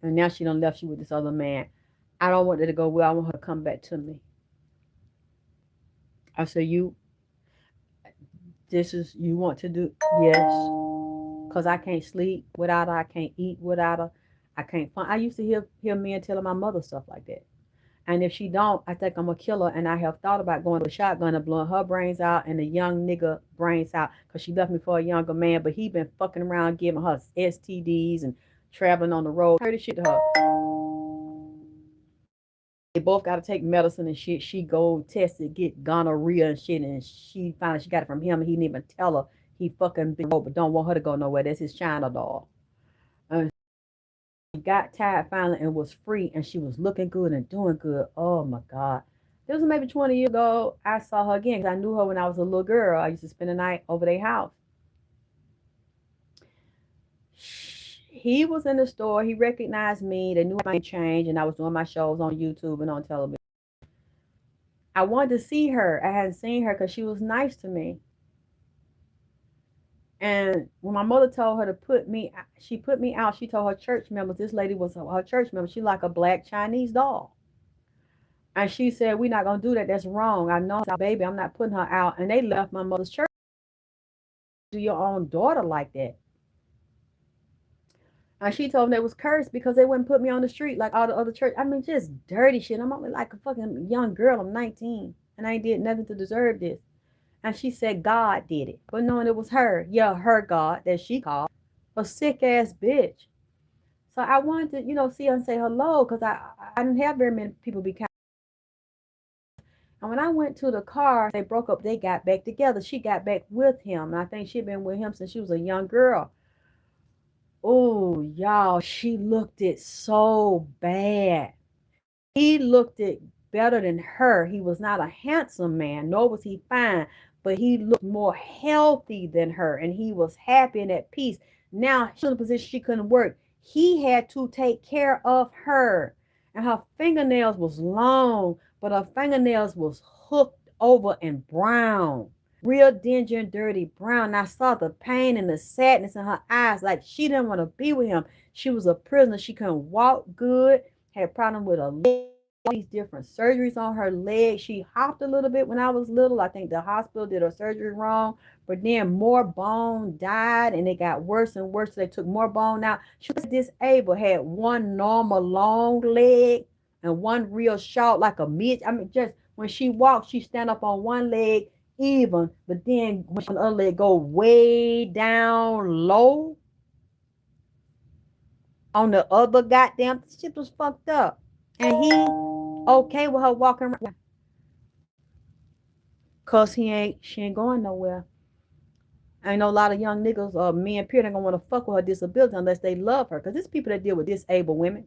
Speaker 1: And now she done left you with this other man. I don't want her to go well. I want her to come back to me. I say, this is, you want to do? Yes. Because I can't sleep without her. I can't eat without her. I can't find. I used to hear men telling my mother stuff like that. And if she don't, I think I'm a killer. And I have thought about going to a shotgun and blowing her brains out and the young nigga brains out because she left me for a younger man. But he been fucking around giving her STDs and traveling on the road. I heard this shit to her. They both got to take medicine and shit. She go test it, get gonorrhea and shit. And she found out she got it from him. And he didn't even tell her he fucking big but don't want her to go nowhere. That's his China doll. And got tired finally and was free and she was looking good and doing good. Oh my God. This was maybe 20 years ago. I saw her again because I knew her when I was a little girl. I used to spend the night over their house. He was in the store. He recognized me. They knew my change and I was doing my shows on YouTube and on television. I wanted to see her. I hadn't seen her because she was nice to me. And when my mother told her to she put me out. She told her church members, this lady was her church member. She like a black Chinese doll. And she said, we're not going to do that. That's wrong. I know, baby, I'm not putting her out. And they left my mother's church. Do your own daughter like that. And she told them they was cursed because they wouldn't put me on the street like all the other church. I mean, just dirty shit. I'm only like a fucking young girl. I'm 19. And I ain't did nothing to deserve this. And she said God did it. But knowing it was her, yeah, her God that she called, a sick ass bitch. So I wanted to, see her and say hello because I didn't have very many people be kind. And when I went to the car, they broke up, they got back together. She got back with him. And I think she'd been with him since she was a young girl. Oh, y'all, she looked it so bad. He looked it better than her. He was not a handsome man, nor was he fine, but he looked more healthy than her, and he was happy and at peace. Now she's in a position she couldn't work. He had to take care of her, and her fingernails was long, but her fingernails was hooked over and brown, real dingy and dirty brown. And I saw the pain and the sadness in her eyes, like she didn't want to be with him. She was a prisoner. She couldn't walk good, had a problem with her leg, all these different surgeries on her leg. She hopped a little bit when I was little. I think the hospital did her surgery wrong, but then more bone died and it got worse and worse. So they took more bone out. She was disabled, had one normal long leg and one real short like a midge. I mean, just when she walked, she stand up on one leg even, but then when the other leg go way down low on the other goddamn shit was fucked up. And he okay with her walking around. Cause she ain't going nowhere. I know a lot of young niggas or men period ain't gonna want to fuck with her disability unless they love her. Cause there's people that deal with disabled women.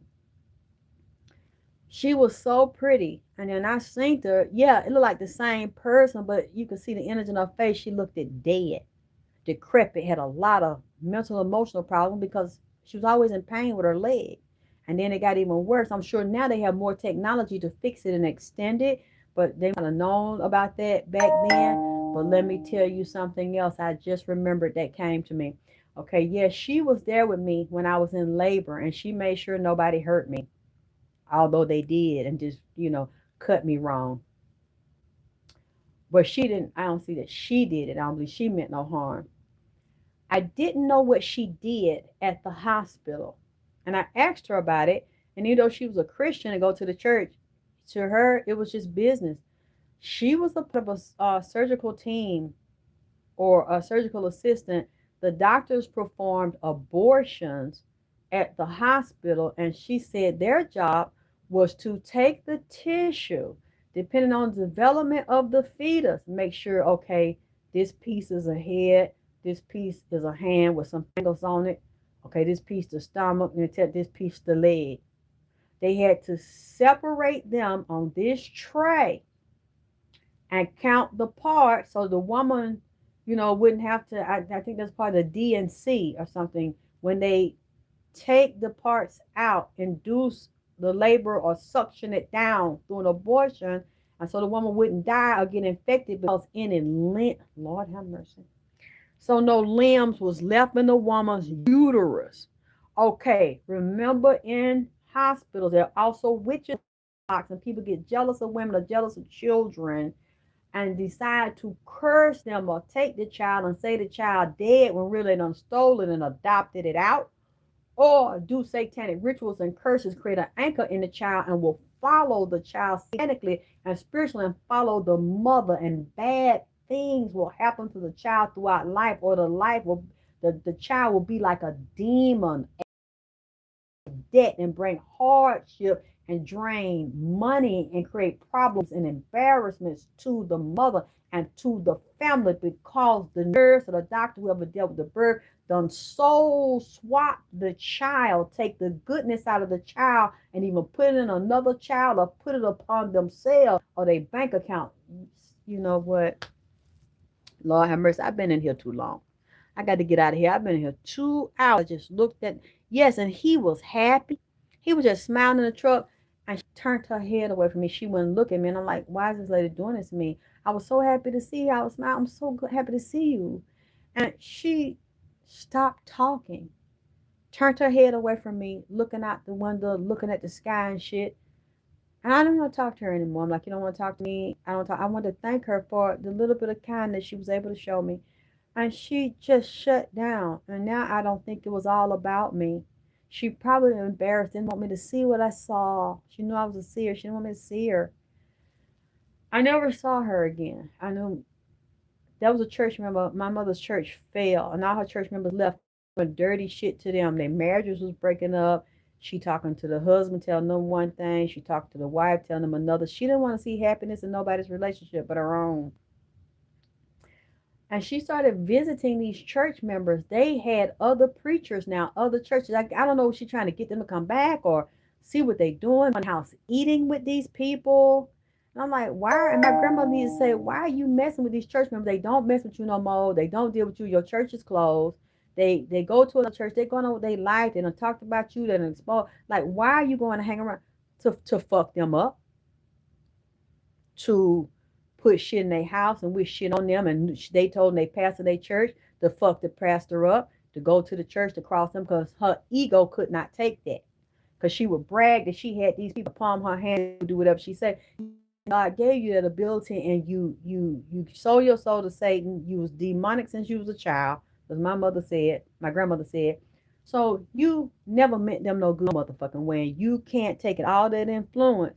Speaker 1: She was so pretty. And then I seen her, yeah, it looked like the same person, but you could see the energy in her face. She looked it dead, decrepit, had a lot of mental, emotional problems because she was always in pain with her leg. And then it got even worse. I'm sure now they have more technology to fix it and extend it, but they might have known about that back then. But let me tell you something else. I just remembered that came to me. Okay, yes, she was there with me when I was in labor, and she made sure nobody hurt me, although they did, and just, cut me wrong. But she didn't, I don't see that she did it. I don't believe she meant no harm. I didn't know what she did at the hospital. And I asked her about it. And even though she was a Christian and go to the church, to her, it was just business. She was a part of a surgical team or a surgical assistant The doctors performed abortions at the hospital, and she said their job was to take the tissue, depending on the development of the fetus, make sure, okay, this piece is a head, this piece is a hand with some fingers on it, okay, this piece the stomach, and this piece the leg. They had to separate them on this tray and count the parts so the woman, wouldn't have to. I think that's part of the D&C or something. When they take the parts out, induce the labor or suction it down through an abortion, and so the woman wouldn't die or get infected because any limb, Lord have mercy. So no limbs was left in the woman's uterus. Okay, remember in hospitals there are also witches box, and people get jealous of women or jealous of children and decide to curse them or take the child and say the child dead when really they done stolen and adopted it out, or do satanic rituals and curses, create an anchor in the child and will follow the child satanically and spiritually and follow the mother, and bad things will happen to the child throughout life, or the child will be like a demon, debt, and bring hardship and drain money and create problems and embarrassments to the mother and to the family, because the nurse or the doctor, whoever dealt with the birth, done soul swap the child, take the goodness out of the child and even put it in another child or put it upon themselves or their bank account. You know what? Lord have mercy. I've been in here too long. I got to get out of here. I've been here 2 hours. Just looked at, yes, and he was happy. He was just smiling in the truck, and she turned her head away from me. She wouldn't look at me, and I'm like, why is this lady doing this to me? I was so happy to see you. I was smiling. I'm so happy to see you. And she stopped talking, turned her head away from me, looking out the window, looking at the sky and shit. And I don't want to talk to her anymore. I'm like, you don't want to talk to me? I don't talk. I want to thank her for the little bit of kindness she was able to show me. And she just shut down. And now I don't think it was all about me. She probably embarrassed, didn't want me to see what I saw. She knew I was a seer. She didn't want me to see her. I never saw her again. I knew that was a church member. My mother's church fell, and all her church members left with dirty shit to them. Their marriages was breaking up. She talking to the husband, telling them one thing. She talked to the wife, telling them another. She didn't want to see happiness in nobody's relationship but her own. And she started visiting these church members. They had other preachers now, other churches. I don't know if she's trying to get them to come back or see what they doing on house eating with these people. And I'm like, why? And my grandmother needs to say, why are you messing with these church members? They don't mess with you no more. They don't deal with you. Your church is closed. They go to another church. They're going on with their life. They done talked about you. They done exposed. Like, why are you going to hang around to fuck them up? To put shit in their house and wish shit on them, and they told their pastor, their church, to fuck the pastor up, to go to the church to cross them, because her ego could not take that, because she would brag that she had these people palm her hand and do whatever she said. God gave you that ability, and you sold your soul to Satan. You was demonic since you was a child, as my grandmother said. So you never meant them no good motherfucking way. You can't take it. All that influence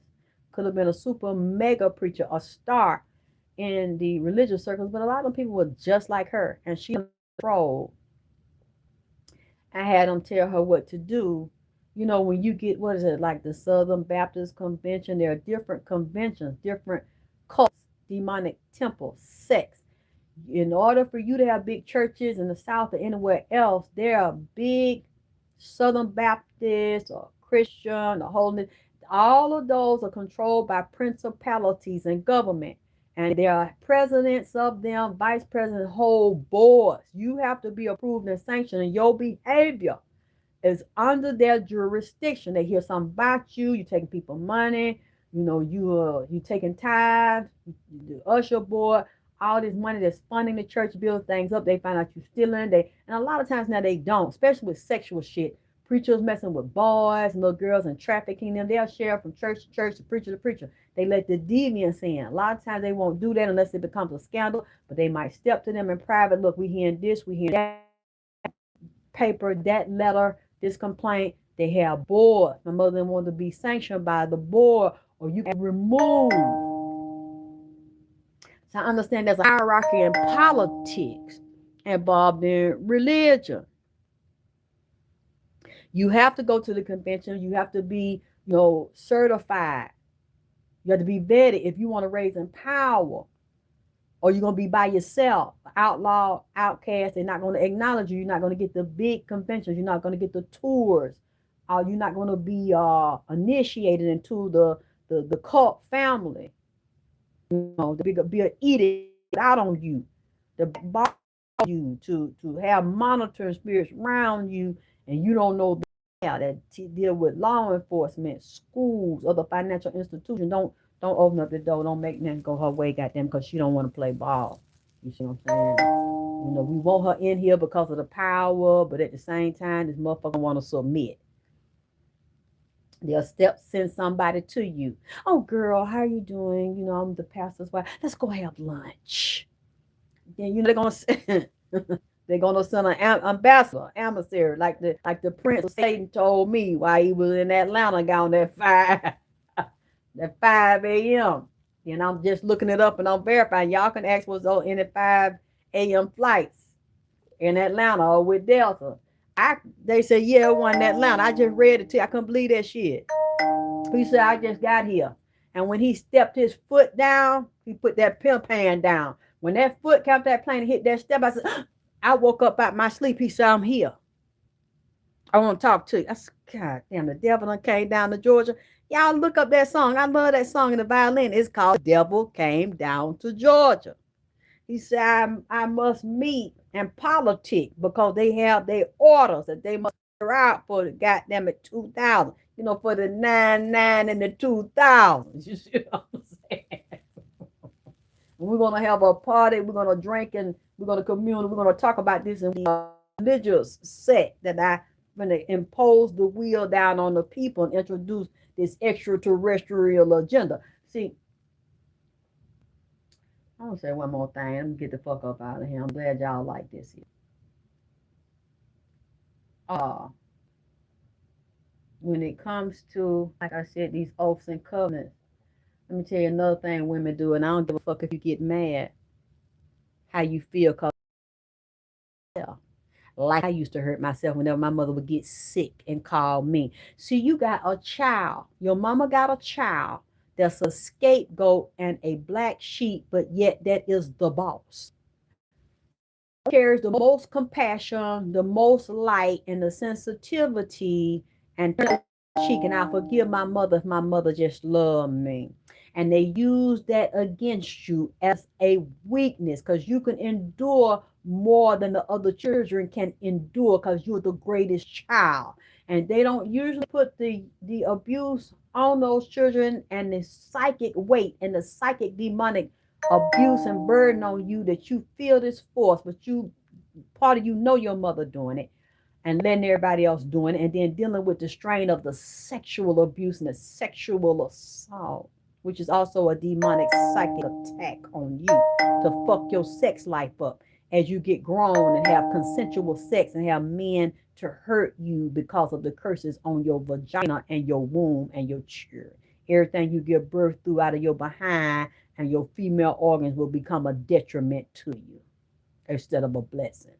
Speaker 1: could have been a super mega preacher, a star in the religious circles, but a lot of people were just like her, and she controlled. I had them tell her what to do. When you get, what is it, like the Southern Baptist Convention, there are different conventions, different cults, demonic temples, sects. In order for you to have big churches in the South or anywhere else, there are big Southern Baptist or Christian or Holiness. All of those are controlled by principalities and government. And there are presidents of them, vice presidents, whole boards. You have to be approved and sanctioned, and your behavior is under their jurisdiction. They hear something about you. You taking people money. You taking tithes. The usher board. All this money that's funding the church, build things up. They find out you stealing. And a lot of times now they don't, especially with sexual shit. Preachers messing with boys and little girls and trafficking them. They'll share from church to church, to preacher to preacher. They let the deviants in. A lot of times they won't do that unless it becomes a scandal, but they might step to them in private. Look, we hearing this, we hearing that paper, that letter, this complaint. They have boards. My mother wanted to be sanctioned by the board, or you can remove. So I understand there's a hierarchy in politics. involved in religion. You have to go to the convention. You have to be, certified. You have to be vetted if you want to raise in power, or you're gonna be by yourself, outlaw, outcast. They're not gonna acknowledge you. You're not gonna get the big conventions. You're not gonna get the tours. You're not gonna be initiated into the cult family. Be an edict out on you, to bar you, to have monitoring spirits around you, and you don't know that deal with law enforcement, schools, other financial institutions. Don't open up the door. Don't make nothing go her way, goddamn, because she don't want to play ball. You see what I'm saying? We want her in here because of the power, but at the same time, this motherfucker want to submit. They'll send somebody to you. Oh, girl, how are you doing? I'm the pastor's wife. Let's go have lunch. Then they're gonna they're gonna send an ambassador, emissary, like the prince of Satan told me while he was in Atlanta, down that 5 a.m. And I'm just looking it up and I'm verifying. Y'all can ask what's on any 5 a.m. flights in Atlanta or with Delta. They said, yeah, one in Atlanta. I just read it to you. I couldn't believe that shit. He said, I just got here. And when he stepped his foot down, he put that pimp hand down. When that foot came off that plane and hit that step, I said, I woke up out my sleep. He said, I'm here. I want to talk to you. I said, God damn, the devil done came down to Georgia. Y'all look up that song. I love that song in the violin. It's called Devil Came Down to Georgia. He said, I must meet and politic because they have their orders that they must figure out for the goddamn it 2000. For the 99 and the 2000s. You see what I'm saying? We're going to have a party. We're going to drink and we're going to commune. We're going to talk about this in the religious sect that I'm going to impose the will down on the people and introduce this extraterrestrial agenda. See, I'm going to say one more thing. Let me get the fuck up out of here. I'm glad y'all like this here. When it comes to, like I said, these oaths and covenants, let me tell you another thing women do, and I don't give a fuck if you get mad, how you feel, because like I used to hurt myself whenever my mother would get sick and call me. See, you got a child. Your mama got a child that's a scapegoat and a black sheep, but yet that is the boss. Carries the most compassion, the most light, and the sensitivity, and she can I forgive my mother if my mother just loved me. And they use that against you as a weakness because you can endure more than the other children can endure because you're the greatest child. And they don't usually put the abuse on those children and the psychic weight and the psychic demonic abuse and burden on you that you feel this force, but part of your mother doing it and letting everybody else doing it, and then dealing with the strain of the sexual abuse and the sexual assault, which is also a demonic psychic attack on you to fuck your sex life up as you get grown and have consensual sex and have men to hurt you because of the curses on your vagina and your womb and your children. Everything you give birth through out of your behind and your female organs will become a detriment to you instead of a blessing.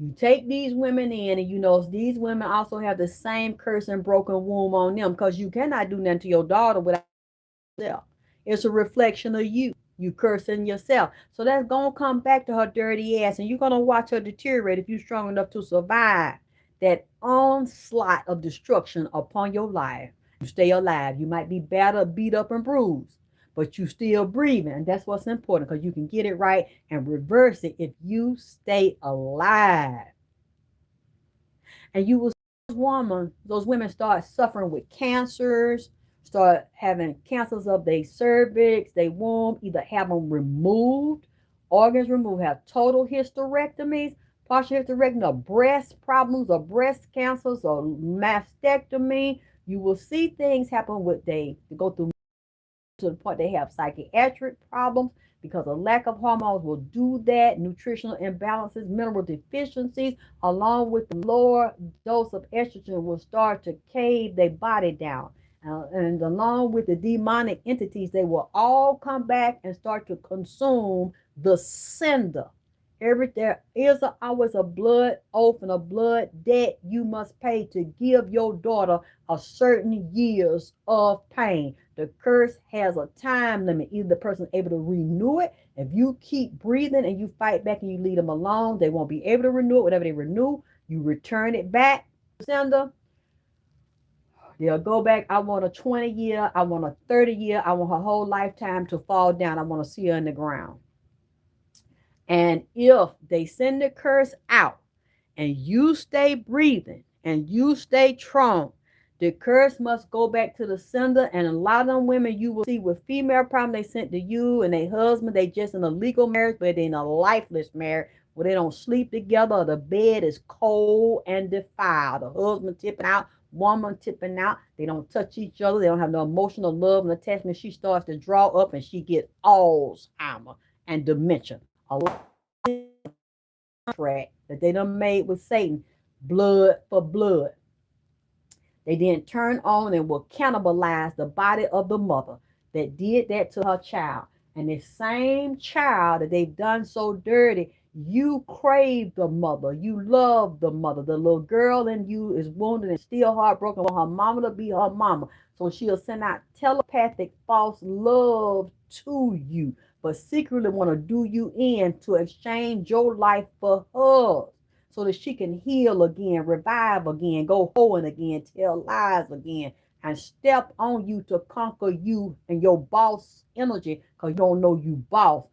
Speaker 1: You take these women in, and these women also have the same curse and broken womb on them because you cannot do nothing to your daughter without yourself. It's a reflection of you. You cursing yourself. So that's going to come back to her dirty ass, and you're going to watch her deteriorate if you're strong enough to survive that onslaught of destruction upon your life. You stay alive. You might be battered, beat up, and bruised, but you still breathing. And that's what's important because you can get it right and reverse it if you stay alive. And you will see those women start suffering with cancers, start having cancers of their cervix, their womb, either have them removed, organs removed, have total hysterectomies, partial hysterectomy, or breast problems, or breast cancers, or mastectomy. You will see things happen with they go through to the point they have psychiatric problems because a lack of hormones will do that. Nutritional imbalances, mineral deficiencies, along with the lower dose of estrogen will start to cave their body down. And along with the demonic entities, they will all come back and start to consume the sender There is always a blood oath and a blood debt you must pay to give your daughter a certain years of pain. The curse has a time limit. Either the person is able to renew it. If you keep breathing and you fight back and you leave them alone, they won't be able to renew it. Whatever they renew, you return it back. Sender, they'll go back. I want a 20-year. I want a 30-year. I want her whole lifetime to fall down. I want to see her in the ground. And if they send the curse out and you stay breathing and you stay strong, the curse must go back to the sender. And a lot of them women you will see with female problem they sent to you and their husband, they just in a legal marriage, but they in a lifeless marriage where they don't sleep together, or the bed is cold and defiled. The husband tipping out, woman tipping out. They don't touch each other. They don't have no emotional love and attachment. She starts to draw up and she gets Alzheimer and dementia. A lot of contract that they done made with Satan, blood for blood. They then turn on and will cannibalize the body of the mother that did that to her child. And the same child that they've done so dirty, you crave the mother. You love the mother. The little girl in you is wounded and still heartbroken. Want her mama to be her mama. So she'll send out telepathic false love to you, but secretly want to do you in to exchange your life for hers, so that she can heal again, revive again, go hoeing again, tell lies again, and step on you to conquer you and your boss energy, because you don't know you boss.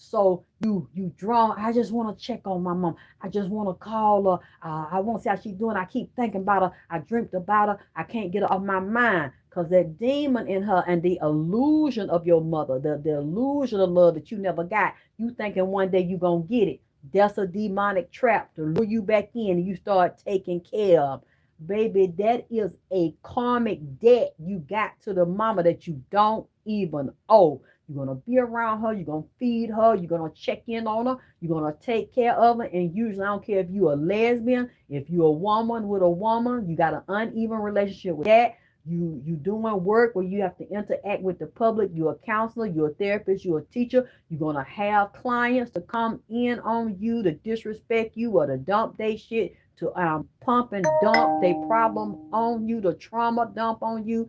Speaker 1: So you drawn. I just want to check on my mom. I just want to call her. I want to see how she's doing. I keep thinking about her. I dreamt about her. I can't get her off my mind. Because that demon in her and the illusion of your mother, the illusion of love that you never got, you thinking one day you going to get it. That's a demonic trap to lure you back in and you start taking care of. Baby, that is a karmic debt you got to the mama that you don't even owe. You're going to be around her. You're going to feed her. You're going to check in on her. You're going to take care of her. And usually, I don't care if you're a lesbian, if you're a woman with a woman, you got an uneven relationship with that. You doing work where you have to interact with the public. You're a counselor, you're a therapist, you're a teacher. You're gonna have clients to come in on you to disrespect you or to dump they shit, to pump and dump they problem on you, to trauma dump on you.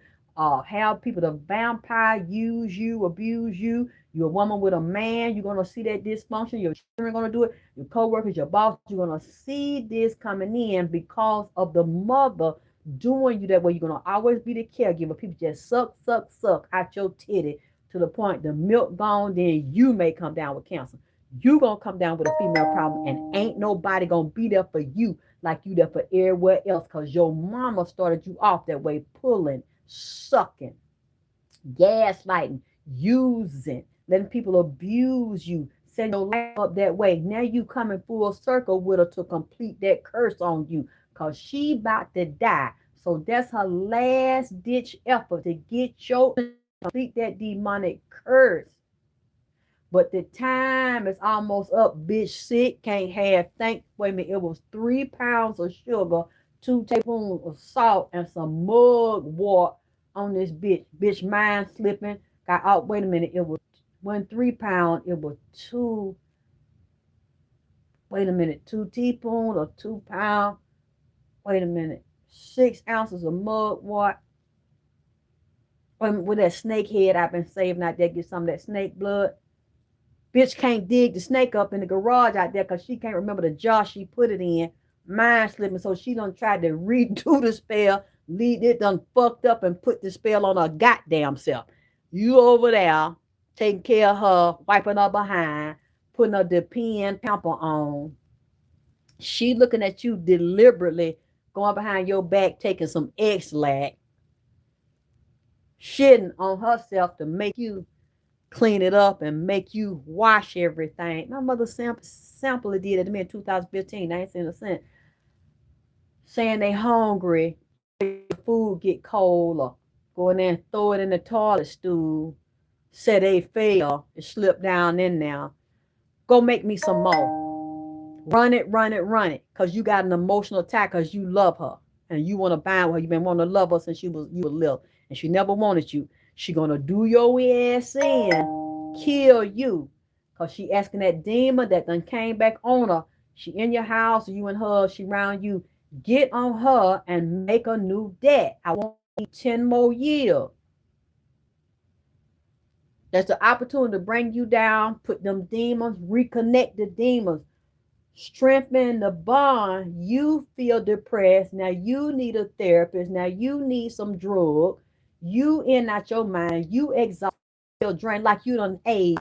Speaker 1: Have people to vampire use you, abuse you. You're a woman with a man. You're gonna see that dysfunction. Your children are gonna do it. Your coworkers, your boss. You're gonna see this coming in because of the mother doing you that way. You're gonna always be the caregiver. People just suck out your titty to the point the milk gone, then you may come down with cancer. You gonna come down with a female problem, and ain't nobody gonna be there for you like you there for everywhere else, because your mama started you off that way, pulling, sucking, gaslighting, using, letting people abuse you, setting your life up that way. Now you coming full circle with her to complete that curse on you, because she about to die. So that's her last ditch effort to get your complete that demonic curse. But the time is almost up. Bitch sick, can't have wait a minute, it was 3 pounds of sugar, 2 tablespoons of salt, and some mug water on this bitch. Bitch mind slipping. Got out, wait a minute, it was 1 3 pound, it was two, wait a minute, 2 teaspoons or 2 pounds, wait a minute, 6 ounces of mug water. With that snake head I've been saving out there, get some of that snake blood. Bitch can't dig the snake up in the garage out there because she can't remember the jar she put it in. Mind slipping, so she done tried to redo the spell. Lead it done fucked up and put the spell on her goddamn self. You over there taking care of her, wiping her behind, putting her depend pamper on. She looking at you deliberately, going behind your back, taking some X-Lax, shitting on herself to make you clean it up and make you wash everything. My mother sample did it to me in 2015. I ain't seen a cent. Saying they hungry, food get cold, or go in there and throw it in the toilet stool. Say they fail, it slip down in there. Go make me some more. Run it, because you got an emotional attack because you love her and you want to bind with her. You've been wanting to love her since you were little, and she never wanted you. She gonna do your ass in, kill you, Because she asking that demon that done came back on her. She in your house, you and her, she around you. Get on her and make a new debt. I want 10 more years. That's the opportunity to bring you down, put them demons, reconnect the demons, strengthen the bond. You feel depressed. Now you need a therapist. Now you need some drug. You in out your mind. You exhausted, drained like you done ate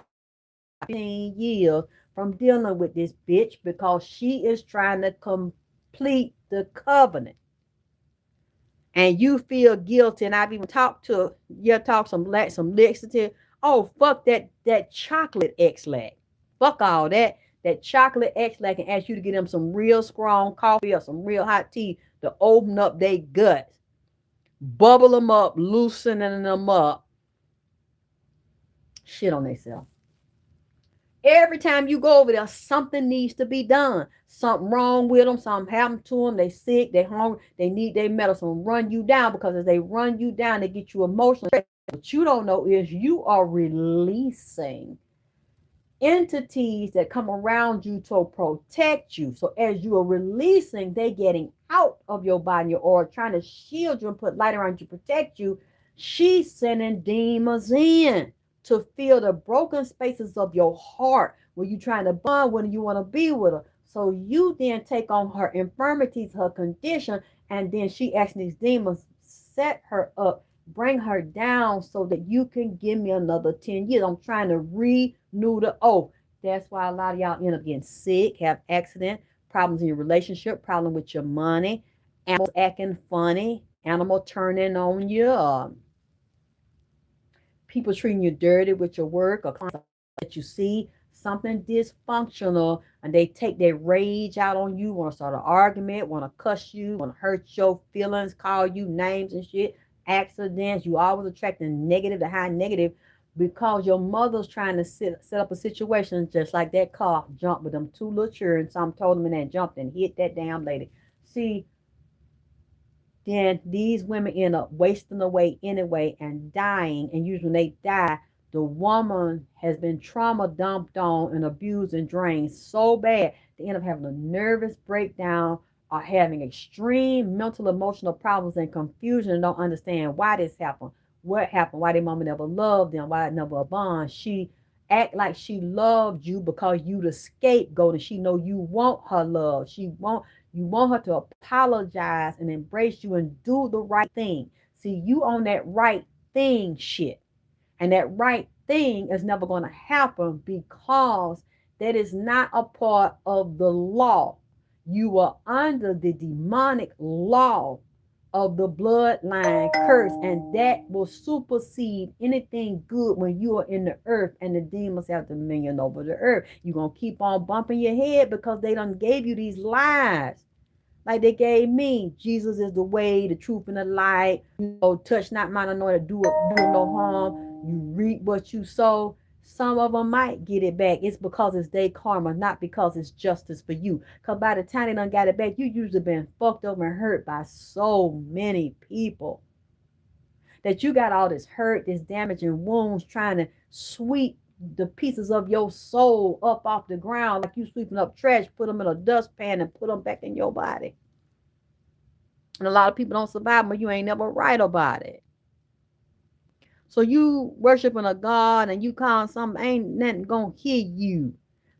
Speaker 1: 15 years from dealing with this bitch because she is trying to complete the covenant. And you feel guilty. And I've even talked to you, talk some laxative. Oh, fuck that chocolate X-lax. Fuck all that. That chocolate X-lax can ask you to get them some real strong coffee or some real hot tea to open up their guts, bubble them up, loosening them up, shit on themselves. Every time you go over there, something needs to be done. Something wrong with them, something happened to them, they sick, they hungry, they need their medicine. Run you down, because as they run you down, they get you emotional. What you don't know is you are releasing entities that come around you to protect you. So as you are releasing, they getting out of your body or trying to shield you and put light around you, protect you. She's sending demons in to fill the broken spaces of your heart where you're trying to bond when you want to be with her. So you then take on her infirmities, her condition, and then she asking these demons, set her up, bring her down so that you can give me another 10 years. I'm trying to renew the oath. That's why a lot of y'all end up getting sick, have accident, problems in your relationship, problem with your money, animals acting funny, animal turning on you, people treating you dirty with your work, or that you see something dysfunctional and they take their rage out on you, want to start an argument, want to cuss you, want to hurt your feelings, call you names and shit, accidents. You always attracting negative to high negative because your mother's trying to set up a situation just like that car jumped with them two little children. Some told them and then jumped and hit that damn lady. See, then these women end up wasting away anyway and dying. And usually when they die, the woman has been trauma dumped on and abused and drained so bad they end up having a nervous breakdown or having extreme mental emotional problems and confusion and don't understand why this happened, what happened, why their mama never loved them, why it never a bond. She act like she loved you because you the scapegoat and she know you want her love. You want her to apologize and embrace you and do the right thing. See, you on that right thing shit. And that right thing is never going to happen because that is not a part of the law. You are under the demonic law of the bloodline curse, and that will supersede anything good when you are in the earth and the demons have dominion over the earth. You're going to keep on bumping your head because they done gave you these lies. Like they gave me, Jesus is the way, the truth, and the light. Touch not mine, anointed, do no harm. You reap what you sow. Some of them might get it back. It's because it's their karma, not because it's justice for you. Because by the time they done got it back, you usually been fucked over and hurt by so many people that you got all this hurt, this damage and wounds trying to sweep the pieces of your soul up off the ground like you sweeping up trash, put them in a dustpan and put them back in your body. And a lot of people don't survive, but you ain't never right about it. So you worshiping a God and you calling something, ain't nothing gonna hear you.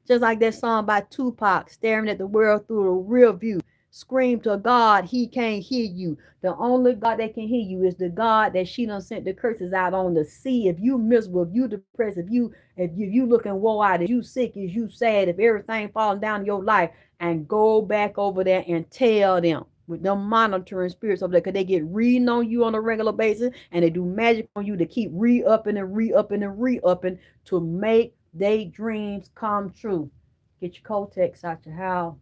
Speaker 1: Just like that song by Tupac, staring at the world through a rear view. Scream to God, he can't hear you. The only God that can hear you is the God that she done sent the curses out on the sea. If you miserable, if you depressed, if you looking woe out, if you sick, if you sad, if everything falling down in your life, and go back over there and tell them with them monitoring spirits over there, because they get reading on you on a regular basis and they do magic on you to keep re-upping and re-upping and re-upping to make their dreams come true. Get your Kotex out your house.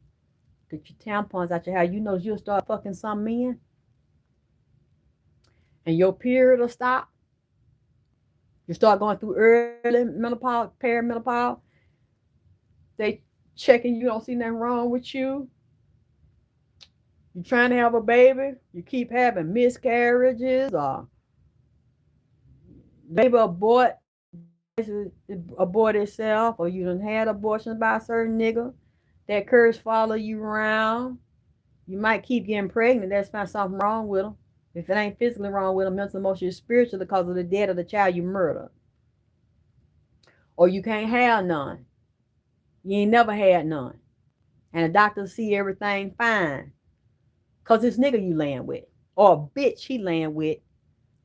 Speaker 1: Get your tampons out your house. You know you'll start fucking some men and your period will stop. You start going through early menopause, perimenopause. They checking you, don't see nothing wrong with you. You're trying to have a baby. You keep having miscarriages or baby abort abort itself, or you done had abortions by a certain nigga. That curse follow you around. You might keep getting pregnant. That's not something wrong with them. If it ain't physically wrong with them, mental, emotionally, spiritually, because of the death of the child you murdered. Or you can't have none. You ain't never had none. And the doctors see everything fine. Because this nigga you laying with. Or a bitch he laying with.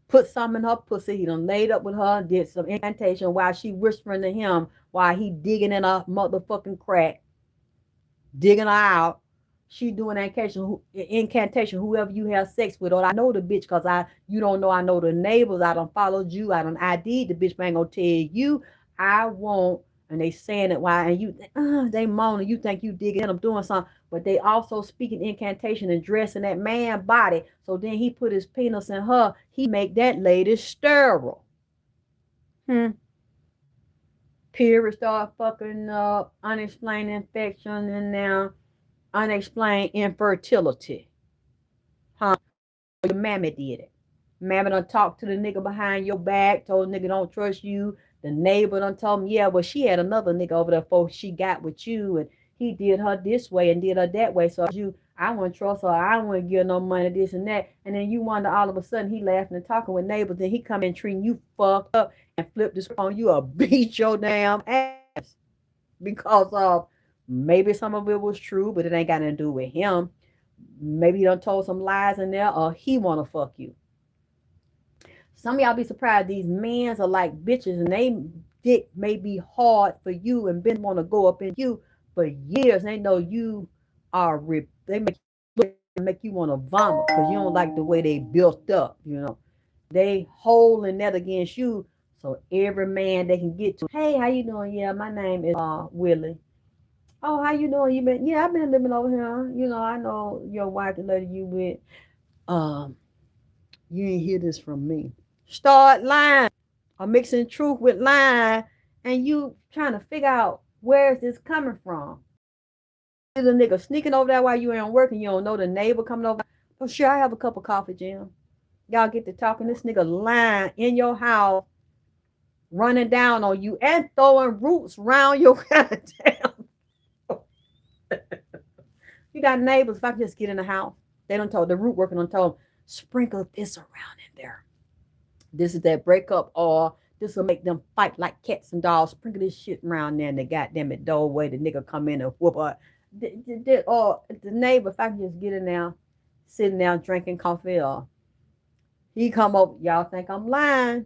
Speaker 1: Put something in her pussy. He done laid up with her. Did some incantation while she whispering to him. While he digging in a motherfucking crack. Digging her out. She doing incantation, whoever you have sex with. Or I know the bitch because you don't know I know the neighbors. I done followed you. I done ID'd the bitch, but I ain't gonna tell you. I won't. And they saying it why, and you they moaning. You think you digging in them doing something, but they also speaking incantation and dressing that man body. So then he put his penis in her. He make that lady sterile. Period start fucking up. Unexplained infection and now unexplained infertility. Huh? Your mammy did it. Mammy done talked to the nigga behind your back, told the nigga don't trust you. The neighbor done told him, yeah, well, she had another nigga over there before she got with you, and he did her this way and did her that way. So I wouldn't trust her. I wouldn't give no money, this and that. And then you wonder all of a sudden he laughing and talking with neighbors, then he come in treating you fucked up and flip this on you or beat your damn ass because of maybe some of it was true, but it ain't got nothing to do with him. Maybe he done told some lies in there, or he wanna fuck you. Some of y'all be surprised these men's are like bitches, and they dick may be hard for you and been want to go up in you for years. They know you are they make you want to vomit because you don't like the way they built up. They holding that against you. So every man they can get to, hey, how you doing? Yeah, my name is Willie. Oh, how you doing? You been? Yeah, I've been living over here. I know your wife, the lady you with. Um, you ain't hear this from me. Start lying or mixing truth with lying, and you trying to figure out where is this coming from. Is a nigga sneaking over there while you ain't working? You don't know the neighbor coming over. Oh, sure, I have a cup of coffee, Jim. Y'all get to talking. This nigga lying in your house, running down on you and throwing roots around your goddamn. You got neighbors. If I can just get in the house, they don't told the root worker don't told them sprinkle this around in there. This is that breakup, or this will make them fight like cats and dogs. Sprinkle this shit around there in the goddamn it doorway. The nigga come in and whoop her. Or the neighbor, if I can just get in there, sitting down drinking coffee, or he come up, y'all think I'm lying.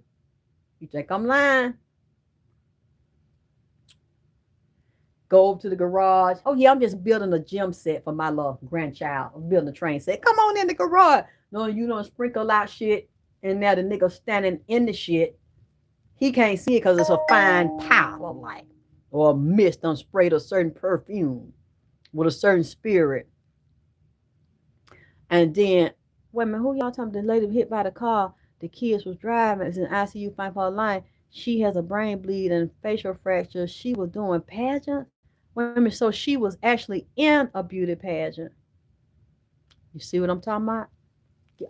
Speaker 1: You think I'm lying? Go over to the garage. Oh yeah, I'm just building a gym set for my little grandchild. I'm building a train set. Come on in the garage. No, you don't sprinkle out shit. And now the nigga standing in the shit, he can't see it because it's a fine powder like, or a mist on sprayed a certain perfume with a certain spirit. And then, wait a minute, who y'all talking? The lady hit by the car. The kids was driving. It's in ICU, fighting for her life. She has a brain bleed and facial fracture. She was doing pageant. Wait a minute, so she was actually in a beauty pageant. You see what I'm talking about?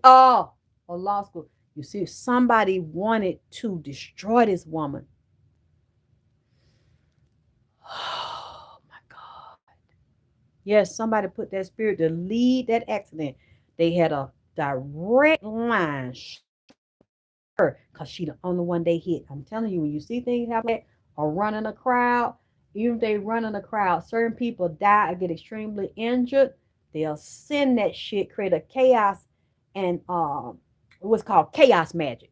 Speaker 1: Oh, a law school. You see, somebody wanted to destroy this woman. Oh my God. Yes, somebody put that spirit to lead that accident. They had a direct line because she the only one they hit. I'm telling you, when you see things happen or run in a crowd, even if they run in a crowd, certain people die or get extremely injured. They'll send that shit, create a chaos, and what's called chaos magic.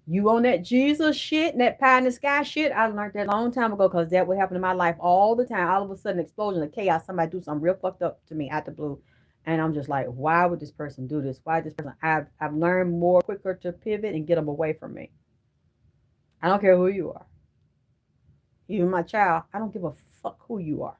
Speaker 1: You on that Jesus shit and that pie in the sky shit, I learned that a long time ago because that would happen in my life all the time. All of a sudden, explosion of chaos, somebody do something real fucked up to me out the blue. And I'm just like, why would this person do this? Why this person? I've learned more quicker to pivot and get them away from me. I don't care who you are. Even my child, I don't give a fuck who you are.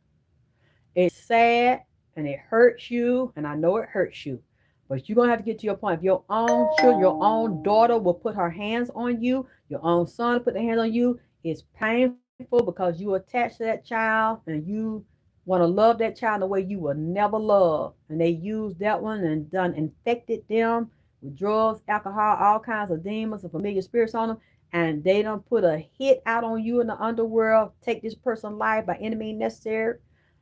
Speaker 1: It's sad and it hurts you, and I know it hurts you. But you're going to have to get to your point. If your own children, your own daughter will put her hands on you, your own son will put their hands on you, it's painful because you attached to that child and you want to love that child the way you will never love. And they used that one and infected them with drugs, alcohol, all kinds of demons and familiar spirits on them. and they don't put a hit out on you in the underworld, take this person's life by any means necessary,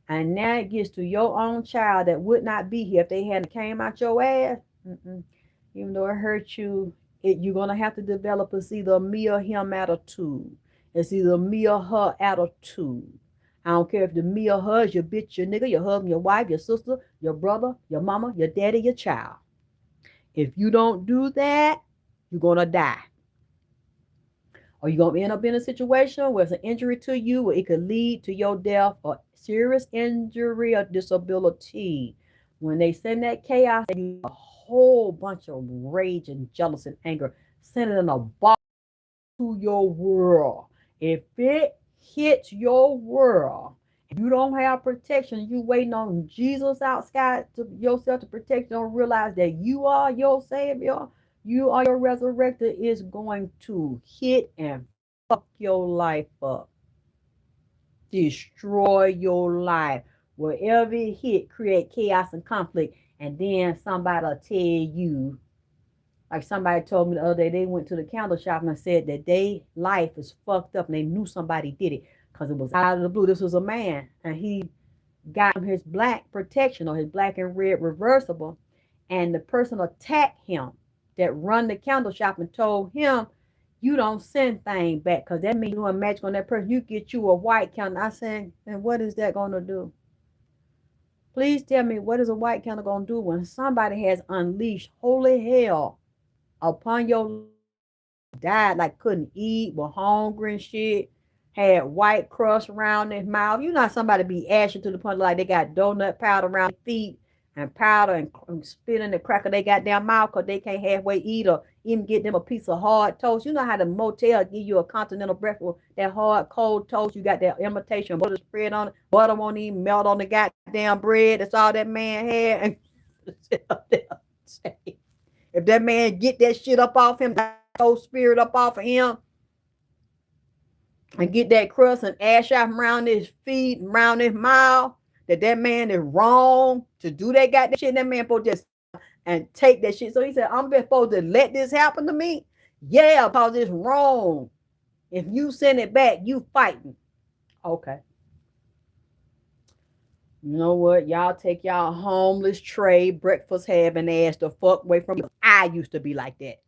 Speaker 1: and now it gets to your own child that would not be here if they hadn't came out your ass. Mm-mm. Even though it hurt you, you're gonna have to develop either a me or him attitude. It's either me or her attitude. I don't care if the me or her is your bitch, your nigga, your husband, your wife, your sister, your brother, your mama, your daddy, your child. If you don't do that, you're gonna die. Or you're going to end up in a situation where it's an injury to you, where it could lead to your death or serious injury or disability. When they send that chaos, they use a whole bunch of rage and jealousy and anger, sending in a ball to your world. If it hits your world, if you don't have protection, you waiting on Jesus outside to yourself to protect you, don't realize that you are your savior, you are your resurrector, is going to hit and fuck your life up, destroy your life. Wherever it hit, create chaos and conflict, and then somebody will tell you, like somebody told me the other day, they went to the candle shop and said that their life is fucked up, and they knew somebody did it because it was out of the blue. This was a man, and he got his black protection or his black and red reversible, and the person attacked him that run the candle shop and told him, you don't send things back because that means you doing magic on that person. You get you a white candle. I said, and what is that going to do? Please tell me, what is a white candle going to do when somebody has unleashed holy hell upon your life, died like couldn't eat, were hungry and shit, had white crust around their mouth. You know somebody be ashy to the point like they got donut powder around their feet and powder and spit in the crack of their goddamn mouth because they can't halfway eat or even get them a piece of hard toast. You know how the motel give you a continental breakfast, that hard cold toast, you got that imitation butter spread on it, butter won't even melt on the goddamn bread. That's all that man had. And if that man get that shit up off him, that whole spirit up off of him, and get that crust and ash out around his feet and around his mouth, that man is wrong to do that goddamn shit. That man supposed to just and take that shit. So he said, I'm supposed to let this happen to me? Yeah, because it's wrong. If you send it back, you fighting. Okay. You know what? Y'all take y'all homeless trade breakfast having ass the fuck away from me. I used to be like that.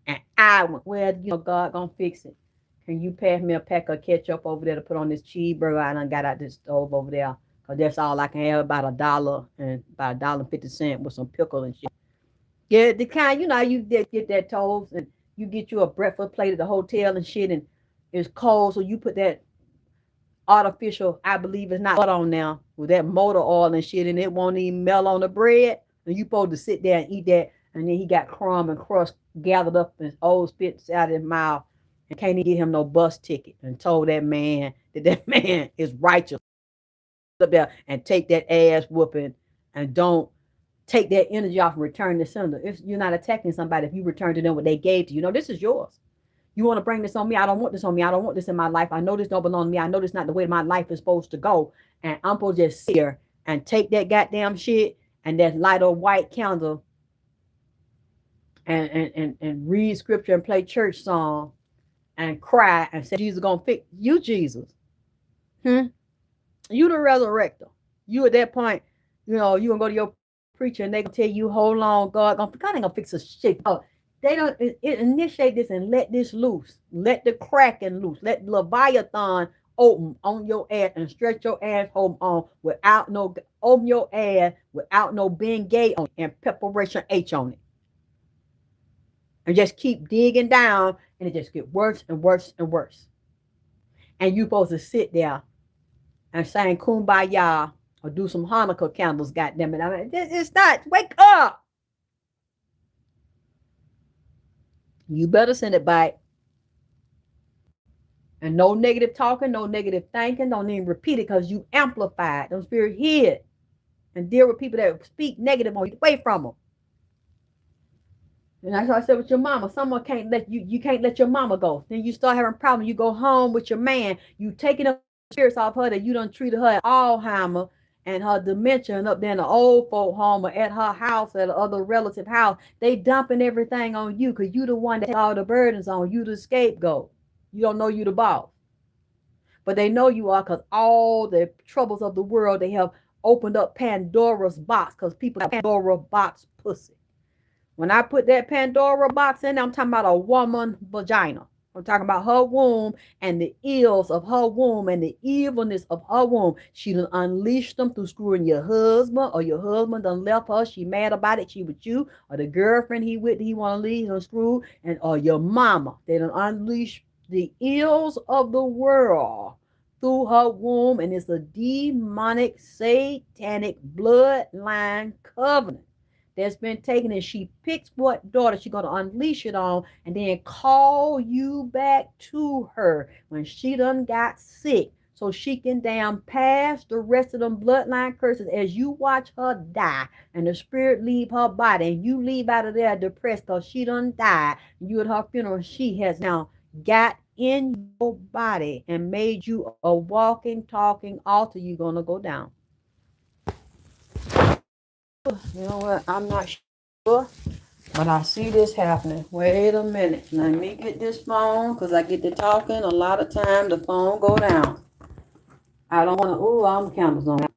Speaker 1: And I went, well, God gonna fix it. Can you pass me a pack of ketchup over there to put on this cheeseburger I done got out this stove over there? Because that's all I can have, about $1.50 with some pickle and shit. Yeah, the kind, you get that toast and you get you a breakfast plate at the hotel and shit, and it's cold, so you put that artificial, I believe it's not butter on now, with that motor oil and shit, and it won't even melt on the bread. And you supposed to sit there and eat that, and then he got crumb and crust gathered up in his old spits out of his mouth, and can't even get him no bus ticket, and told that man that man is righteous up there and take that ass whooping and don't take that energy off and return the sender. If you're not attacking somebody, if you return to them what they gave to you, this is yours. You want to bring this on me? I don't want this on me. I don't want this in my life. I know this don't belong to me. I know this not the way my life is supposed to go. And I'm supposed to just sit here and take that goddamn shit and that light a white candle and read scripture and play church song and cry and say Jesus gonna fix you, Jesus. You the resurrector. You at that point, you gonna go to your preacher and they gonna tell you, hold on, God ain't gonna fix a shit. Oh, they don't initiate this and let this loose. Let the kraken loose. Let Leviathan open on your ass and stretch your ass home on without no open your ass without no being gay on it and preparation H on it. And just keep digging down and it just get worse and worse and worse. And you supposed to sit there and sing Kumbaya or do some Hanukkah candles, goddammit. I mean, it's not. Wake up. You better send it back. And no negative talking, no negative thinking. Don't even repeat it because you amplify it. Don't spirit hear it. And deal with people that speak negative on you. Away from them. And that's what I said with your mama. Someone can't let you can't let your mama go. Then you start having problems. You go home with your man. You taking up spirits off her that you done treated her at Alzheimer and her dementia and up there in the old folk home or at her house at other relative house, they dumping everything on you because you the one that take all the burdens on. You the scapegoat. You don't know you the boss. But they know you are because all the troubles of the world, they have opened up Pandora's box because people have Pandora box pussy. When I put that Pandora box in, I'm talking about a woman vagina. I'm talking about her womb and the ills of her womb and the evilness of her womb. She done unleashed them through screwing your husband, or your husband done left her. She mad about it. She with you, or the girlfriend he with he want to leave done screwed, and or your mama. They done unleashed the ills of the world through her womb, and it's a demonic, satanic bloodline covenant that's been taken, and she picks what daughter she's going to unleash it on and then call you back to her when she done got sick so she can damn pass the rest of them bloodline curses as you watch her die and the spirit leave her body and you leave out of there depressed because she done died. You at her funeral, she has now got in your body and made you a walking, talking altar. You're going to go down. You know what? I'm not sure, but I see this happening. Wait a minute. Let me get this phone because I get to talking. A lot of time the phone go down. I don't want to. Ooh, I'm candles on. I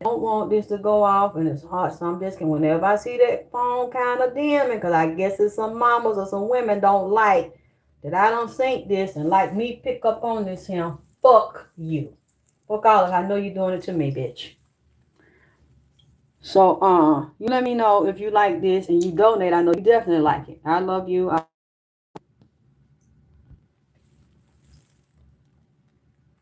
Speaker 1: don't want this to go off and it's hot. So I'm just whenever I see that phone kind of dimming, because I guess it's some mamas or some women don't like that I don't think this and like me pick up on this here. Fuck you. Fuck all of it. I know you're doing it to me, bitch. So, you let me know if you like this and you donate. I know you definitely like it. I love you.